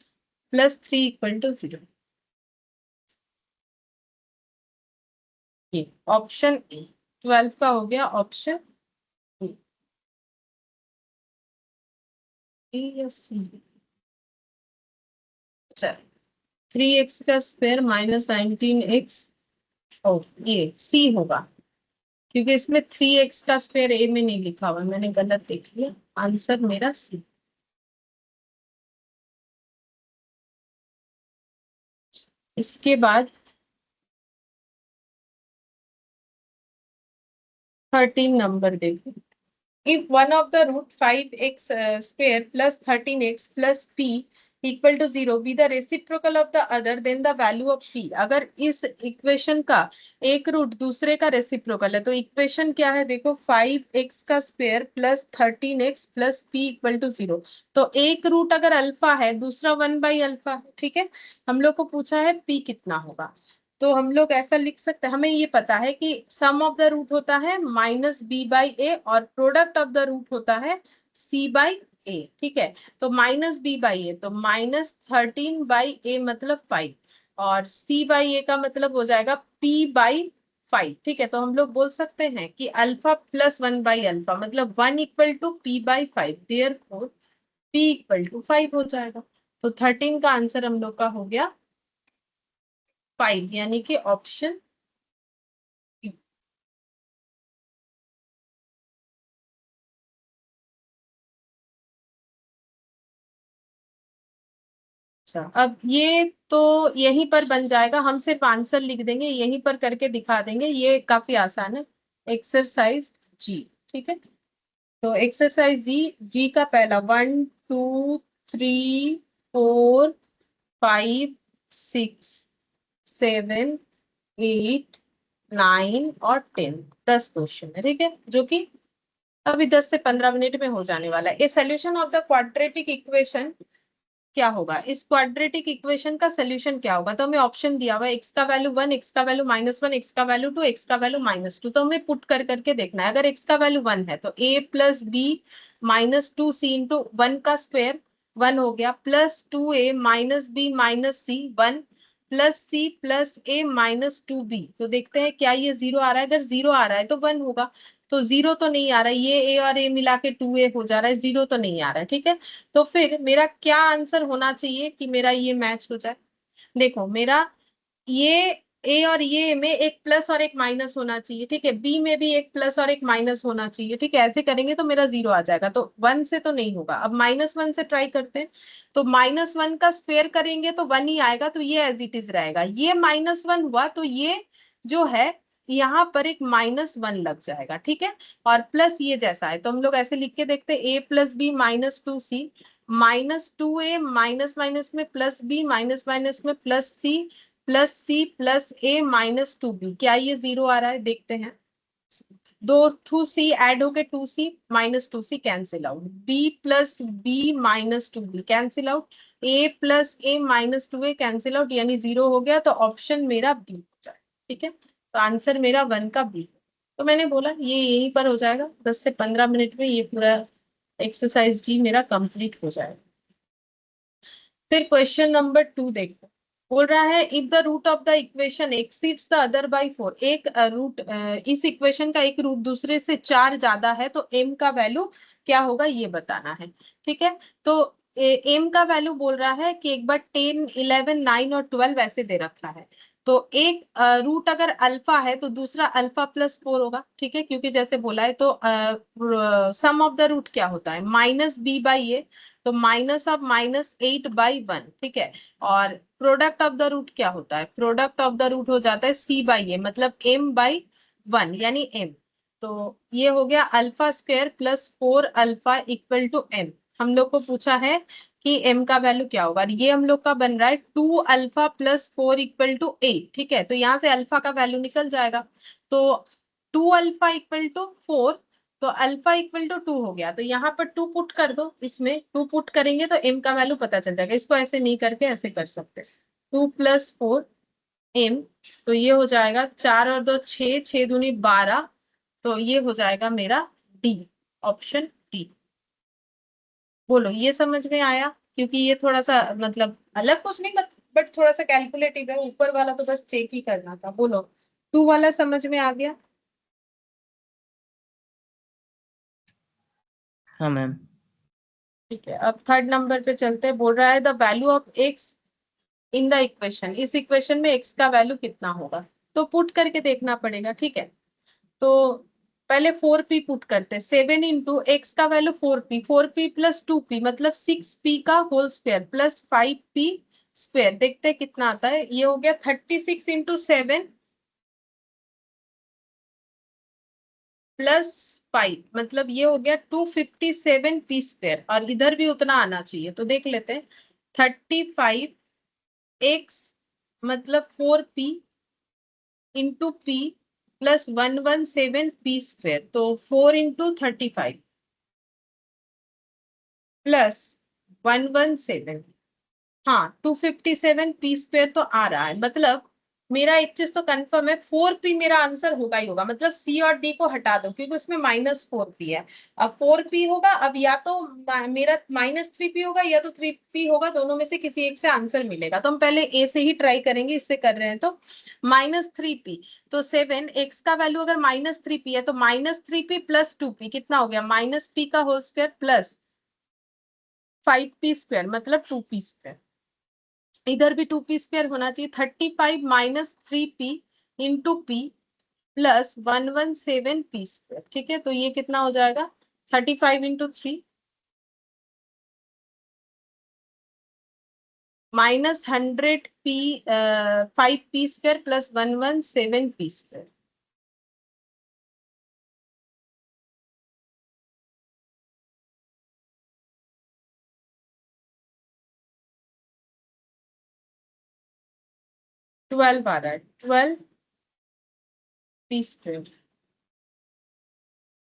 plus 3 equal to 0। ये ऑप्शन ए 12 का हो गया ऑप्शन ए या सी। चल 3x का स्क्वायर माइनस 19x, ओ ये सी होगा, क्योंकि इसमें 3x का स्क्वायर ए में नहीं लिखा हुआ, मैंने गलत देख लिया, आंसर मेरा सी। इसके बाद 13 नंबर देखो, if one of the root 5x square plus 13x plus p equal to 0 be the reciprocal of the other, then the value of p। अगर इस इक्वेशन का एक रूट दूसरे का रेसिप्रोकल है तो इक्वेशन क्या है देखो, 5x का square plus 13x plus p equal to 0। तो एक रूट अगर अल्फा है दूसरा 1/अल्फा है, ठीक है, हम लोग को पूछा है p कितना होगा, तो हम लोग ऐसा लिख सकते हैं, हमें ये पता है कि सम ऑफ द रूट होता है माइनस बी बाई ए और प्रोडक्ट ऑफ द रूट होता है सी बाई ए। ठीक है, तो माइनस बी बाई ए तो माइनस 13/a मतलब 5, और सी बाई ए का मतलब हो जाएगा p/5। ठीक है, तो हम लोग बोल सकते हैं कि अल्फा प्लस 1/अल्फा मतलब 1 equal to p/5, therefore p equal to 5 हो जाएगा। तो 13 का आंसर हम लोग का हो गया 5, यानी कि ऑप्शन। अच्छा अब ये तो यहीं पर बन जाएगा, हम सिर्फ आंसर लिख देंगे, यहीं पर करके दिखा देंगे, ये काफी आसान है। एक्सरसाइज जी, ठीक है, तो एक्सरसाइज जी, जी का पहला 1 2 3 4 5 6 7 8 9 और 10, 10 क्वेश्चन है, ठीक है, जो कि अभी 10 से 15 मिनट में हो जाने वाला है। A solution of the quadratic equation क्या होगा, इस क्वाड्रेटिक इक्वेशन का सोल्यूशन क्या होगा, तो हमें ऑप्शन दिया हुआ है x का वैल्यू 1, x का वैल्यू -1, x का वैल्यू 2, x का वैल्यू -2, तो हमें पुट कर करके देखना है। अगर x का वैल्यू 1 है तो a plus B minus 2c into 1 का स्क्वायर 1 हो गया, plus 2a minus B minus C 1 plus C plus A minus 2b। तो देखते हैं क्या ये 0 आ रहा है, अगर 0 आ रहा है तो 1 होगा, तो 0 तो नहीं आ रहा है, ये a और a मिला के 2a हो जा रहा है, 0 तो नहीं आ रहा है। ठीक है, तो फिर मेरा क्या आंसर होना चाहिए कि मेरा ये मैच हो जाए, देखो मेरा ये ए और ये में एक प्लस और एक माइनस होना चाहिए, ठीक है, बी में भी एक प्लस और एक माइनस होना चाहिए, ठीक है, ऐसे करेंगे तो मेरा 0 आ जाएगा, तो 1 से तो नहीं होगा। अब -1 से ट्राई करते हैं, तो -1 का स्क्वायर करेंगे तो 1 ही आएगा, तो ये एज इट इज रहेगा, ये -1 हुआ तो ये जो है यहाँ पर एक -1 लग जाएगा, ठीक है, और प्लस ये जैसा है, तो हम लोग ऐसे लिख के देखते हैं, a plus b -2c -2a minus minus में प्लस बी माइनस माइनस में plus C plus a -2b, क्या ये 0 आ रहा है, देखते हैं। दो 2c ऐड होके 2c minus 2c cancel out, b plus b minus 2b cancel out, a plus a minus 2a cancel out, यानी 0 हो गया। तो ऑप्शन मेरा बी हो जाए। ठीक है, तो आंसर मेरा 1 का बी। तो मैंने बोला ये यहीं पर हो जाएगा, 10 से 15 मिनट में ये पूरा एक्सरसाइज जी मेरा कंप्लीट हो जाएगा। फिर क्वेश्चन नंबर 2 देखो, बोल रहा है if the root of the equation exceeds the other by 4, एक रूट इस इक्वेशन का एक रूट दूसरे से 4 ज्यादा है तो m का वैल्यू क्या होगा ये बताना है। ठीक है, तो m का वैल्यू बोल रहा है कि एक बार 10, 11, 9 और 12 ऐसे दे रखा है। तो एक रूट अगर अल्फा है तो दूसरा अल्फा प्लस 4 होगा। ठीक है, क्योंकि जैसे बोला है तो सम ऑफ द रूट क्या होता है माइनस बी बाई ए, तो माइनस ऑफ -8/1। ठीक है, और प्रोडक्ट ऑफ द रूट क्या होता है, प्रोडक्ट ऑफ द रूट हो जाता है c बाई ए, मतलब m/1 यानी m। तो ये हो गया alpha square plus 4 alpha equal to m। हम लोग को पूछा है कि m का वैल्यू क्या होगा, ये हम लोग का बन रहा है 2 अल्फा प्लस 4 इक्वल टू 8। ठीक है, तो यहाँ से अल्फा का वैल्यू निकल जाएगा। तो 2 अल्फा इक्वल टू 4, तो अल्फा इक्वल टू 2 हो गया। तो यहाँ पर 2 पुट कर दो, इसमें 2 पुट करेंगे तो m का वैल्यू पता चल जाएगा। इसको ऐसे नहीं करके ऐसे कर सकते, 2 प्लस 4 m, तो ये हो जाएगा 4 और 2 6, 6 दूनी 12, तो ये हो जाएगा मेरा डी, ऑप्शन डी। बोलो ये समझ में आया, क्योंकि ये थोड़ा सा मतलब अलग कुछ नहीं, बट थोड़ा सा कैलकुलेटिव है, ऊपर वाला तो बस चेक ही करना था। बोलो 2 वाला समझ में आ गया? हाँ मैम। ठीक है, अब थर्ड नंबर पे चलते हैं। बोल रहा है the value of x in the equation, इस इक्वेशन में x का वैल्यू कितना होगा, तो पुट करके देखना पड़ेगा। ठीक है, तो पहले 4p पुट करते हैं, 7 इंटू एक्स का value 4p, 4p plus 2p मतलब 6p का whole square plus 5p square, देखते हैं कितना आता है। ये हो गया 36 इंटू 7 प्लस 5, मतलब ये हो गया 257p स्क्वायर, और इधर भी उतना आना चाहिए। तो देख लेते हैं, 35x मतलब 4p into p plus 117p square, तो 4 इंटू 35 प्लस 117, हाँ 257p स्क्वायर तो आ रहा है। मतलब मेरा एक चीज तो कंफर्म है, 4p मेरा आंसर होगा ही होगा। मतलब सी और डी को हटा दो क्योंकि उसमें -4p है। अब 4p होगा, अब या तो मेरा -3p होगा या तो 3p होगा, दोनों में से किसी एक से आंसर मिलेगा। तो हम पहले ए से ही ट्राई करेंगे, इससे कर रहे हैं तो -3p। तो 7 x का वैल्यू अगर -3p है तो -3p प्लस 2p कितना हो गया, -p का whole square plus 5p square मतलब 2p स्क्वायर, इधर भी 2p स्क्वायर होना चाहिए। 35 minus 3p into p plus 117p square. ठीक है, तो ये कितना हो जाएगा, 35 into 3 minus 100p 5p square plus 117p square. Twelve आ रहा है, 12p स्क्वायर,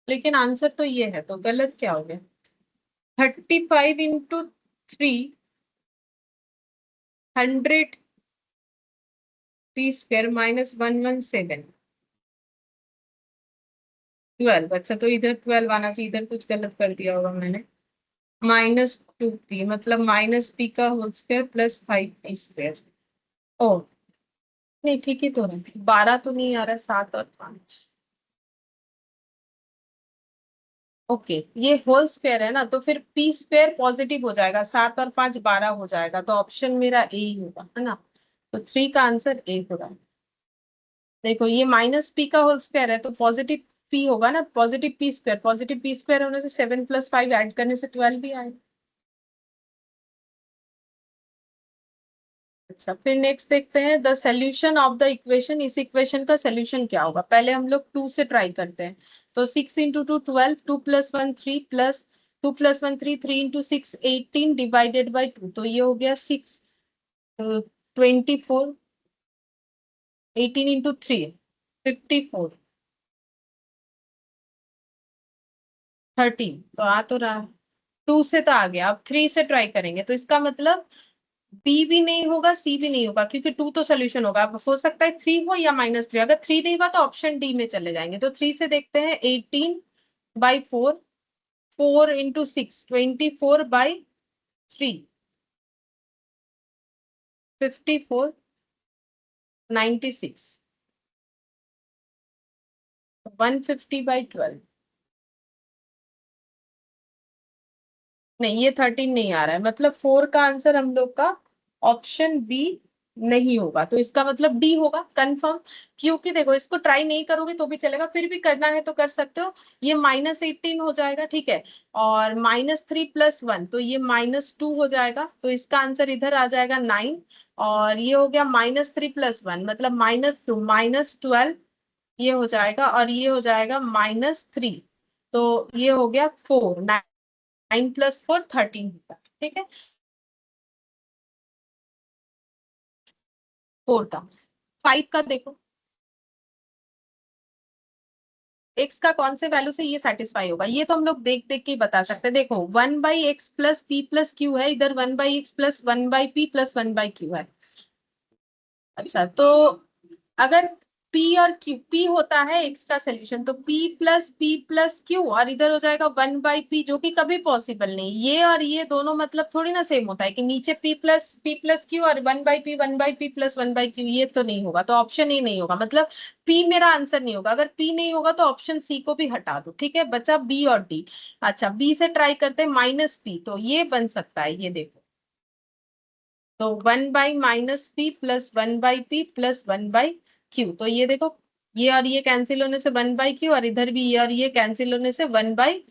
लेकिन आंसर तो ये है, तो गलत क्या हो गया। 35 इंटू 3 100p स्क्वायर माइनस 117 12। अच्छा, तो इधर 12 आना चाहिए, इधर कुछ गलत कर दिया होगा मैंने। -2p मतलब -p का whole square plus 5p square. ओ नहीं, ठीक ही तो है, 12 तो नहीं आ रहा, 7 और 5। ओके, ये होल स्क्वायर है ना, तो फिर p स्क्वायर पॉजिटिव हो जाएगा, 7 और 5 12 हो जाएगा, तो ऑप्शन मेरा ए ही होगा, है ना। तो 3 का आंसर ए होगा। देखो ये -p का होल स्क्वायर है तो पॉजिटिव p होगा ना, positive p square, positive p square होने से 7 प्लस 5 ऐड करने से 12 भी आएगा। अच्छा, फिर नेक्स्ट देखते हैं the solution of the equation, इस इक्वेशन का सोल्यूशन क्या होगा। पहले हम लोग 2 से ट्राई करते हैं। तो 6 into 2 12, 2 plus 1 3 plus 2 plus 1 3, 3 into 6 18 divided by 2, तो ये हो गया 6 24, 18 इंटू 3 54, 13 तो आ तो रहा है, 2 से तो आ गया, अब 3 से ट्राई करेंगे, तो इसका मतलब बी भी नहीं होगा, सी भी नहीं होगा, क्योंकि 2 तो सोल्यूशन होगा। अब हो सकता है 3 हो या -3, अगर 3 नहीं हुआ तो ऑप्शन डी में चले जाएंगे। तो 3 से देखते हैं, 18/4, 4 इंटू 6, 24/3, 54, 96, 150/12। नहीं, ये 13 नहीं आ रहा है, मतलब 4 का आंसर हम लोग का ऑप्शन बी नहीं होगा, तो इसका मतलब डी होगा कंफर्म। क्योंकि देखो, इसको ट्राई नहीं करोगे तो भी चलेगा, फिर भी करना है तो कर सकते हो। ये -18 हो जाएगा, ठीक है, और -3 + 1 तो ये -2 हो जाएगा, तो इसका आंसर इधर आ जाएगा 9। और ये हो गया -3 + 1 मतलब -2, -12 ये हो जाएगा, और ये हो जाएगा -3, तो ये हो गया 4। 9 + 4 13 होगा, ठीक है, 4 का। 5 का देखो, x का कौन से वैल्यू से ये सेटिस्फाई होगा, ये तो हम लोग देख देख के ही बता सकते हैं। देखो 1/x + p + q है, इधर 1/x + 1/p + 1/q है। अच्छा, तो अगर P और Q, P होता है x का सोल्यूशन, तो P + P + Q, और इधर हो जाएगा 1/p, जो कि कभी पॉसिबल नहीं। ये और ये दोनों मतलब थोड़ी ना सेम होता है कि नीचे P + Q और 1/p 1/p + 1/q, ये तो नहीं होगा, तो ऑप्शन ही नहीं होगा, मतलब P मेरा आंसर नहीं होगा। अगर P नहीं होगा तो ऑप्शन सी को भी हटा दो, ठीक है, बचा B और D। अच्छा, B से ट्राई करते हैं, -p, तो ये बन सकता है, ये देखो, तो 1/-p + 1/p + 1/q, तो ये देखो, ये और ये कैंसिल होने से 1/q, और इधर भी ये और ये कैंसिल होने से 1/,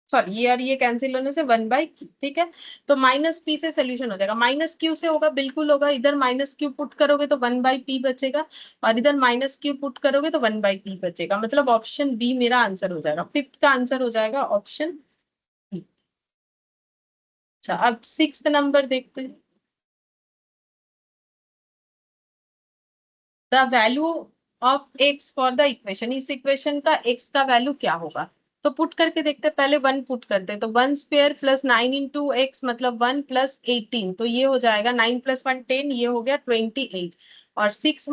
सॉरी, ये और ये कैंसिल होने से 1/q, ठीक है। तो -p से सोल्यूशन हो जाएगा, -q से होगा, बिल्कुल होगा, इधर -q पुट करोगे तो 1/p बचेगा, और इधर -q पुट करोगे तो 1/p बचेगा, मतलब ऑप्शन बी मेरा आंसर हो जाएगा। 5th का आंसर हो जाएगा ऑप्शन बी। अच्छा, अब 6th नंबर देखते हैं। The value of x for the equation, इस इक्वेशन का x का वैल्यू क्या होगा, तो पुट करके देखते हैं। पहले 1 पुट करते हैं, तो 1² + 9 इंटू एक्स मतलब 1 + 18, तो ये हो जाएगा 9 + 1 10, ये हो गया 28, और 6 -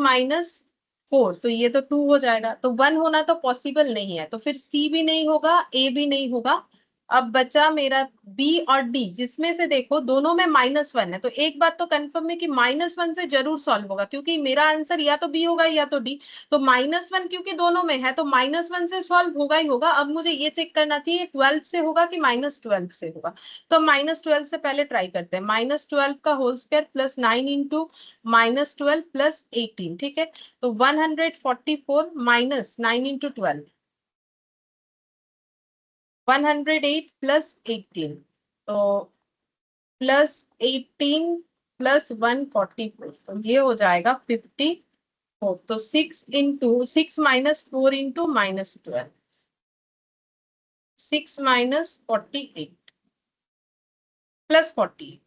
4 तो ये तो 2 हो जाएगा। तो 1 होना तो पॉसिबल नहीं है, तो फिर C भी नहीं होगा, A भी नहीं होगा। अब बचा मेरा बी और डी, जिसमें से देखो दोनों में -1 है, तो एक बात तो कंफर्म है कि -1 से जरूर सॉल्व होगा, क्योंकि मेरा आंसर या तो बी होगा या तो डी। तो -1 क्योंकि दोनों में है, तो -1 से सॉल्व होगा ही होगा। अब मुझे ये चेक करना चाहिए 12 से होगा कि -12 से होगा, तो -12 से पहले ट्राई करते हैं। -12 का होल स्क्वायर + 9 इंटू -12 + 18, ठीक है, तो 144 - 9 इंटू 12, 108 + 18, तो +18 + 144, तो ये हो जाएगा 54। तो 6 इंटू 6 - 4 इंटू -12, 6 - 48 + 48,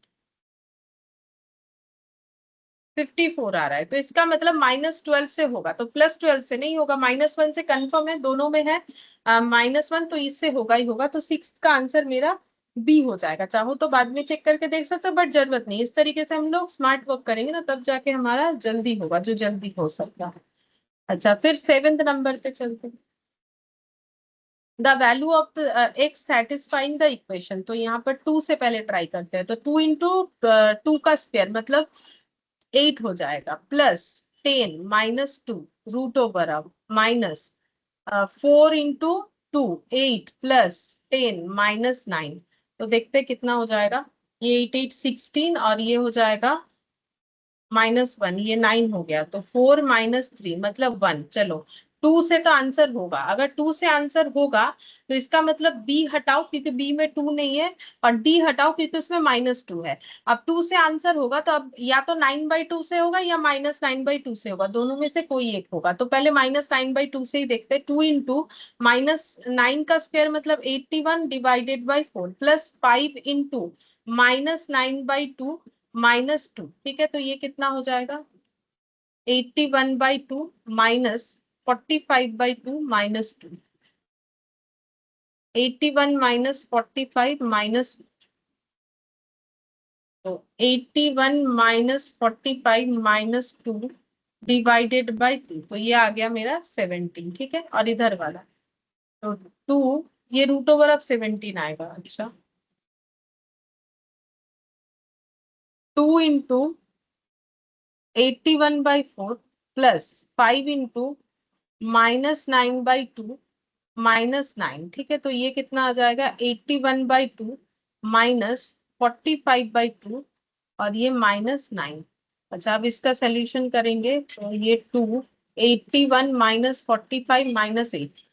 54 आ रहा है, तो इसका मतलब -12 से होगा, तो +12 से नहीं होगा, -1 से कंफर्म है, दोनों में है -1, तो इससे होगा ही होगा। तो 6 का आंसर मेरा बी हो जाएगा। चाहो तो बाद में चेक करके देख सकते हो, बट जरूरत नहीं, इस तरीके से हम लोग स्मार्ट वर्क करेंगे ना, तब जाके हमारा जल्दी होगा, जो जल्दी हो सकता है। अच्छा, फिर 7th नंबर पे चलते हैं। The value of x satisfying the equation, तो यहाँ पर 2 से पहले ट्राई करते हैं, तो 2 इंटू 2 का स्क्वायर मतलब 8 हो जाएगा, +10 - 2 √/, माइनस 4 इंटू 2 8 +10 -9, तो देखते हैं कितना हो जाएगा। ये 8 8 16, और ये हो जाएगा -1, ये 9 हो गया, तो 4 - 3 मतलब 1। चलो, 2 से तो आंसर होगा, अगर 2 से आंसर होगा तो इसका मतलब बी हटाओ क्योंकि बी में 2 नहीं है, और डी हटाओ क्योंकि उसमें -2 है। अब 2 से आंसर होगा तो अब या तो 9/2 से होगा या -9/2 से होगा, दोनों में से कोई एक होगा। तो पहले -9/2 से ही देखते हैं। 2 इंटू -9 का स्क्वायर मतलब 81 / 4 +5 इंटू -9/2 -2, ठीक है, तो ये कितना हो जाएगा 81/2 - 45/2 -2, 81 माइनस 45 माइनस, तो 81 माइनस 45 माइनस 2 डिवाइडेड बाई 2, तो ये आ गया मेरा 17, ठीक है। और इधर वाला तो 2, ये रूट ओवर ऑफ 17 आएगा। अच्छा, 2 इंटू 81/4 प्लस 5 इंटू -9/2 -9, ठीक है। तो ये कितना आ जाएगा, 81/2 माइनस 45/2 और ये -9। अच्छा, अब इसका सोल्यूशन करेंगे तो ये 2, 81 minus 45 minus 8,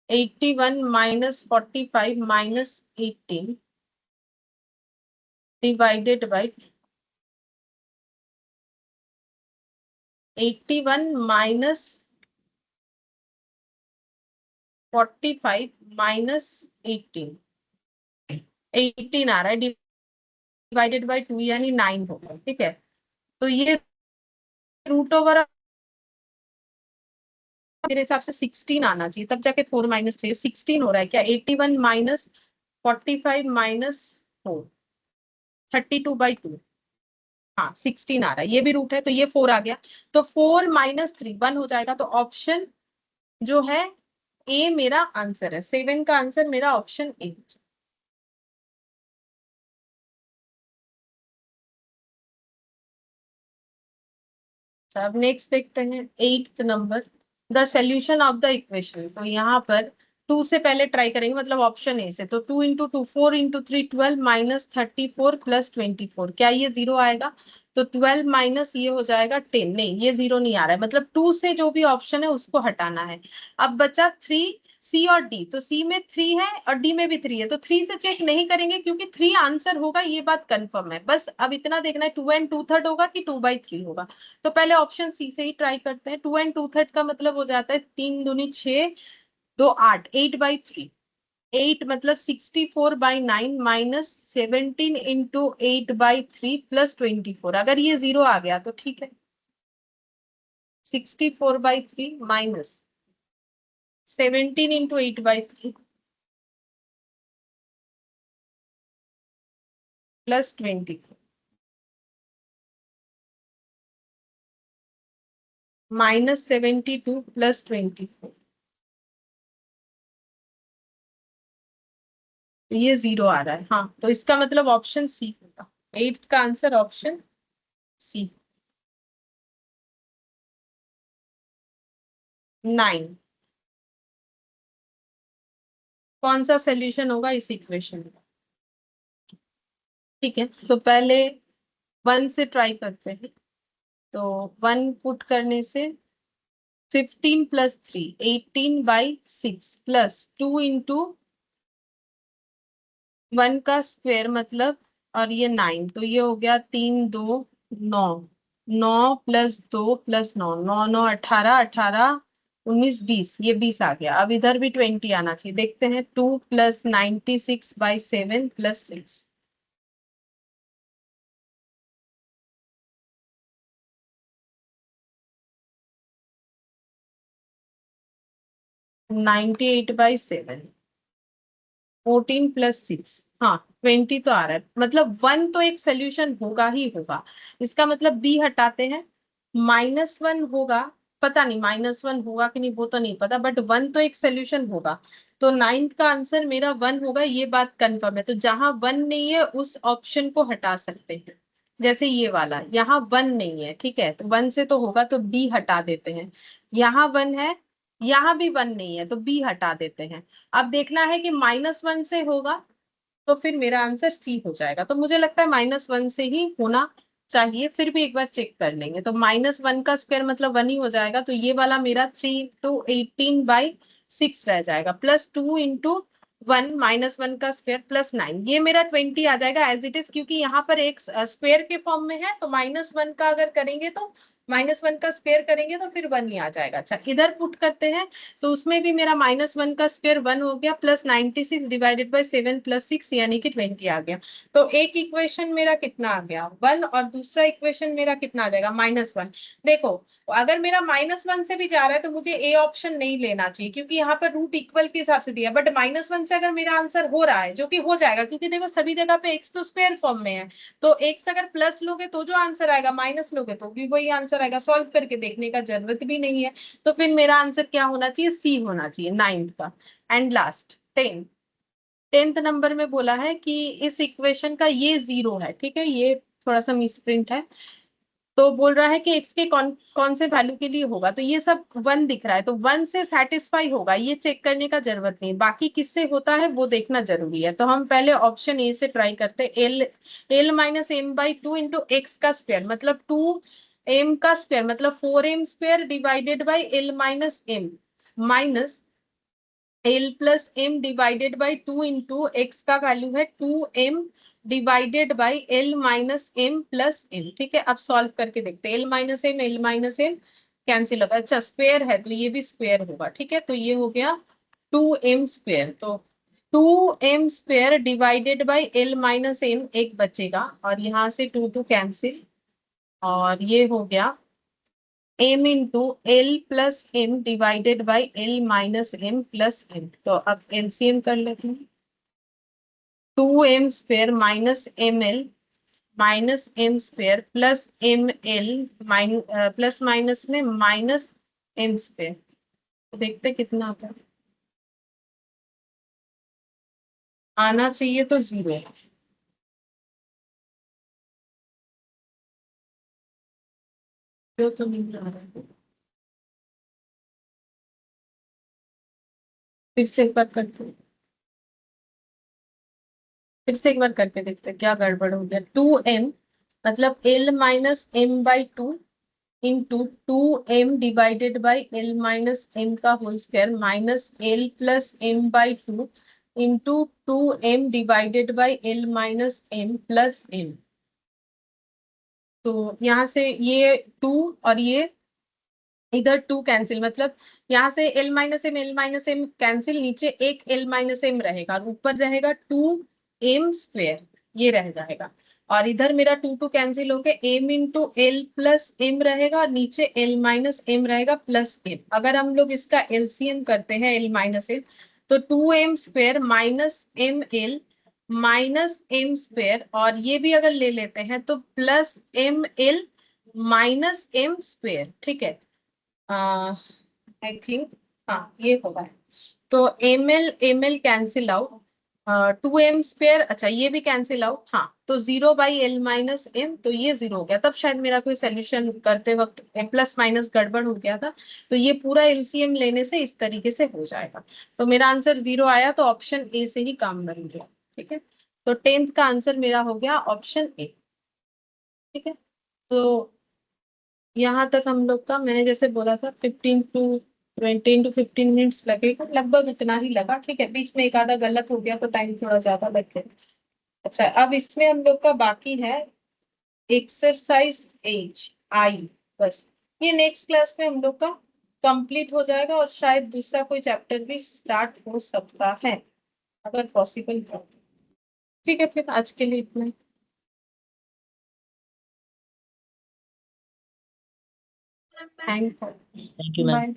81 minus 45 minus 18 divided by 81 minus 45 minus 18 आ रहा है, डिवाइडेड बाई 2 यानी 9 होगा, ठीक है। तो ये रूट ओवर मेरे हिसाब से 16 आना चाहिए, तब जाके 4 माइनस 3 16 हो रहा है क्या। 81 माइनस 45 माइनस 4 32/2, हाँ 16 आ रहा है, ये भी रूट है तो ये 4 आ गया। तो 4 माइनस 3 1 हो जाएगा। तो ऑप्शन जो है ए मेरा आंसर है, 7 का आंसर मेरा ऑप्शन ए। अब नेक्स्ट देखते हैं 8th number, the solution of the equation. तो यहाँ पर 2 से पहले ट्राई करेंगे, मतलब ऑप्शन ए से। तो 2 इंटू 2 4 इंटू 3 12 माइनस 34 प्लस 24, क्या ये 0 आएगा। तो 12 माइनस ये हो जाएगा 10, नहीं ये 0 नहीं आ रहा है, मतलब 2 से जो भी ऑप्शन है उसको हटाना है। अब बचा 3 सी और डी, तो सी में 3 है और डी में भी 3 है, तो 3 से चेक नहीं करेंगे क्योंकि 3 आंसर होगा, ये बात कंफर्म है। बस अब इतना देखना है 2 एंड 2/3 होगा कि 2/3 होगा। तो पहले ऑप्शन सी से ही ट्राई करते हैं। 2 एंड 2/3 का मतलब हो जाता है 3 दूनी 6, 2 8, 8/3, 8 मतलब 64/9 माइनस 17 इंटू 8/3 प्लस 24। अगर ये 0 आ गया तो ठीक है, 64/3 minus 17 into 8/3 plus 24 minus 72 plus 24, ये 0 आ रहा है। हाँ, तो इसका मतलब ऑप्शन सी होगा, 8th का आंसर ऑप्शन सी। 9 कौन सा सोल्यूशन होगा इस इक्वेशन का, ठीक है। तो पहले 1 से ट्राई करते हैं। तो 1 पुट करने से 15 प्लस 3 18/6 प्लस 2 इंटू 1 का स्क्वायर मतलब, और ये 9, तो ये हो गया 3 2 9, 9 प्लस 2 प्लस 9, 9 9 18, 18 19 20, ये 20 आ गया। अब इधर भी 20 आना चाहिए, देखते हैं। 2 प्लस 96/7 प्लस 6, 98/7, 14 प्लस 6, हाँ 20 तो आ रहा है, मतलब 1 तो एक सोल्यूशन होगा ही होगा। इसका मतलब बी हटाते हैं, -1 होगा, पता नहीं -1 होगा कि नहीं वो तो नहीं पता, बट 1 तो एक सोल्यूशन होगा। तो 9th का आंसर मेरा 1 होगा, ये बात कंफर्म है। तो जहां 1 नहीं है उस ऑप्शन को हटा सकते हैं, जैसे ये वाला यहाँ 1 नहीं है, ठीक है, तो 1 से तो होगा, तो बी हटा देते हैं। यहाँ 1 है, यहाँ भी 1 नहीं है, तो बी हटा देते हैं। अब देखना है कि -1 से होगा, तो फिर मेरा आंसर सी हो जाएगा। तो मुझे लगता है -1 से ही होना चाहिए, फिर भी एक बार चेक कर लेंगे। तो -1 का स्क्वायर मतलब 1 ही हो जाएगा, तो ये वाला मेरा 3 इंटू 18/6 रह जाएगा, प्लस 2 इंटू 1 -1 का स्क्वायर प्लस 9, ये मेरा 20 आ जाएगा एज इट इज, क्योंकि यहाँ पर एक स्क्वायर के फॉर्म में है। तो -1 का अगर करेंगे तो -1 का स्क्वायर करेंगे तो फिर 1 ही आ जाएगा। अच्छा इधर पुट करते हैं तो उसमें भी मेरा -1 का स्क्वायर 1 हो गया, प्लस 96 डिवाइडेड बाय 7 प्लस 6 यानी कि 20 आ गया। तो एक इक्वेशन मेरा कितना आ गया 1 और दूसरा इक्वेशन मेरा कितना आ जाएगा -1। देखो अगर मेरा -1 से भी जा रहा है तो मुझे ए ऑप्शन नहीं लेना चाहिए क्योंकि यहाँ पर रूट इक्वल के हिसाब से दिया, बट -1 से अगर मेरा आंसर हो रहा है जो कि हो जाएगा क्योंकि देखो सभी जगह पे एक्स तो स्क्वायर फॉर्म में है, तो एक्स अगर प्लस लोगे तो जो आंसर आएगा, माइनस लोगे तो भी वही आंसर आएगा, सॉल्व करके देखने का जरूरत भी नहीं है। तो फिर मेरा आंसर क्या होना चाहिए, सी होना चाहिए 9th का। एंड लास्ट 10th नंबर में बोला है कि इस इक्वेशन का ये 0 है, ठीक है, ये थोड़ा सा मिसप्रिंट है। तो बोल रहा है कि x के कौन कौन से वैल्यू के लिए होगा, तो ये सब 1 दिख रहा है तो 1 से सेटिस्फाई होगा, ये चेक करने का जरूरत नहीं, बाकी किससे होता है वो देखना जरूरी है। तो हम पहले ऑप्शन ए से ट्राई करते हैं, l minus M by 2 into x का स्क्वायर, मतलब 2m का स्क्वायर मतलब 4m square divided by l minus m, minus l plus m divided by 2 into x का वैल्यू है 2m divided by l minus M plus m. ठीक है, अब solve करके देखते हैं, l माइनस एम कैंसिल होगा, अच्छा स्क्वायर है तो ये भी स्क्वायर होगा। ठीक है, तो ये हो गया 2m स्क्वायर, तो 2m square divided by l minus m एक बचेगा और यहाँ से 2 कैंसिल, और ये हो गया m into l plus m divided by l minus M plus M. तो अब एलसीएम कर लेते हैं, 2m square minus m square plus m l plus minus में माइनस एम स्क्वायर, तो देखते कितना आता है, आना चाहिए तो 0, जो तो नहीं आ रहा है। फिर से एक बार करके फिर से एक बार करके देखते हैं क्या गड़बड़ हो गया। 2m मतलब l minus M by 2 into 2m divided by l minus M का whole square minus l plus M by 2 into 2m divided by l minus M plus M. तो यहाँ से ये 2 और ये इधर 2 कैंसिल, मतलब यहाँ से एल माइनस एम कैंसिल, नीचे एक l माइनस एम रहेगा और ऊपर रहेगा 2m स्क्वेयर, ये रह जाएगा। और इधर मेरा 2 कैंसिल होके m into l plus m रहेगा और नीचे l माइनस एम रहेगा प्लस एम। अगर हम लोग इसका एलसीएम करते हैं l माइनस एम, तो 2m square minus m square, और ये भी अगर ले लेते हैं तो plus m l minus m square. ठीक है, आई थिंक हाँ ये होगा, तो m l cancel out, 2m square, अच्छा ये भी कैंसिल आउट, हाँ तो 0 बाई एल माइनस एम, तो ये 0 हो गया। तब शायद मेरा कोई सोल्यूशन करते वक्त प्लस माइनस गड़बड़ हो गया था, तो ये पूरा एलसीएम लेने से इस तरीके से हो जाएगा। तो मेरा आंसर 0 आया, तो ऑप्शन ए से ही काम बन गया। ठीक है, तो 10th का आंसर मेरा हो गया ऑप्शन ए। ठीक है, तो यहाँ तक हम लोग का, मैंने जैसे बोला था 15 to 15 मिनट्स लगेगा, लगभग उतना ही लगा। ठीक है, बीच में एक आधा गलत हो गया तो टाइम थोड़ा ज्यादा लग गया। अच्छा अब इसमें हम लोग का बाकी है एक्सरसाइज एज आई, बस ये नेक्स्ट क्लास में हम लोग का कंप्लीट हो जाएगा और शायद दूसरा कोई चैप्टर भी स्टार्ट हो सकता है अगर पॉसिबल हो। ठीक है, फिर आज के लिए इतना ही। Thank thank you ma'am.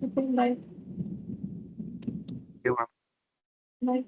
Bye bye bye.